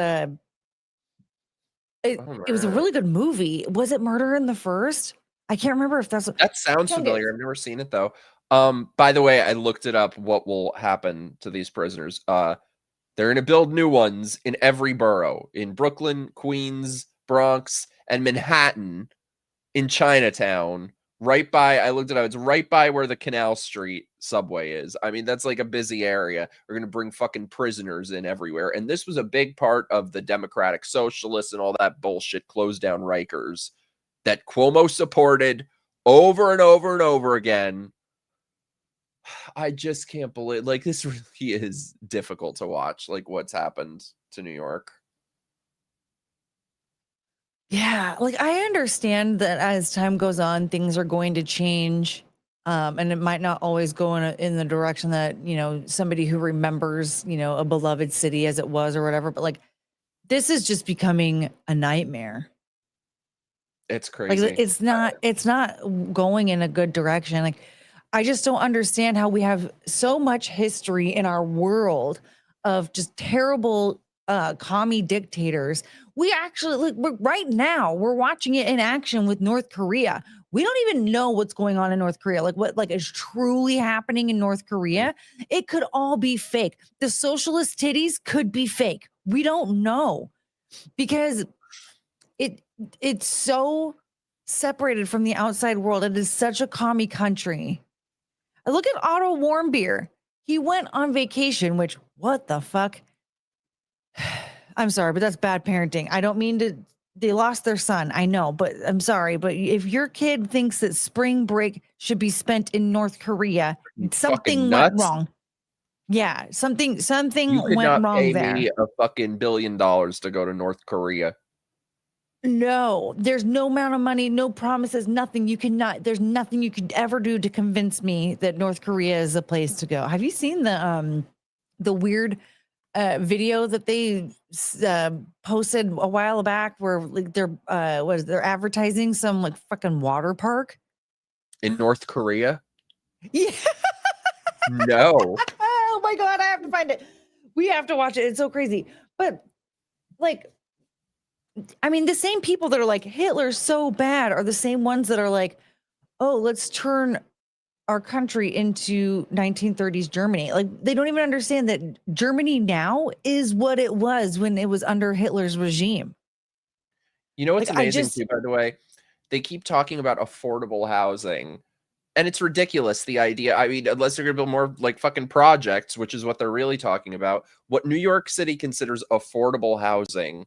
it was a really good movie. Was it Murder in the First? I can't remember if that sounds familiar. I've never seen it though. By the way, I looked it up. What will happen to these prisoners? They're going to build new ones in every borough, in Brooklyn, Queens, Bronx, and Manhattan, in Chinatown, Right by, I looked it up, it's right by where the Canal Street subway is. I mean, that's like a busy area. We're going to bring fucking prisoners in everywhere. And this was a big part of the Democratic Socialists and all that bullshit, closed down Rikers, that Cuomo supported over and over and over again. I just can't believe, like, this really is difficult to watch, like, what's happened to New York. Yeah, like I understand that as time goes on, things are going to change. And it might not always go in the direction that, you know, somebody who remembers, you know, a beloved city as it was or whatever. But like, this is just becoming a nightmare. It's crazy. Like it's not going in a good direction. Like, I just don't understand how we have so much history in our world of just terrible commie dictators. We actually, like, right now, we're watching it in action with North Korea. We don't even know what's going on in North Korea. Like what is truly happening in North Korea. It could all be fake. The socialist titties could be fake. We don't know because it's so separated from the outside world. It is such a commie country. Look at Otto Warmbier. He went on vacation, which, what the fuck? I'm sorry, but that's bad parenting. I don't mean to, they lost their son. I know, but I'm sorry. But if your kid thinks that spring break should be spent in North Korea, something went wrong. Yeah, something went wrong there. Me a fucking $1 billion to go to North Korea. No, there's no amount of money, no promises, nothing. There's nothing you could ever do to convince me that North Korea is a place to go. Have you seen the weird video that they posted a while back where like they're advertising some like fucking water park in North Korea? Yeah. No. Oh my God, I have to find it. We have to watch it. It's so crazy. But like, I mean, the same people that are like, Hitler's so bad are the same ones that are like, oh, let's turn our country into 1930s Germany. Like, they don't even understand that Germany now is what it was when it was under Hitler's regime. You know what's amazing too, by the way? They keep talking about affordable housing. And it's ridiculous, the idea. I mean, unless they're going to build more like fucking projects, which is what they're really talking about. What New York City considers affordable housing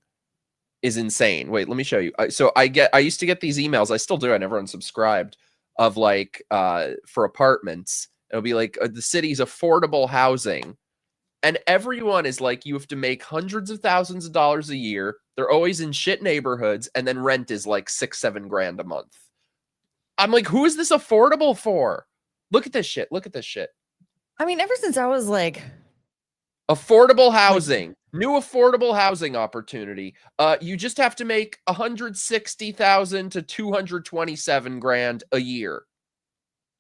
is insane. Wait, let me show you. So I used to get these emails. I still do. I never unsubscribed of like for apartments. It'll be like the city's affordable housing. And everyone is like, you have to make hundreds of thousands of dollars a year. They're always in shit neighborhoods. And then rent is like $6-7 grand a month. I'm like, who is this affordable for? Look at this shit. Look at this shit. I mean, ever since I was like, affordable housing, new affordable housing opportunity. You just have to make 160,000 to 227 grand a year,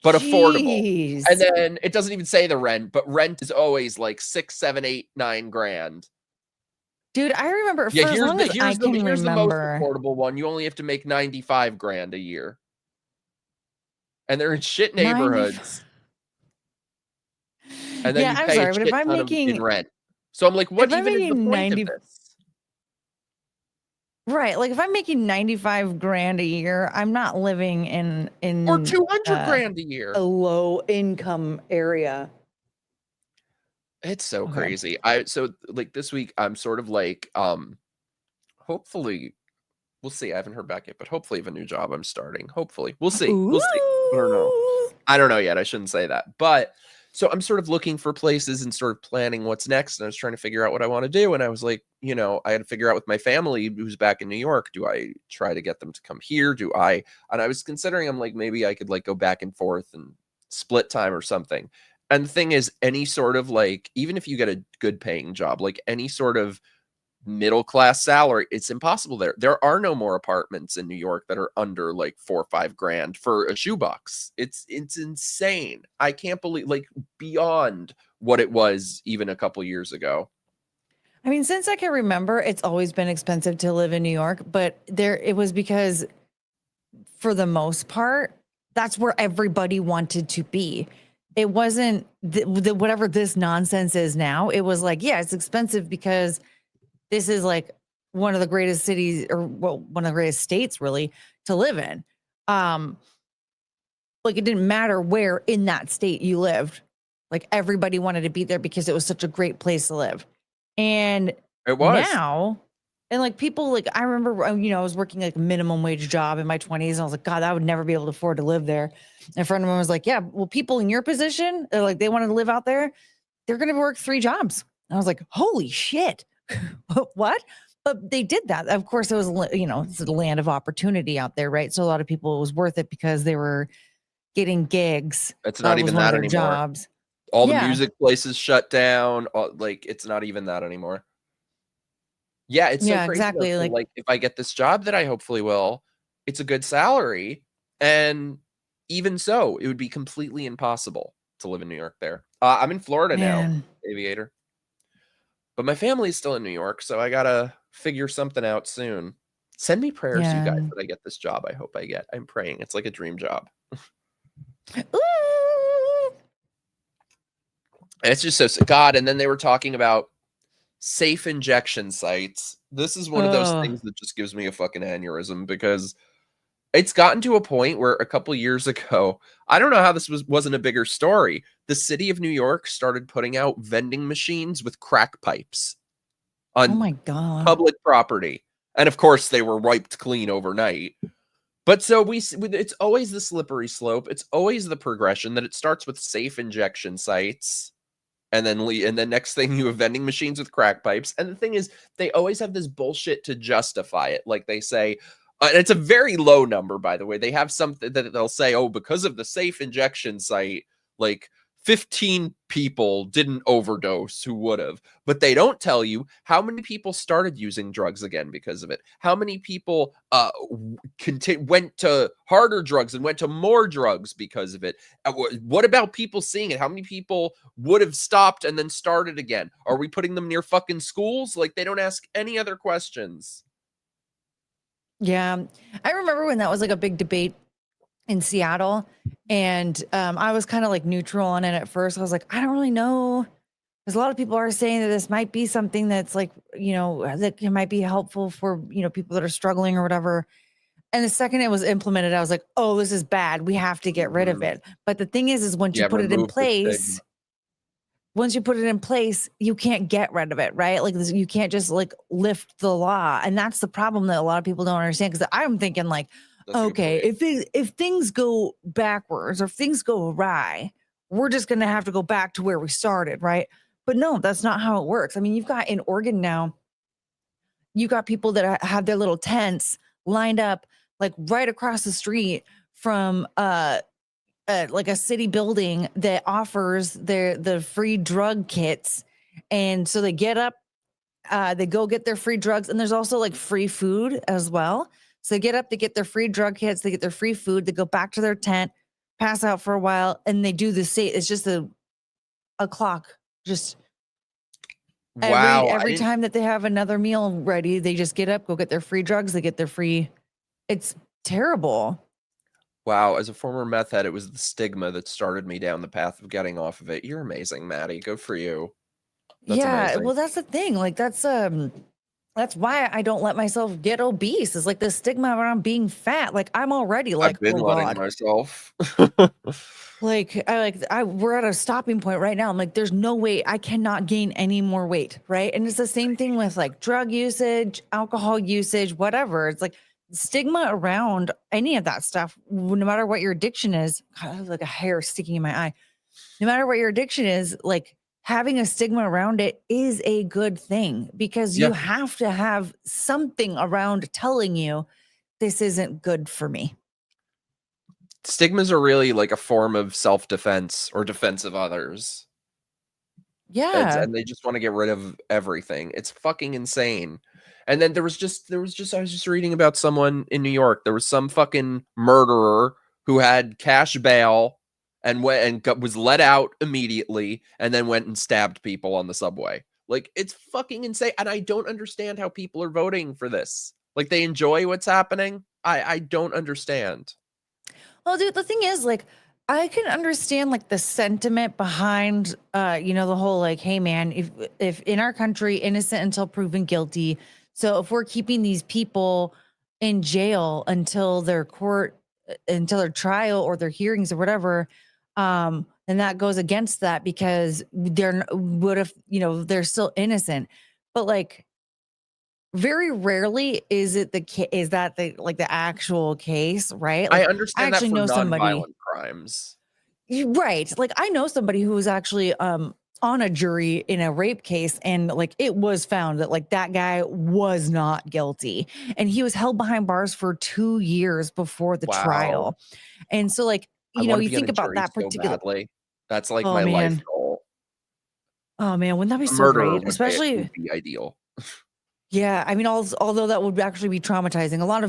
but affordable. And then it doesn't even say the rent, but rent is always like 6, 7, 8, 9 grand. Dude, I remember for as long as I can remember. Here's the most affordable one. You only have to make 95 grand a year. And they're in shit neighborhoods. And then you pay a shit ton in rent. So I'm like, what even is the point of this? Right. Like if I'm making 95 grand a year, I'm not living in or 200 grand a year. A low income area. It's so crazy. So like this week, I'm sort of like, hopefully we'll see. I haven't heard back yet, but hopefully I have a new job I'm starting. Hopefully. We'll see. Ooh. We'll see. I don't know. I don't know yet. I shouldn't say that. But so I'm sort of looking for places and sort of planning what's next. And I was trying to figure out what I want to do. And I was like, you know, I had to figure out with my family who's back in New York. Do I try to get them to come here? And I was considering, I'm like, maybe I could like go back and forth and split time or something. And the thing is, any sort of like, even if you get a good paying job, like any sort of middle-class salary, it's impossible there. There are no more apartments in New York that are under like 4 or 5 grand for a shoebox. It's insane. I can't believe, like, beyond what it was even a couple years ago. I mean, since I can remember, it's always been expensive to live in New York, but it was because for the most part, that's where everybody wanted to be. It wasn't whatever this nonsense is now. It was like, yeah, it's expensive because this is like one of the greatest cities, or well, one of the greatest states really to live in. Like it didn't matter where in that state you lived. Like everybody wanted to be there because it was such a great place to live. And it was now, and like people, like I remember, I was working like a minimum wage job in my 20s. And I was like, God, I would never be able to afford to live there. And a friend of mine was like, yeah, well, people in your position, like they wanted to live out there, they're going to work 3 jobs. And I was like, holy shit. What? But they did that. Of course, it was, it's the land of opportunity out there, right? So a lot of people, it was worth it because they were getting gigs. It's not even that anymore. Jobs. All the music places shut down. Like it's not even that anymore. Yeah, it's so crazy. Exactly. Like if I get this job that I hopefully will, it's a good salary, and even so, it would be completely impossible to live in New York there. I'm in Florida now, Aviator, but my family's still in New York, so I gotta figure something out soon. Send me prayers, you guys, that I get this job. I hope I get. I'm praying. It's like a dream job. It's just so God. And then they were talking about safe injection sites. This is one of those things that just gives me a fucking aneurysm, because it's gotten to a point where a couple years ago, I don't know how this wasn't a bigger story. The city of New York started putting out vending machines with crack pipes on public property. And of course they were wiped clean overnight. But so it's always the slippery slope. It's always the progression that it starts with safe injection sites. And then next thing you have vending machines with crack pipes. And the thing is, they always have this bullshit to justify it. Like they say, and it's a very low number, by the way. They have something that they'll say, oh, because of the safe injection site, like 15 people didn't overdose who would have. But they don't tell you how many people started using drugs again because of it. How many people went to harder drugs and went to more drugs because of it. What about people seeing it? How many people would have stopped and then started again? Are we putting them near fucking schools? Like they don't ask any other questions. Yeah. I remember when that was like a big debate in Seattle, and I was kind of like neutral on it at first. I was like, I don't really know, because a lot of people are saying that this might be something that's like, that it might be helpful for, people that are struggling or whatever. And the second it was implemented, I was like, oh, this is bad. We have to get rid of it. But the thing is once you put it in place, you can't get rid of it, right? Like you can't just like lift the law. And that's the problem that a lot of people don't understand. Because I'm thinking like, okay, if things go backwards or if things go awry, we're just going to have to go back to where we started, right? But no, that's not how it works. I mean, you've got in Oregon now, you got people that have their little tents lined up like right across the street from like a city building that offers the free drug kits. And so they get up, they go get their free drugs, and there's also like free food as well. So they get up, they get their free drug kits, they get their free food, they go back to their tent, pass out for a while, and they do the same. It's just a clock. Just every time that they have another meal ready, they just get up, go get their free drugs, they get their free. It's terrible. Wow, as a former meth head, it was the stigma that started me down the path of getting off of it. You're amazing, Maddie. Good for you. That's amazing. Well, that's the thing. Like that's why I don't let myself get obese. It's like the stigma around being fat. Like I'm already like, I've been letting myself. We're at a stopping point right now. I'm like, there's no way I cannot gain any more weight. Right. And it's the same thing with like drug usage, alcohol usage, whatever. It's like stigma around any of that stuff, no matter what your addiction is. God, I have like a hair sticking in my eye. No matter what your addiction is, like having a stigma around it is a good thing, because you have to have something around telling you this isn't good for me. Stigmas are really like a form of self-defense or defense of others. Yeah. And they just want to get rid of everything. It's fucking insane. And then I was just reading about someone in New York. There was some fucking murderer who had cash bail and was let out immediately, and then went and stabbed people on the subway. Like, it's fucking insane. And I don't understand how people are voting for this. Like, they enjoy what's happening. I don't understand. Well, dude, the thing is, like, I can understand like the sentiment behind, the whole like, hey man, if in our country, innocent until proven guilty. So if we're keeping these people in jail until their court until their trial or their hearings or whatever. And that goes against that because they're they're still innocent. But like very rarely is it that the actual case, right? Like I understand that for non-violent crimes. Right. Like I know somebody who was actually on a jury in a rape case, and like it was found that like that guy was not guilty, and he was held behind bars for 2 years before the trial. And so like you think about that particular badly. That's like my life goal. Oh man, wouldn't that be A so murderer great? Especially would be ideal. Yeah, I mean, although that would actually be traumatizing. A lot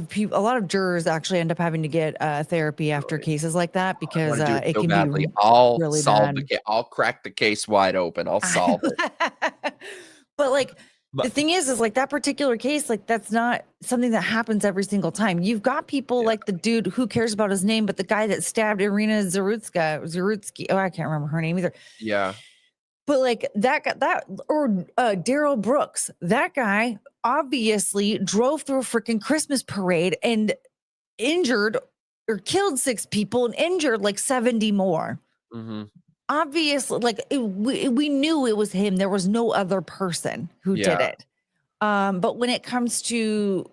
of jurors actually end up having to get therapy after cases like that because it can badly. be I'll really solve bad. I'll crack the case wide open. I'll solve it. But like the thing is like that particular case, like that's not something that happens every single time. You've got people like the dude, who cares about his name, but the guy that stabbed Irina Zarutsky. Oh, I can't remember her name either. Yeah. But like or Daryl Brooks, that guy obviously drove through a freaking Christmas parade and injured or killed 6 people and injured like 70 more. Mm-hmm. Obviously, like we knew it was him. There was no other person who did it. But when it comes to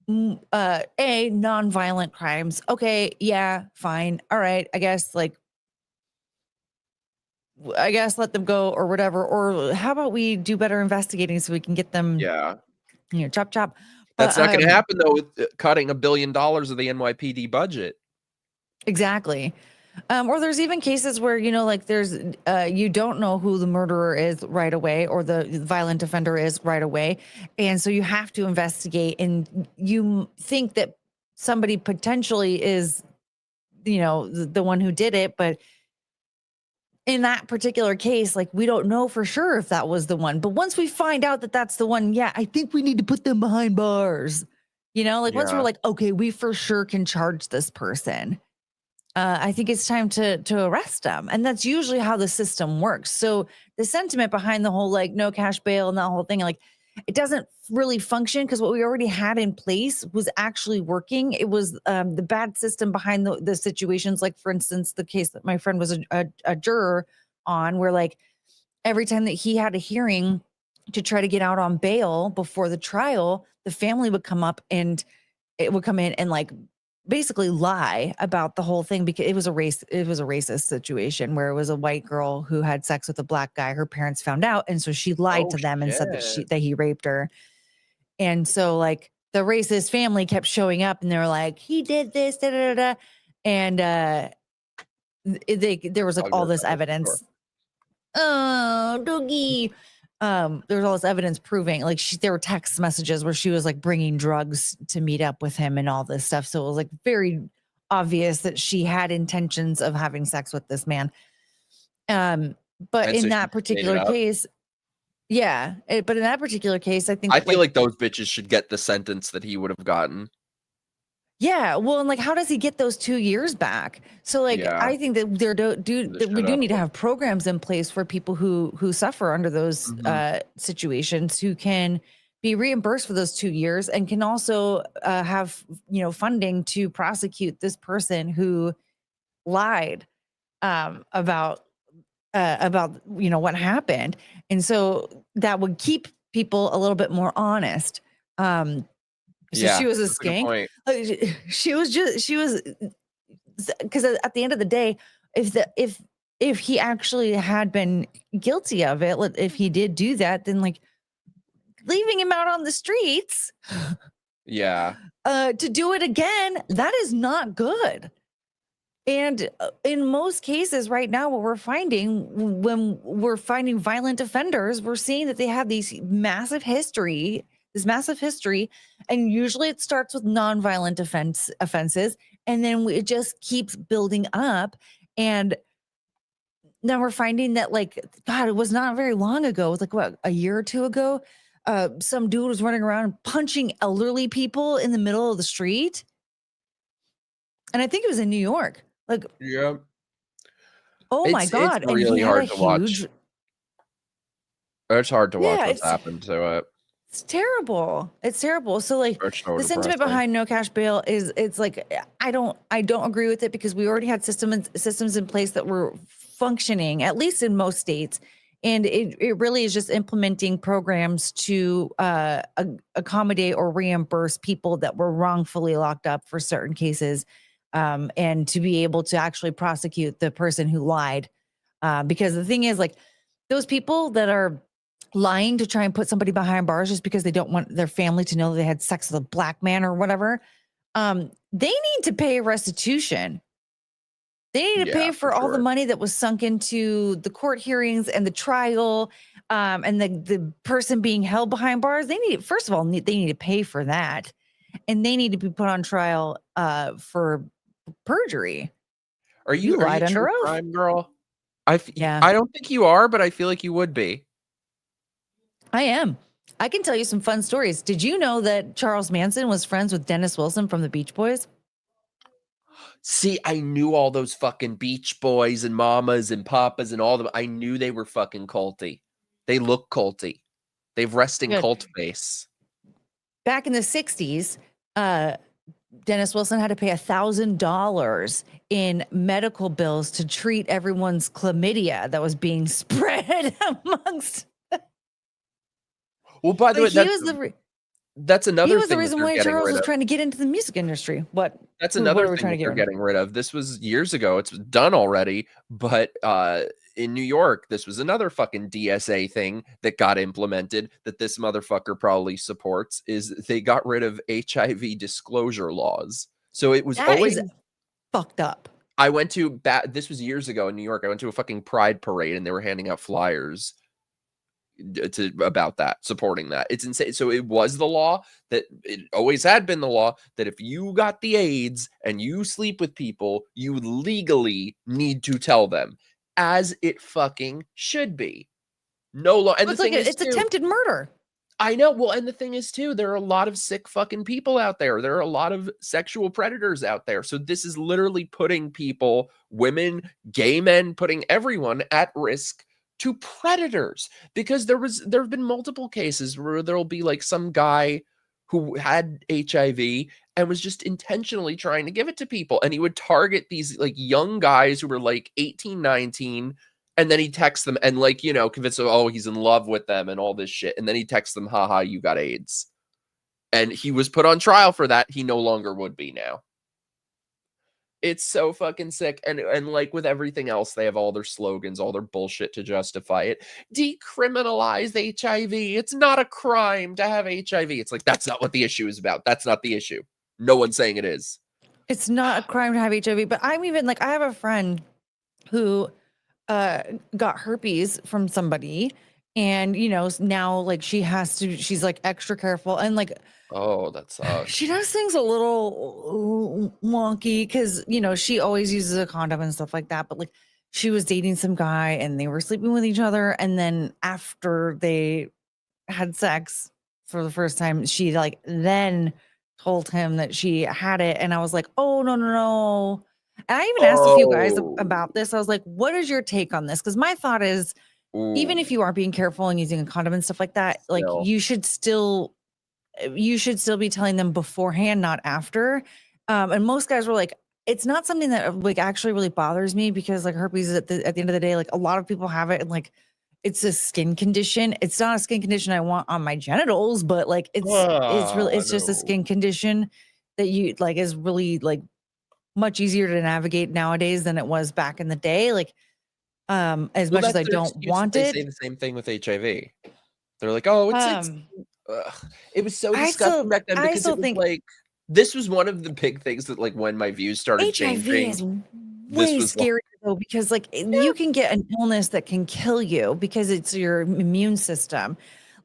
non-violent crimes, okay, yeah, fine, all right, I guess let them go or whatever. Or how about we do better investigating so we can get them, chop. That's not going to happen though with cutting $1 billion of the NYPD budget. Exactly. Or there's even cases where, like there's, you don't know who the murderer is right away or the violent offender is right away. And so you have to investigate, and you think that somebody potentially is, the one who did it, but in that particular case, like we don't know for sure if that was the one. But once we find out that that's the one, I think we need to put them behind bars. Once we're like, okay, we for sure can charge this person. I think it's time to arrest them. And that's usually how the system works. So the sentiment behind the whole like no cash bail and that whole thing, like it doesn't really function because what we already had in place was actually working. It was the bad system behind the situations. Like, for instance, the case that my friend was a juror on, where like every time that he had a hearing to try to get out on bail before the trial, the family would come up and it would come in and like basically lie about the whole thing because it was a racist situation where it was a white girl who had sex with a black guy. Her parents found out, and so she lied to them and said that he raped her. And so like the racist family kept showing up, and they were like, he did this, da da da, and there was like all this evidence. Oh, Doogie. There was all this evidence proving like there were text messages where she was like bringing drugs to meet up with him and all this stuff. So it was like very obvious that she had intentions of having sex with this man. But in that particular case, I think I feel like those bitches should get the sentence that he would have gotten. Yeah, well, and like, how does he get those 2 years back? So, like, I think that we do need to have programs in place for people who suffer under those situations, who can be reimbursed for those 2 years and can also have funding to prosecute this person who lied about what happened, and so that would keep people a little bit more honest. So she was a skank. She was because at the end of the day, if he actually had been guilty of it, if he did do that, then like leaving him out on the streets, to do it again, that is not good. And in most cases right now, what we're finding when we're finding violent offenders, we're seeing that they have this massive history, and usually it starts with non-violent offenses, and then it just keeps building up. And now we're finding that, like, God, it was not very long ago. It was like, what, a year or two ago? Some dude was running around punching elderly people in the middle of the street. And I think it was in New York. Like, oh my God. It's really hard to watch. It's hard to watch what's happened to it. It's terrible. It's terrible. So like the sentiment behind no cash bail is it's like I don't agree with it because we already had systems in place that were functioning, at least in most states. And it really is just implementing programs to accommodate or reimburse people that were wrongfully locked up for certain cases, and to be able to actually prosecute the person who lied. Because the thing is, like, those people that are lying to try and put somebody behind bars just because they don't want their family to know they had sex with a black man or whatever, they need to pay restitution. They need to pay for all the money that was sunk into the court hearings and the trial, and the person being held behind bars. They need, first of all, they need to pay for that, and they need to be put on trial for perjury. Are you lied under true oath, crime girl? I don't think you are, but I feel like you would be. I am. I can tell you some fun stories. Did you know that Charles Manson was friends with Dennis Wilson from the Beach Boys? See, I knew all those fucking Beach Boys and Mamas and Papas and all them. I knew they were fucking culty. They look culty. They've resting cult face. Back in the 60s, Dennis Wilson had to pay $1,000 in medical bills to treat everyone's chlamydia that was being spread amongst. Well, by the way, that's another thing. He was the reason why Charles was trying to get into the music industry. That's another thing they're getting rid of. This was years ago. It's done already. But in New York, this was another fucking DSA thing that got implemented that this motherfucker probably supports, is they got rid of HIV disclosure laws. So it was always fucked up. I went to, this was years ago in New York. I went to a fucking pride parade and they were handing out flyers about that, supporting that. It's insane. So it was the law that it always had been the law that if you got the AIDS and you sleep with people, you legally need to tell them, as it fucking should be. No law. And it's like it's attempted murder. I know. Well, and the thing is too, there are a lot of sick fucking people out there. There are a lot of sexual predators out there. So this is literally putting people, women, gay men, putting everyone at risk to predators, because there have been multiple cases where there'll be like some guy who had HIV and was just intentionally trying to give it to people, and he would target these like young guys who were like 18, 19, and then he'd text them and like, you know, convince them, oh, he's in love with them and all this shit, and then he texts them, haha, you got AIDS. And he was put on trial for that. He no longer would be now. It's so fucking sick. And like with everything else, they have all their slogans, all their bullshit to justify it. Decriminalize HIV. It's not a crime to have HIV. It's like, that's not what the issue is about. That's not the issue. No one's saying it is. It's not a crime to have HIV, but I'm even like, I have a friend who got herpes from somebody, and you know, now like she's like extra careful, and like, oh, that sucks. She does things a little wonky because, you know, she always uses a condom and stuff like that. But like, she was dating some guy and they were sleeping with each other. And then after they had sex for the first time, she like then told him that she had it. And I was like, oh, no. And I even asked a few guys about this. I was like, what is your take on this? Because my thought is, even if you are being careful and using a condom and stuff like that, like you should still be telling them beforehand, not after. And most guys were like, it's not something that like actually really bothers me, because like herpes is at the end of the day, like a lot of people have it, and like it's a skin condition. It's not a skin condition I want on my genitals, but like it's just a skin condition that you like is really like much easier to navigate nowadays than it was back in the day. Like as much as I don't want it. They say the same thing with HIV. They're like, oh, it was so disgusting back then, because it was like, this was one of the big things that like when my views started changing. Is way scarier though, because like you can get an illness that can kill you because it's your immune system.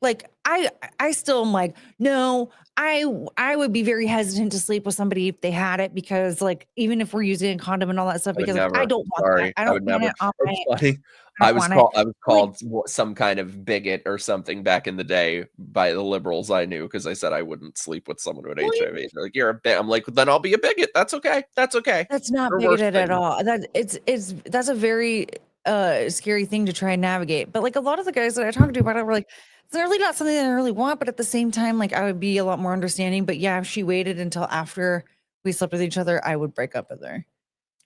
Like I still am like, no, I would be very hesitant to sleep with somebody if they had it, because like even if we're using a condom and all that stuff, because like, I don't want that. I don't want it on my. I was called some kind of bigot or something back in the day by the liberals I knew, because I said I wouldn't sleep with someone with HIV. They're like, you're a bigot. I'm like, then I'll be a bigot. That's okay. That's okay. That's not bigoted at all. That's a very scary thing to try and navigate. But like a lot of the guys that I talked to about it were like, it's really not something that I really want, but at the same time, like I would be a lot more understanding. But yeah, if she waited until after we slept with each other, I would break up with her.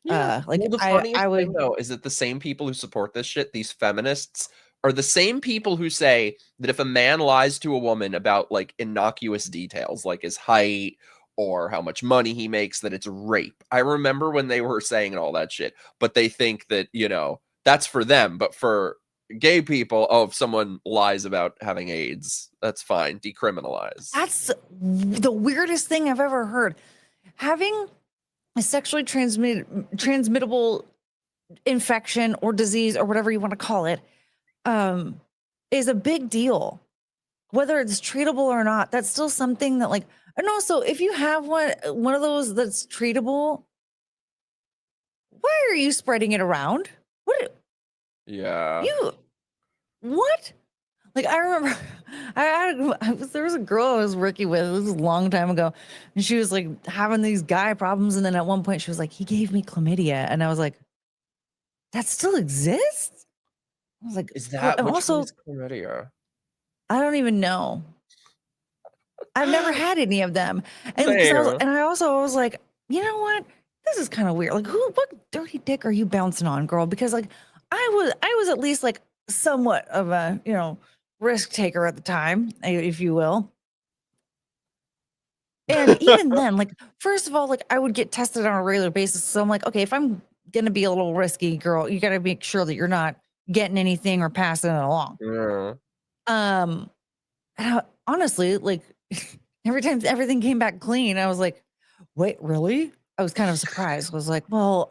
Yeah. Like Well, the I funniest thing would. though is that the same people who support this shit, these feminists, are the same people who say that if a man lies to a woman about like innocuous details, like his height or how much money he makes, that it's rape. I remember when they were saying all that shit, but they think that, you know, that's for them. But for gay people, oh, if someone lies about having AIDS, that's fine. Decriminalize. That's the weirdest thing I've ever heard. Having a sexually transmittable infection or disease or whatever you want to call it is a big deal. Whether it's treatable or not, that's still something that like, and also if you have one of those that's treatable, why are you spreading it around? Yeah. What? Like I remember there was a girl I was working with, this was a long time ago, and she was like having these guy problems, and then at one point she was like, he gave me chlamydia, and I was like, that still exists? I was like, Is that and which also one is chlamydia? I don't even know. I've never had any of them. And Same. I was like, you know what? This is kind of weird. Like what dirty dick are you bouncing on, girl? Because like I was at least like somewhat of a, you know, risk taker at the time, if you will. And even then, like, first of all, like I would get tested on a regular basis. So I'm like, okay, if I'm gonna be a little risky, girl, you gotta make sure that you're not getting anything or passing it along. Yeah. Honestly, like every time everything came back clean, I was like, wait, really? I was kind of surprised. I was like, well,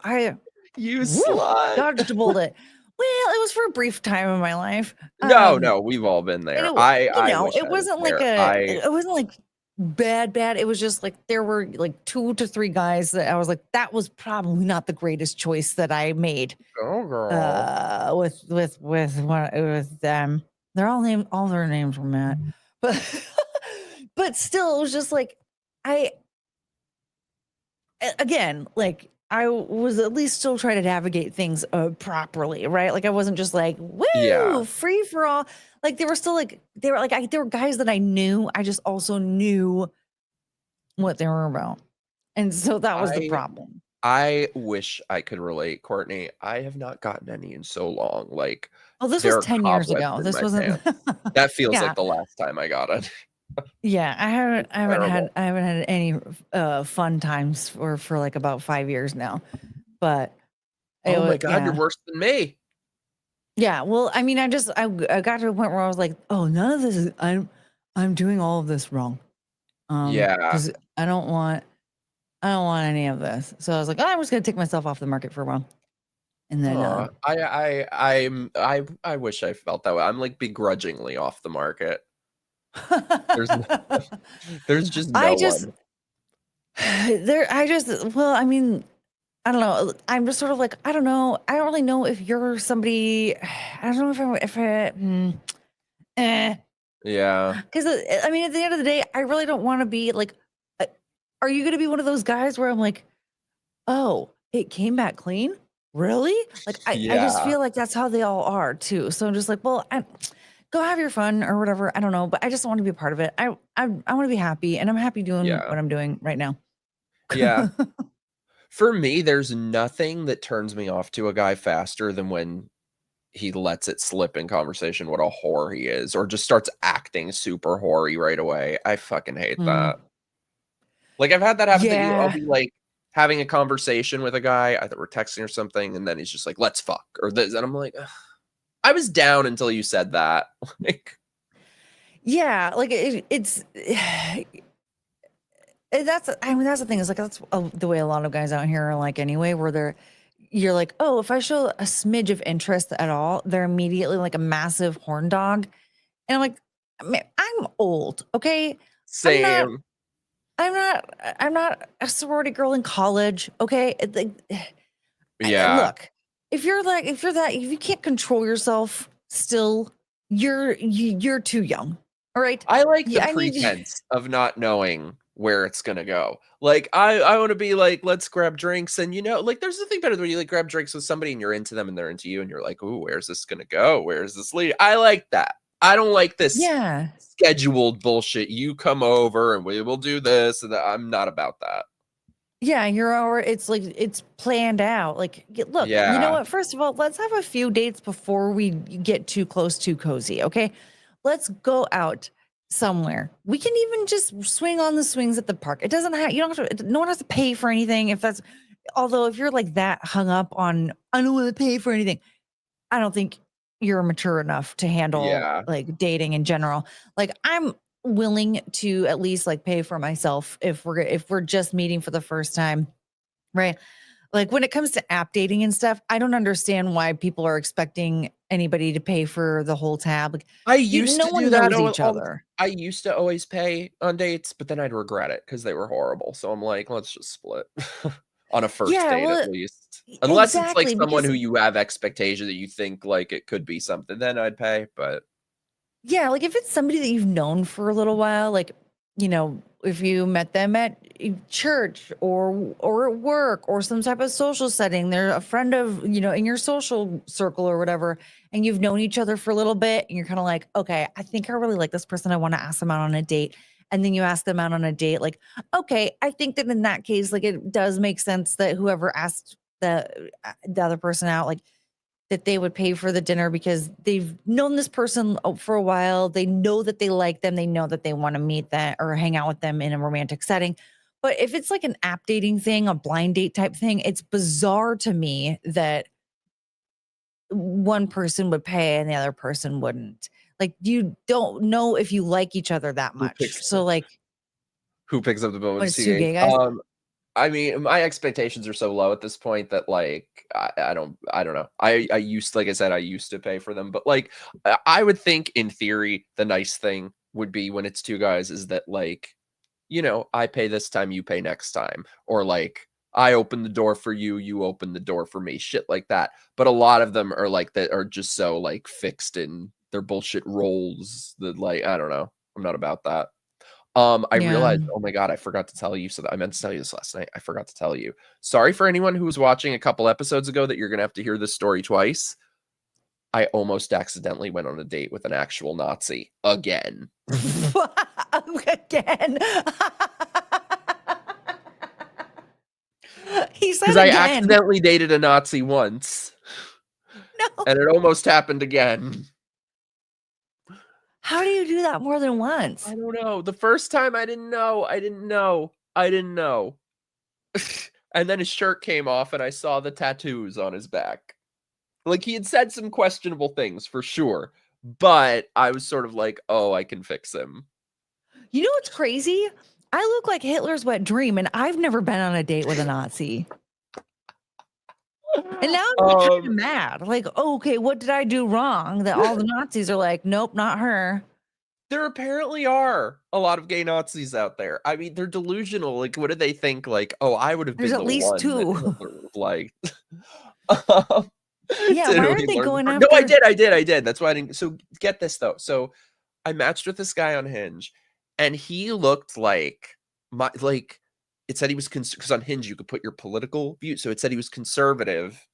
you slut. dodged a bullet. Well, it was for a brief time in my life. No, we've all been there. It, I wish it I wasn't was like there. it wasn't like bad. It was just like there were like 2 to 3 guys that I was like, that was probably not the greatest choice that I made. Oh, girl. With them. They're all their names were Matt. But still, it was just like again, like I was at least still trying to navigate things properly, right? Like I wasn't just like, woo, free for all. Like they were still like there were guys that I knew. I just also knew what they were about, and so that was the problem. I wish I could relate, Courtney. I have not gotten any in so long. Like, oh, this was 10 years ago. This wasn't. That feels like the last time I got it. Yeah, I haven't had any fun times for like about 5 years now. But oh my god, you're worse than me. Yeah, well, I mean, I got to a point where I was like, oh, none of this is I'm doing all of this wrong. Yeah, because I don't want any of this. So I was like, oh, I'm just gonna take myself off the market for a while. And then I wish I felt that way. I'm like begrudgingly off the market. There's just no one. Well, I mean, I don't know. I'm just sort of like, I don't know. I don't really know if you're somebody. I don't know Yeah. Because I mean, at the end of the day, I really don't want to be like. Are you going to be one of those guys where I'm like, oh, it came back clean? Really? Like, I just feel like that's how they all are too. So I'm just like, well, go have your fun or whatever. I don't know, but I just want to be a part of it. I want to be happy, and I'm happy doing what I'm doing right now. Yeah. For me, there's nothing that turns me off to a guy faster than when he lets it slip in conversation what a whore he is, or just starts acting super hoary right away. I fucking hate that. Like, I've had that happen to you. I'll be like having a conversation with a guy, either we're texting or something, and then he's just like, let's fuck, or this, and I'm like, ugh. I was down until you said that. Like, yeah, like it's that's the thing, is like that's the way a lot of guys out here are like anyway, where you're like, oh, if I show a smidge of interest at all, they're immediately like a massive horn dog. And I'm like, I'm old, okay? Same. I'm not a sorority girl in college, okay? Yeah. Look, if you can't control yourself still, you're too young. All right. I like the pretense of not knowing where it's gonna go. Like, I want to be like, let's grab drinks, and like, there's nothing better than when you like grab drinks with somebody and you're into them and they're into you, and you're like, ooh, where's this gonna go? Where's this lead? I like that. I don't like this Yeah. scheduled bullshit. You come over and we will do this, and I'm not about that. Yeah, it's like it's planned out. Like, look, you know Yeah. what? First of all, let's have a few dates before we get too close, too cozy. Okay, let's go out somewhere. We can even just swing on the swings at the park. It doesn't have you don't have to. No one has to pay for anything. Although if you're like that hung up on I don't want to pay for anything, I don't think you're mature enough to handle like dating in general. Like I'm willing to at least like pay for myself if we're just meeting for the first time, right? Like when it comes to app dating and stuff, I don't understand why people are expecting anybody to pay for the whole tab. Like I used to do that. each other. I used to always pay on dates, but then I'd regret it because they were horrible. So I'm like, let's just split on a first date at least. Unless it's like someone who you have expectation that you think like it could be something, then I'd pay. But yeah, like if it's somebody that you've known for a little while, like, you know, if you met them at church or at work or some type of social setting, they're a friend of, you know, in your social circle or whatever, and you've known each other for a little bit and you're kind of like, okay, I think I really like this person. I want to ask them out on a date. And then you ask them out on a date, like, okay, I think that in that case, like it does make sense that whoever asked the other person out, like, that they would pay for the dinner because they've known this person for a while. They know that they like them. They know that they want to meet them or hang out with them in a romantic setting. But if it's like an app dating thing, a blind date type thing, it's bizarre to me that one person would pay and the other person wouldn't. Like you don't know if you like each other that much. So like, who picks up the phone? it's two gay guys. I mean, my expectations are so low at this point that like I don't know. I used, like I said, I used to pay for them, but like I would think in theory the nice thing would be when it's two guys is that like, you know, I pay this time, you pay next time, or like I open the door for you, you open the door for me, shit like that. But a lot of them are like that are just so like fixed in their bullshit roles that like I don't know. I'm not about that. I realized, oh my God, I forgot to tell you. So I meant to tell you this last night. I forgot to tell you. Sorry for anyone who was watching a couple episodes ago that you're going to have to hear this story twice. I almost accidentally went on a date with an actual Nazi again. Again. He said because I accidentally dated a Nazi once. No. And it almost happened again. How do you do that more than once? I don't know. The first time I didn't know. And then his shirt came off and I saw the tattoos on his back. Like he had said some questionable things for sure, but I was sort of like, oh, I can fix him. You know what's crazy? I look like Hitler's wet dream and I've never been on a date with a Nazi. And now I'm kind of mad. Like, oh, okay, what did I do wrong? That all the Nazis are like, nope, not her. There apparently are a lot of gay Nazis out there. I mean, they're delusional. Like, what do they think? Like, oh, I would have been at least two. Like, yeah, why aren't they going after? No, I did. That's why I didn't. So get this though. So I matched with this guy on Hinge, and he looked like it said he was because on Hinge you could put your political view. So it said he was conservative.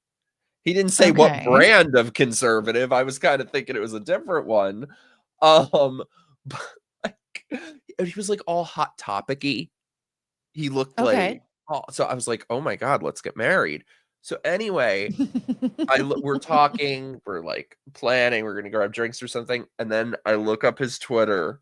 He didn't say what brand of conservative. I was kind of thinking it was a different one. But he was like all hot topic-y. He looked like so I was like, oh my God, let's get married. So anyway, we're talking, we're like planning, we're gonna grab drinks or something, and then I look up his Twitter,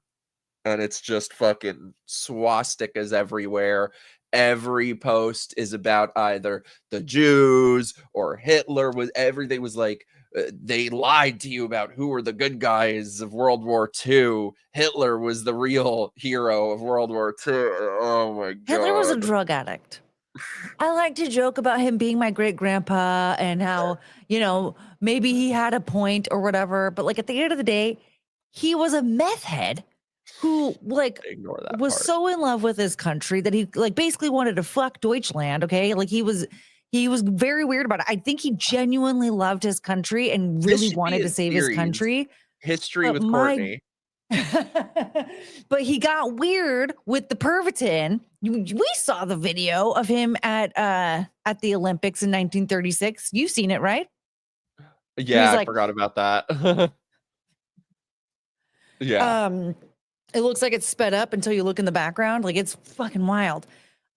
and it's just fucking swastikas everywhere. Every post is about either the Jews or Hitler. Everything was like, they lied to you about who were the good guys of World War II. Hitler was the real hero of World War II. Oh my God. Hitler was a drug addict. I like to joke about him being my great grandpa and how, you know, maybe he had a point or whatever. But like at the end of the day, he was a meth head who like was so in love with his country that he like basically wanted to fuck Deutschland. Okay. Like he was very weird about it. I think he genuinely loved his country and really wanted to save his country. History with Courtney. But he got weird with the Pervitin. We saw the video of him at the Olympics in 1936. You've seen it, right? Yeah, I forgot about that. Yeah. It looks like it's sped up until you look in the background. Like, it's fucking wild.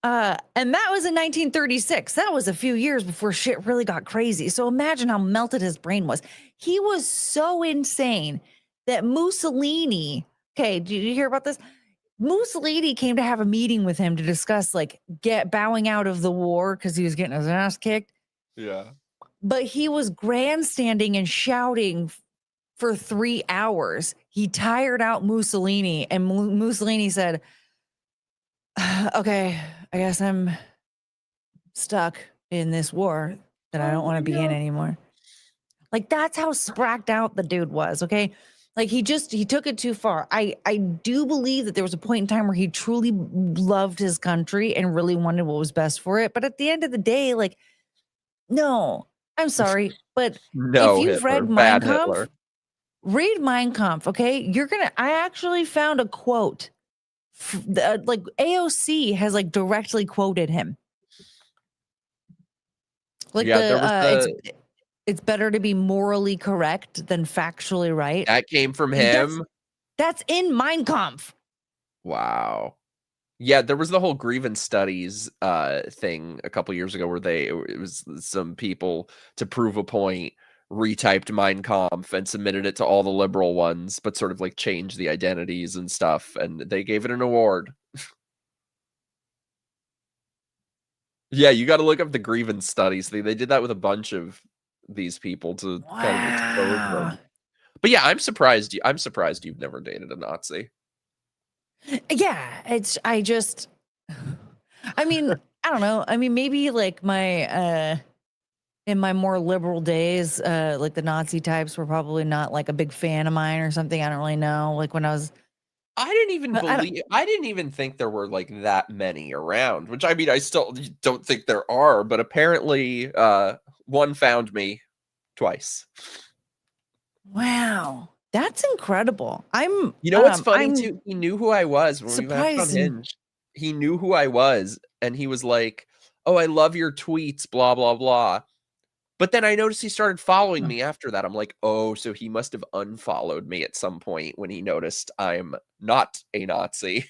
And that was in 1936. That was a few years before shit really got crazy. So imagine how melted his brain was. He was so insane that Mussolini, okay, did you hear about this? Mussolini came to have a meeting with him to discuss like bowing out of the war because he was getting his ass kicked. Yeah. But he was grandstanding and shouting for 3 hours. He tired out Mussolini, and Mussolini said, okay, I guess I'm stuck in this war that I don't want to be in anymore. Like, that's how spracked out the dude was, okay? Like, he took it too far. I do believe that there was a point in time where he truly loved his country and really wanted what was best for it. But at the end of the day, like, no, I'm sorry. But No, if you've Hitler, read Mein bad Kampf, Hitler. read Mein Kampf, okay? I actually found a quote. Like, AOC has like directly quoted him. Like, yeah, it's better to be morally correct than factually right. that came from him. That's in Mein Kampf. Wow. Yeah, there was the whole grievance studies thing a couple years ago where it was some people to prove a point retyped Mein Kampf and submitted it to all the liberal ones, but sort of like changed the identities and stuff, and they gave it an award. Yeah, you got to look up the grievance studies. They did that with a bunch of these people to kind of expose them. But yeah, I'm surprised you've never dated a Nazi. Yeah, I mean, I don't know. I mean, maybe like in my more liberal days, like the Nazi types were probably not like a big fan of mine or something. I don't really know. Like when I was I didn't even think there were like that many around, which I mean, I still don't think there are, but apparently one found me twice. Wow. That's incredible. You know what's funny too? He knew who I was when we met on Hinge. He knew who I was, and he was like, "Oh, I love your tweets, blah blah blah." But then I noticed he started following me after that. I'm like, "Oh, so he must have unfollowed me at some point when he noticed I'm not a Nazi."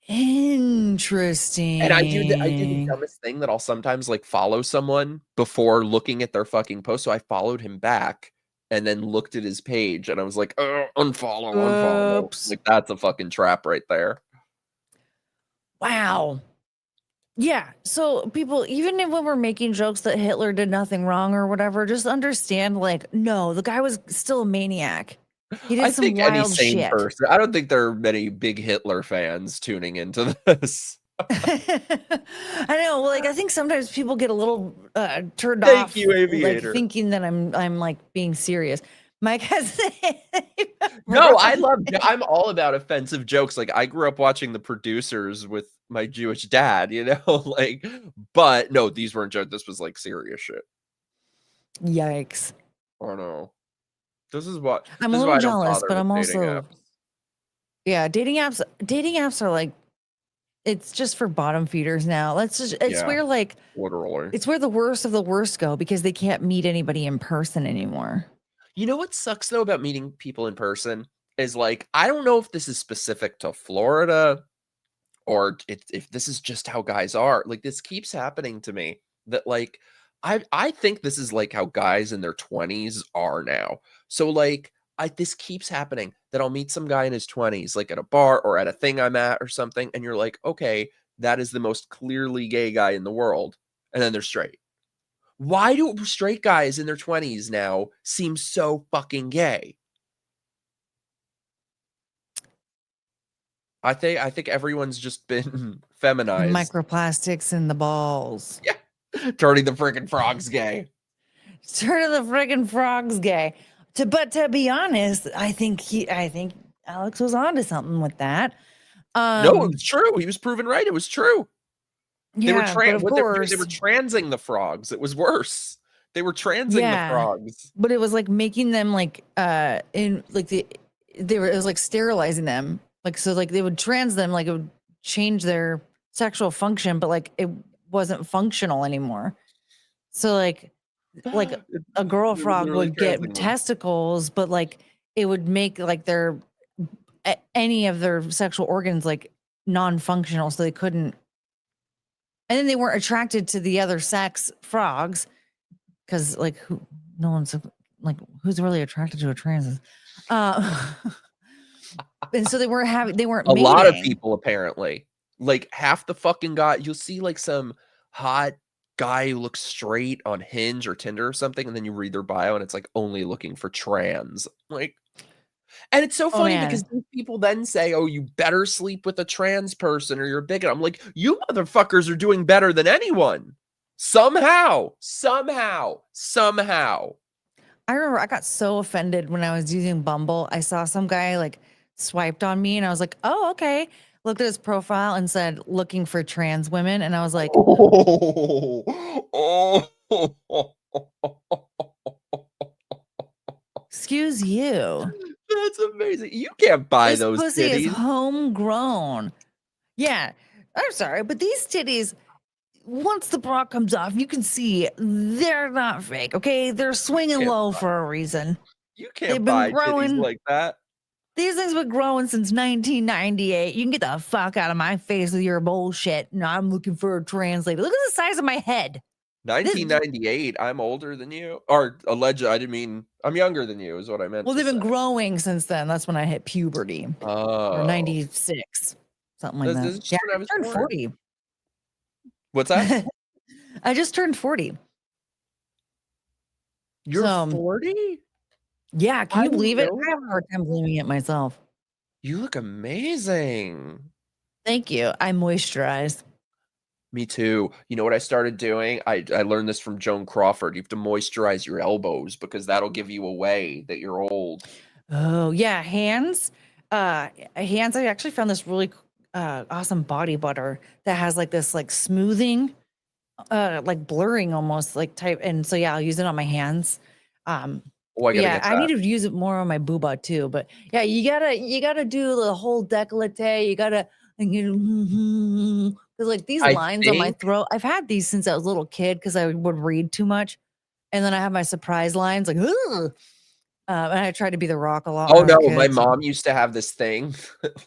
Interesting. And I do the dumbest thing that I'll sometimes like follow someone before looking at their fucking post. So I followed him back and then looked at his page, and I was like, "Oh, unfollow." Oops. Like, that's a fucking trap right there. Wow. Yeah. So people, even when we're making jokes that Hitler did nothing wrong or whatever, just understand, like, no, the guy was still a maniac. He did some wild shit. Person. I don't think there are many big Hitler fans tuning into this. I know. Like, I think sometimes people get a little turned off. Thank you, Aviator. Like, thinking that I'm like being serious. Mike has. No, I'm all about offensive jokes. Like, I grew up watching The Producers with my Jewish dad, you know, like, but no, these weren't jokes. This was like serious shit. Yikes. Oh no. This is what I'm a little jealous, but I'm also, yeah, dating apps are like, it's just for bottom feeders now. It's where like, literally, it's where the worst of the worst go because they can't meet anybody in person anymore. You know what sucks though about meeting people in person is like, I don't know if this is specific to Florida or if this is just how guys are. Like, this keeps happening to me that like, I think this is like how guys in their 20s are now. So like, this keeps happening that I'll meet some guy in his 20s, like at a bar or at a thing I'm at or something. And you're like, okay, that is the most clearly gay guy in the world. And then they're straight. Why do straight guys in their 20s now seem so fucking gay? I think everyone's just been feminized. Microplastics in the balls. Yeah. Turning the friggin' frogs gay. Turning the friggin' frogs gay. But to be honest, I think Alex was onto something with that. No, it was true. He was proven right. It was true. Yeah, they were course, they were transing the frogs. It was worse. They were transing the frogs. But it was like making them like in like it was like sterilizing them. Like, so like they would trans them, like it would change their sexual function, but like it wasn't functional anymore. So like a girl frog would get testicles, but like it would make like any of their sexual organs like non-functional, so they couldn't. And then they weren't attracted to the other sex frogs because like no one's like who's really attracted to a trans. And so they weren't a mating. lot of people apparently. Like half the fucking guy, you'll see like some hot guy who looks straight on Hinge or Tinder or something, and then you read their bio and it's like only looking for trans. Like, and it's so funny because these people then say, "Oh, you better sleep with a trans person or you're a bigot." I'm like, you motherfuckers are doing better than anyone. Somehow. I remember I got so offended when I was using Bumble. I saw some guy like swiped on me and I was like, oh, okay. Looked at his profile and said, looking for trans women. And I was like, excuse you. That's amazing. You can't buy this those pussy titties. Is homegrown. Yeah. I'm sorry, but these titties, once the bra comes off, you can see they're not fake. Okay. They're swinging low for a reason. You can't buy titties like that. These things have been growing since 1998. You can get the fuck out of my face with your bullshit. No, I'm looking for a translator. Look at the size of my head. 1998. I'm older than you. Or alleged. I didn't mean. I'm younger than you is what I meant. Well, they've been growing since then. That's when I hit puberty. Or 96. Something like that. Yeah, I turned 40. What's that? I just turned 40. You're 40? Yeah, can you believe it? I have a hard time believing it myself. You look amazing. Thank you. I moisturize. Me too. You know what I started doing? I learned this from Joan Crawford. You have to moisturize your elbows because that'll give you away that you're old. Oh, yeah. Hands. I actually found this really awesome body butter that has like this like smoothing, like blurring almost like type. And so, yeah, I'll use it on my hands. I need to use it more on my booba too. But yeah, you gotta do the whole décolleté. You gotta, because like these lines on my throat, I've had these since I was a little kid because I would read too much, and then I have my surprise lines like, and I tried to be the Rock a lot. Oh no, my mom used to have this thing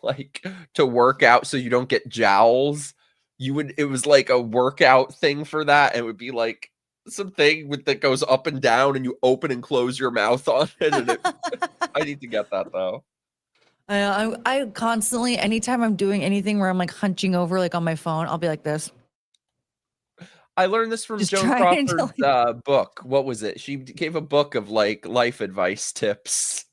like to work out so you don't get jowls. It was like a workout thing for that. It would be like something that goes up and down and you open and close your mouth on it. And I need to get that though. I constantly, anytime I'm doing anything where I'm like hunching over like on my phone, I'll be like this. I learned this from Joan Crawford's book. What was it? She gave a book of like life advice tips,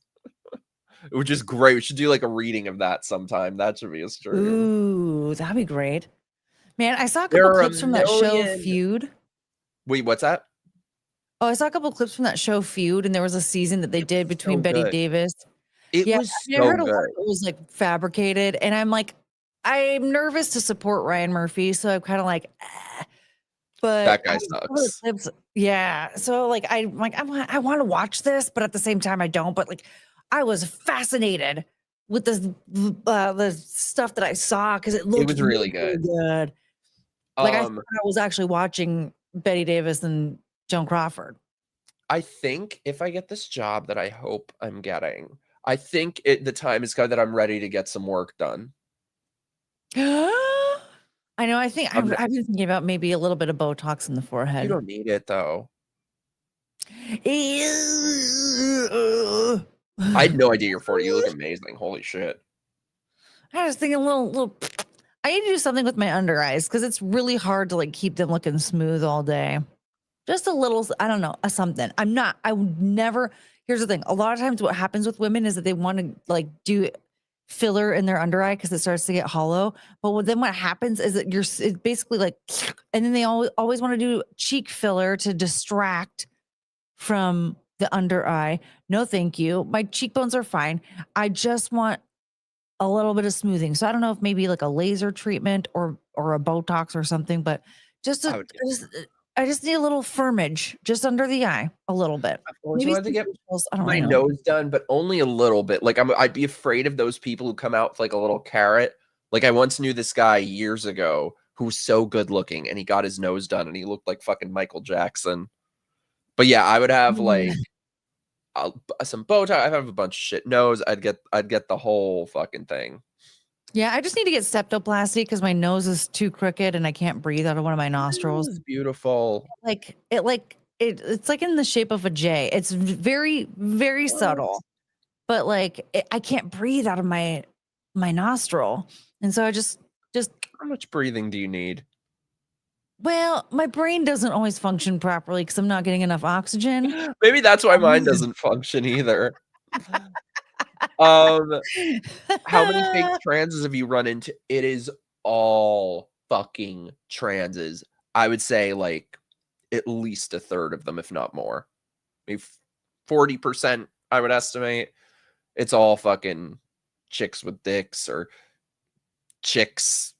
which is great. We should do like a reading of that sometime. That should be a story. Ooh, that'd be great. Man, I saw a couple clips from that show Feud. Wait, what's that? Oh, I saw a couple clips from that show Feud, and there was a season that they did between Betty Davis. It was so heard good. It was like fabricated, and I'm like, I'm nervous to support Ryan Murphy, so I'm kind of like, but that guy sucks. Yeah, so like I want to watch this, but at the same time I don't. But like, I was fascinated with the stuff that I saw because it was really good. Like I thought I was actually watching Betty Davis and Joan Crawford. I think if I get this job that I hope I'm getting, I think the time has come that I'm ready to get some work done. I know. I think I've been thinking about maybe a little bit of Botox in the forehead. You don't need it though. I had no idea you're 40. You look amazing. Holy shit. I was thinking a little. I need to do something with my under eyes because it's really hard to like keep them looking smooth all day. Just a little, I don't know, something. I would never. Here's the thing. A lot of times what happens with women is that they want to like do filler in their under eye because it starts to get hollow. But then what happens is that it's basically like, and then they always want to do cheek filler to distract from the under eye. No, thank you. My cheekbones are fine. I just want a little bit of smoothing. So I don't know if maybe like a laser treatment or a Botox or something, but I just need a little firmage just under the eye, a little bit. I've always wanted to get my nose done, but only a little bit. Like I'd be afraid of those people who come out with like a little carrot. Like I once knew this guy years ago who was so good looking, and he got his nose done, and he looked like fucking Michael Jackson. But yeah, I would have like some bow tie. I have a bunch of shit. Nose. I'd get the whole fucking thing. Yeah, I just need to get septoplasty because my nose is too crooked and I can't breathe out of one of my nostrils. This is beautiful. It's like in the shape of a J. It's very, very subtle, but like I can't breathe out of my nostril, and so I just. How much breathing do you need? Well, my brain doesn't always function properly because I'm not getting enough oxygen. Maybe that's why mine doesn't function either. How many fake transes have you run into? It is all fucking transes. I would say like at least a third of them, if not more. Maybe 40%, I would estimate. It's all fucking chicks with dicks or chicks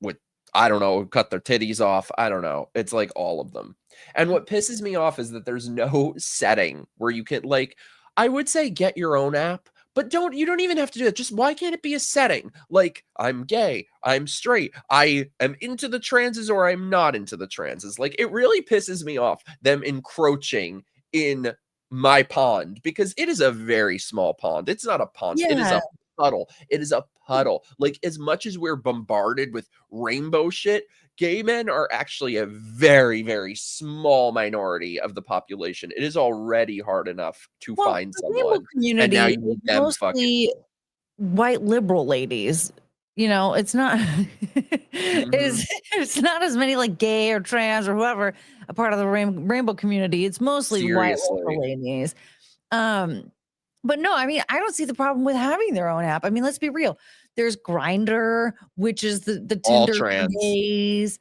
with, I don't know, cut their titties off. I don't know. It's like all of them. And what pisses me off is that there's no setting where you can, like, I would say get your own app, but you don't even have to do it. Just why can't it be a setting? Like, I'm gay, I'm straight, I am into the transes, or I'm not into the transes. Like, it really pisses me off, them encroaching in my pond, because it is a very small pond. It's not a pond. Yeah. It is a puddle. It is a puddle. Like, as much as we're bombarded with rainbow shit, gay men are actually a very, very small minority of the population. It is already hard enough to find someone. And now you need them fucking white liberal ladies. You know, it's not it's not as many like gay or trans or whoever a part of the rainbow community. It's mostly white liberal ladies. But no, I mean, I don't see the problem with having their own app. I mean, let's be real. There's Grindr, which is the Tinder for gays.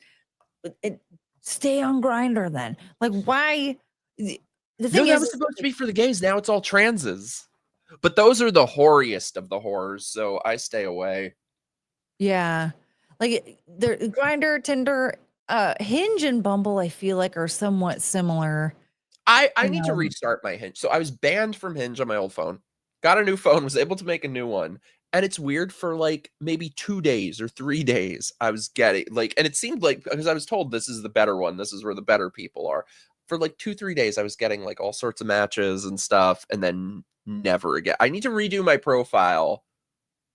Stay on Grindr then. Like, why? The thing that is, was supposed to be for the gays. Now it's all transes. But those are the whoriest of the whores, so I stay away. Yeah, like Grindr, Tinder, Hinge, and Bumble, I feel like are somewhat similar. I need to restart my Hinge. So I was banned from Hinge on my old phone. Got a new phone, was able to make a new one. And it's weird, for like maybe 2 days or 3 days, I was getting like, and it seemed like, because I was told this is the better one, this is where the better people are. For like 2-3 days, I was getting like all sorts of matches and stuff, and then never again. I need to redo my profile,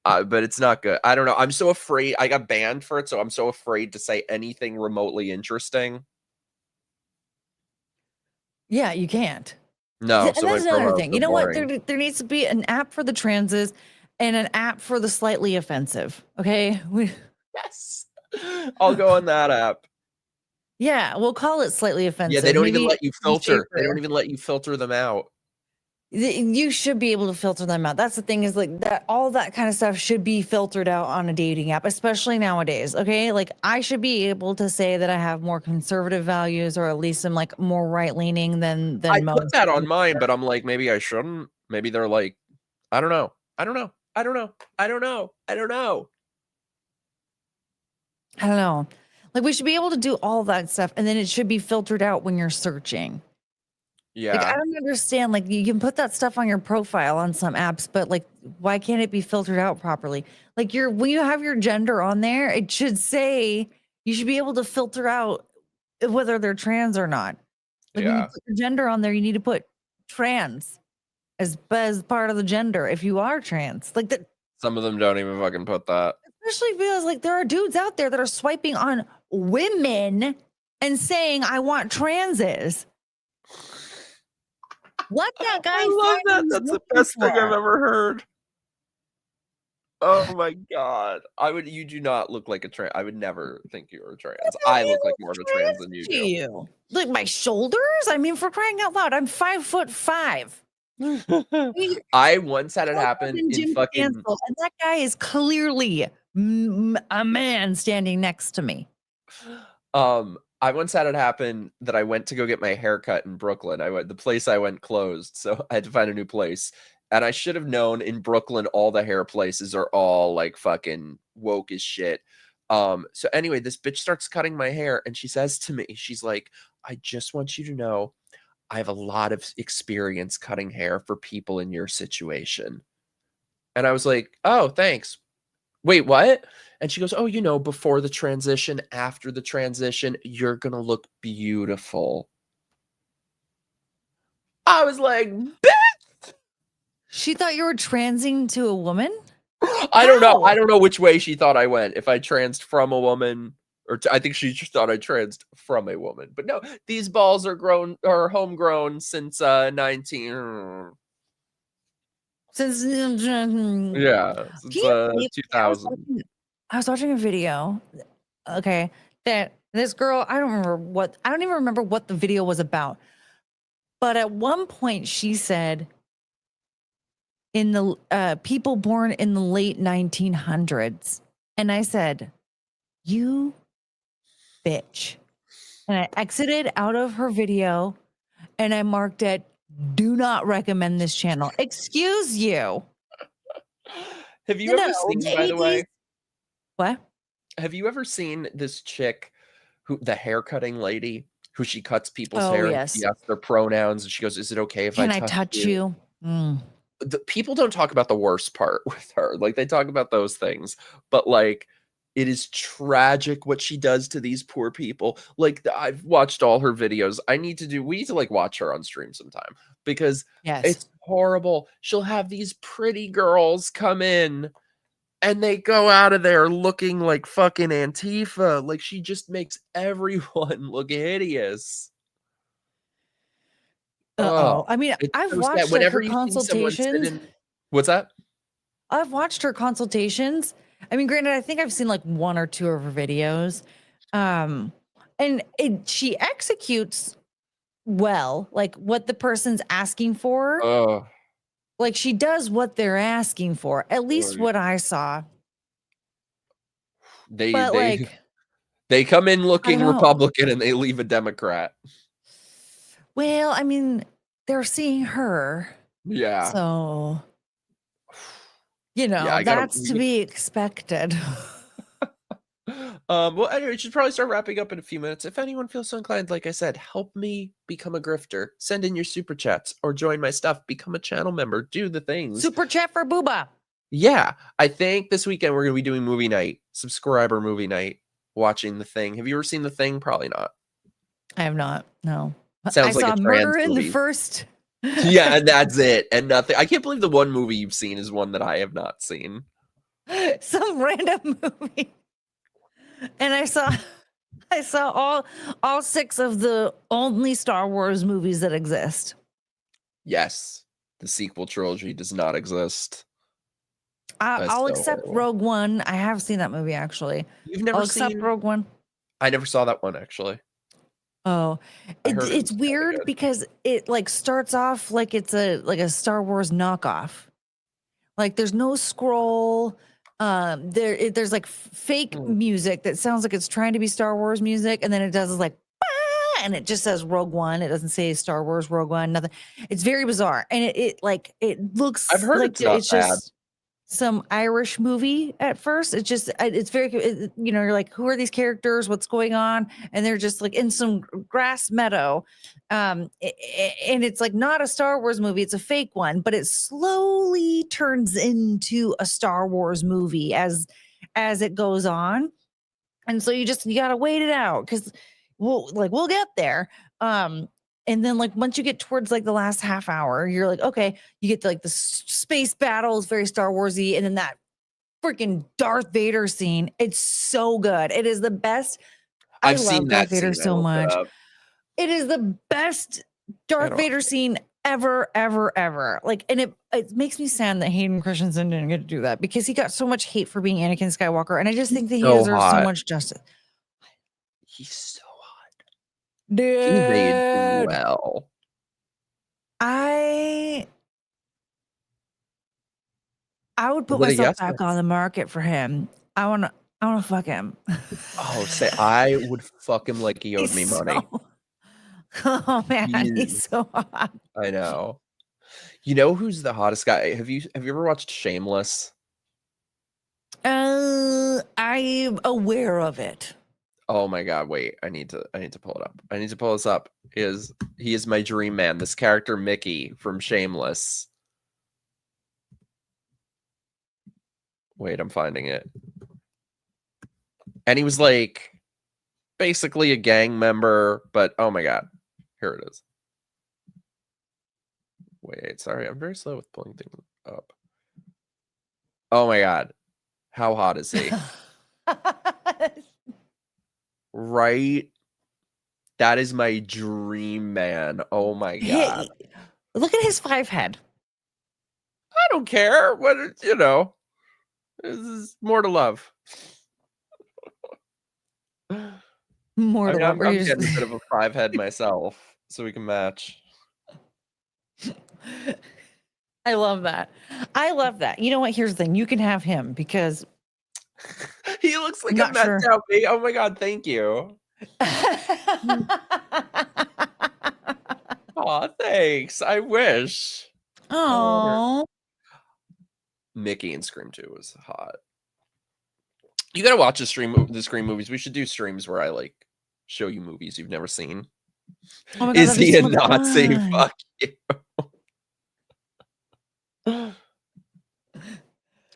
but it's not good. I don't know. I'm so afraid. I got banned for it, so I'm so afraid to say anything remotely interesting. Yeah, you can't. No, and that's another thing. You know what? There needs to be an app for the transes and an app for the slightly offensive. Okay. Yes. I'll go on that app. Yeah, we'll call it slightly offensive. Yeah, they don't even let you filter. They don't even let you filter them out. You should be able to filter them out. That's the thing, is like that all that kind of stuff should be filtered out on a dating app, especially nowadays. Okay. Like, I should be able to say that I have more conservative values, or at least I'm like more right leaning than I most. put that on mine, but I'm like, maybe I shouldn't. Maybe they're like, I don't know. I don't know. I don't know. I don't know. I don't know. I don't know. Like, we should be able to do all that stuff, and then it should be filtered out when you're searching. Yeah. Like, I don't understand. Like, you can put that stuff on your profile on some apps, but like, why can't it be filtered out properly? Like, when you have your gender on there, it should say, you should be able to filter out whether they're trans or not. Like, when you put your gender on there, you need to put trans as part of the gender if you are trans. Like that. Some of them don't even fucking put that. Especially because like there are dudes out there that are swiping on women and saying, I want transes. Let that guy. I love that. That's the best thing I've ever heard. Oh my God. You do not look like a trans. I would never think you were trans. I look like more of a trans than you do. Like my shoulders? I mean, for crying out loud, I'm 5'5". I once had it happen in fucking. And that guy is clearly a man standing next to me. I once had it happen that I went to go get my haircut in Brooklyn. The place I went closed, so I had to find a new place. And I should have known in Brooklyn, all the hair places are all like fucking woke as shit. So anyway, this bitch starts cutting my hair, and she says to me, she's like, I just want you to know, I have a lot of experience cutting hair for people in your situation. And I was like, oh, thanks. Wait, what? And she goes, oh, you know, before the transition, after the transition, you're going to look beautiful. I was like, bitch, She thought you were transing to a woman? I don't know. I don't know which way she thought I went. If I transed from a woman, or I think she just thought I transed from a woman. But no, these balls are homegrown since 19. Since Yeah, since 2000. I was watching a video. Okay, that this girl, I don't even remember what the video was about. But at one point she said, in the people born in the late 1900s. And I said, you bitch. And I exited out of her video and I marked it, do not recommend this channel. Excuse you. Have you ever seen, by the way? What? Have you ever seen this chick, the hair cutting lady, who she cuts people's hair? Yes. She asks their pronouns and she goes, "Is it okay if I touch you?" The people don't talk about the worst part with her. Like, they talk about those things, but like, it is tragic what she does to these poor people. Like, I've watched all her videos. We need to like watch her on stream sometime, because it's horrible. She'll have these pretty girls come in and they go out of there looking like fucking Antifa. Like, she just makes everyone look hideous. I mean, I've watched her consultations. What's that? I've watched her consultations. I mean, granted, I think I've seen like 1 or 2 of her videos. And she executes well, like what the person's asking for. Like, she does what they're asking for, at least what I saw. They come in looking Republican and they leave a Democrat. Well, I mean, they're seeing her. Yeah. So, that's to be expected. Well, anyway, we should probably start wrapping up in a few minutes. If anyone feels so inclined, like I said, help me become a grifter. Send in your super chats or join my stuff. Become a channel member. Do the things. Super chat for Booba. Yeah. I think this weekend we're going to be doing movie night. Subscriber movie night. Watching The Thing. Have you ever seen The Thing? Probably not. I have not. No. Sounds like I saw a trans Murder in movie. the First. Yeah, and that's it. And nothing. I can't believe the one movie you've seen is one that I have not seen. Some random movie. And I saw all 6 of the only Star Wars movies that exist. Yes. The sequel trilogy does not exist. I'll accept Rogue One. I have seen that movie, actually. You've never seen accept Rogue One? I never saw that one, actually. Oh, it's weird because it like starts off like it's a Star Wars knockoff. Like, there's no scroll. There's like fake music that sounds like it's trying to be Star Wars music, and then it does like, and it just says Rogue One. It doesn't say Star Wars Rogue One. Nothing. It's very bizarre, and it looks. I've heard like it's not bad. just some Irish movie at first. It's very, you're like, who are these characters? What's going on? And they're just like in some grass meadow. And it's like not a Star Wars movie. It's a fake one, but it slowly turns into a Star Wars movie as it goes on. And so you got to wait it out, because we'll get there. And then like once you get towards like the last half hour, you're like, okay, you get to, like the space battles, very Star Warsy, and then that freaking Darth Vader scene. It's so good. It is the best. I love Darth Vader so much. It is the best Darth Vader scene ever, ever, ever. Like, and it makes me sad that Hayden Christensen didn't get to do that, because he got so much hate for being Anakin Skywalker, and I just think that he deserves so much justice. He's so hot. Dude. He made well. I would put myself back on the market for him. I wanna fuck him. Oh, I would fuck him like he owed me money. Oh man, he's so hot. I know. You know who's the hottest guy? Have you ever watched Shameless? I'm aware of it. Oh my god, wait. I need to pull it up. I need to pull this up. He is my dream man. This character Mickey from Shameless. Wait, I'm finding it. And he was like basically a gang member, but oh my god. Here it is. Wait, sorry, I'm very slow with pulling things up. Oh my god. How hot is he? Right? That is my dream man. Oh my god. Look at his 5 head. I don't care. What, you know, this is more to love. More to love. I'm getting a bit of a 5 head myself, so we can match. I love that. I love that. You know what? Here's the thing. You can have him because he looks like a messed out baby. Oh my god, thank you. Aw, thanks. I wish. Oh. Mickey in Scream 2 was hot. You gotta watch the Scream movies. We should do streams where I like show you movies you've never seen. Oh my God, Is he a so Nazi? fun. Fuck you.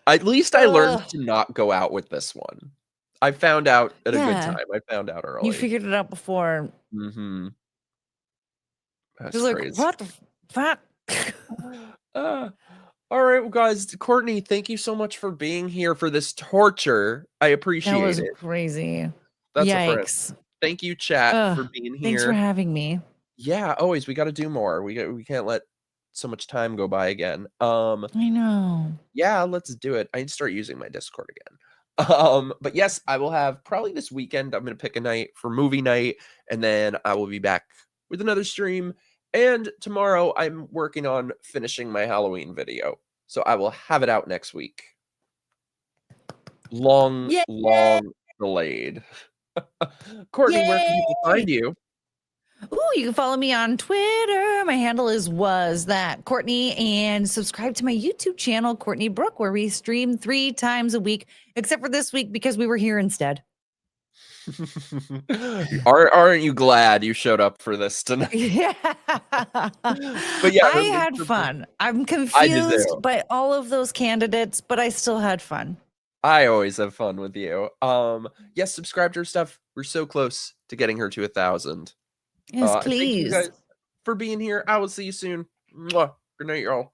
At least I learned to not go out with this one. I found out at a good time. I found out early. You figured it out before. Mm-hmm. That's Just crazy. like, what the fuck? All right, well, guys. Courtney, thank you so much for being here for this torture. I appreciate it. That was crazy. That's Yikes. a friend. Thank you, chat, for being here. Thanks for having me. Yeah, always. We got to do more. We can't let so much time go by again. I know. Yeah, let's do it. I need to start using my Discord again. But yes, I will have probably this weekend. I'm gonna pick a night for movie night, and then I will be back with another stream. And tomorrow I'm working on finishing my Halloween video, so I will have it out next week. Long delayed. Courtney, where can people find you? Ooh, you can follow me on Twitter. My handle is Courtney, and subscribe to my YouTube channel, Courtney Brooke, where we stream 3 times a week, except for this week because we were here instead. Aren't you glad you showed up for this tonight? Yeah. But yeah, I had fun. I'm confused by all of those candidates, but I still had fun. I always have fun with you. Yes, subscribe to her stuff. We're so close to getting her to 1,000. Yes, Thank you please. guys for being here. I will see you soon. Mwah. Good night, y'all.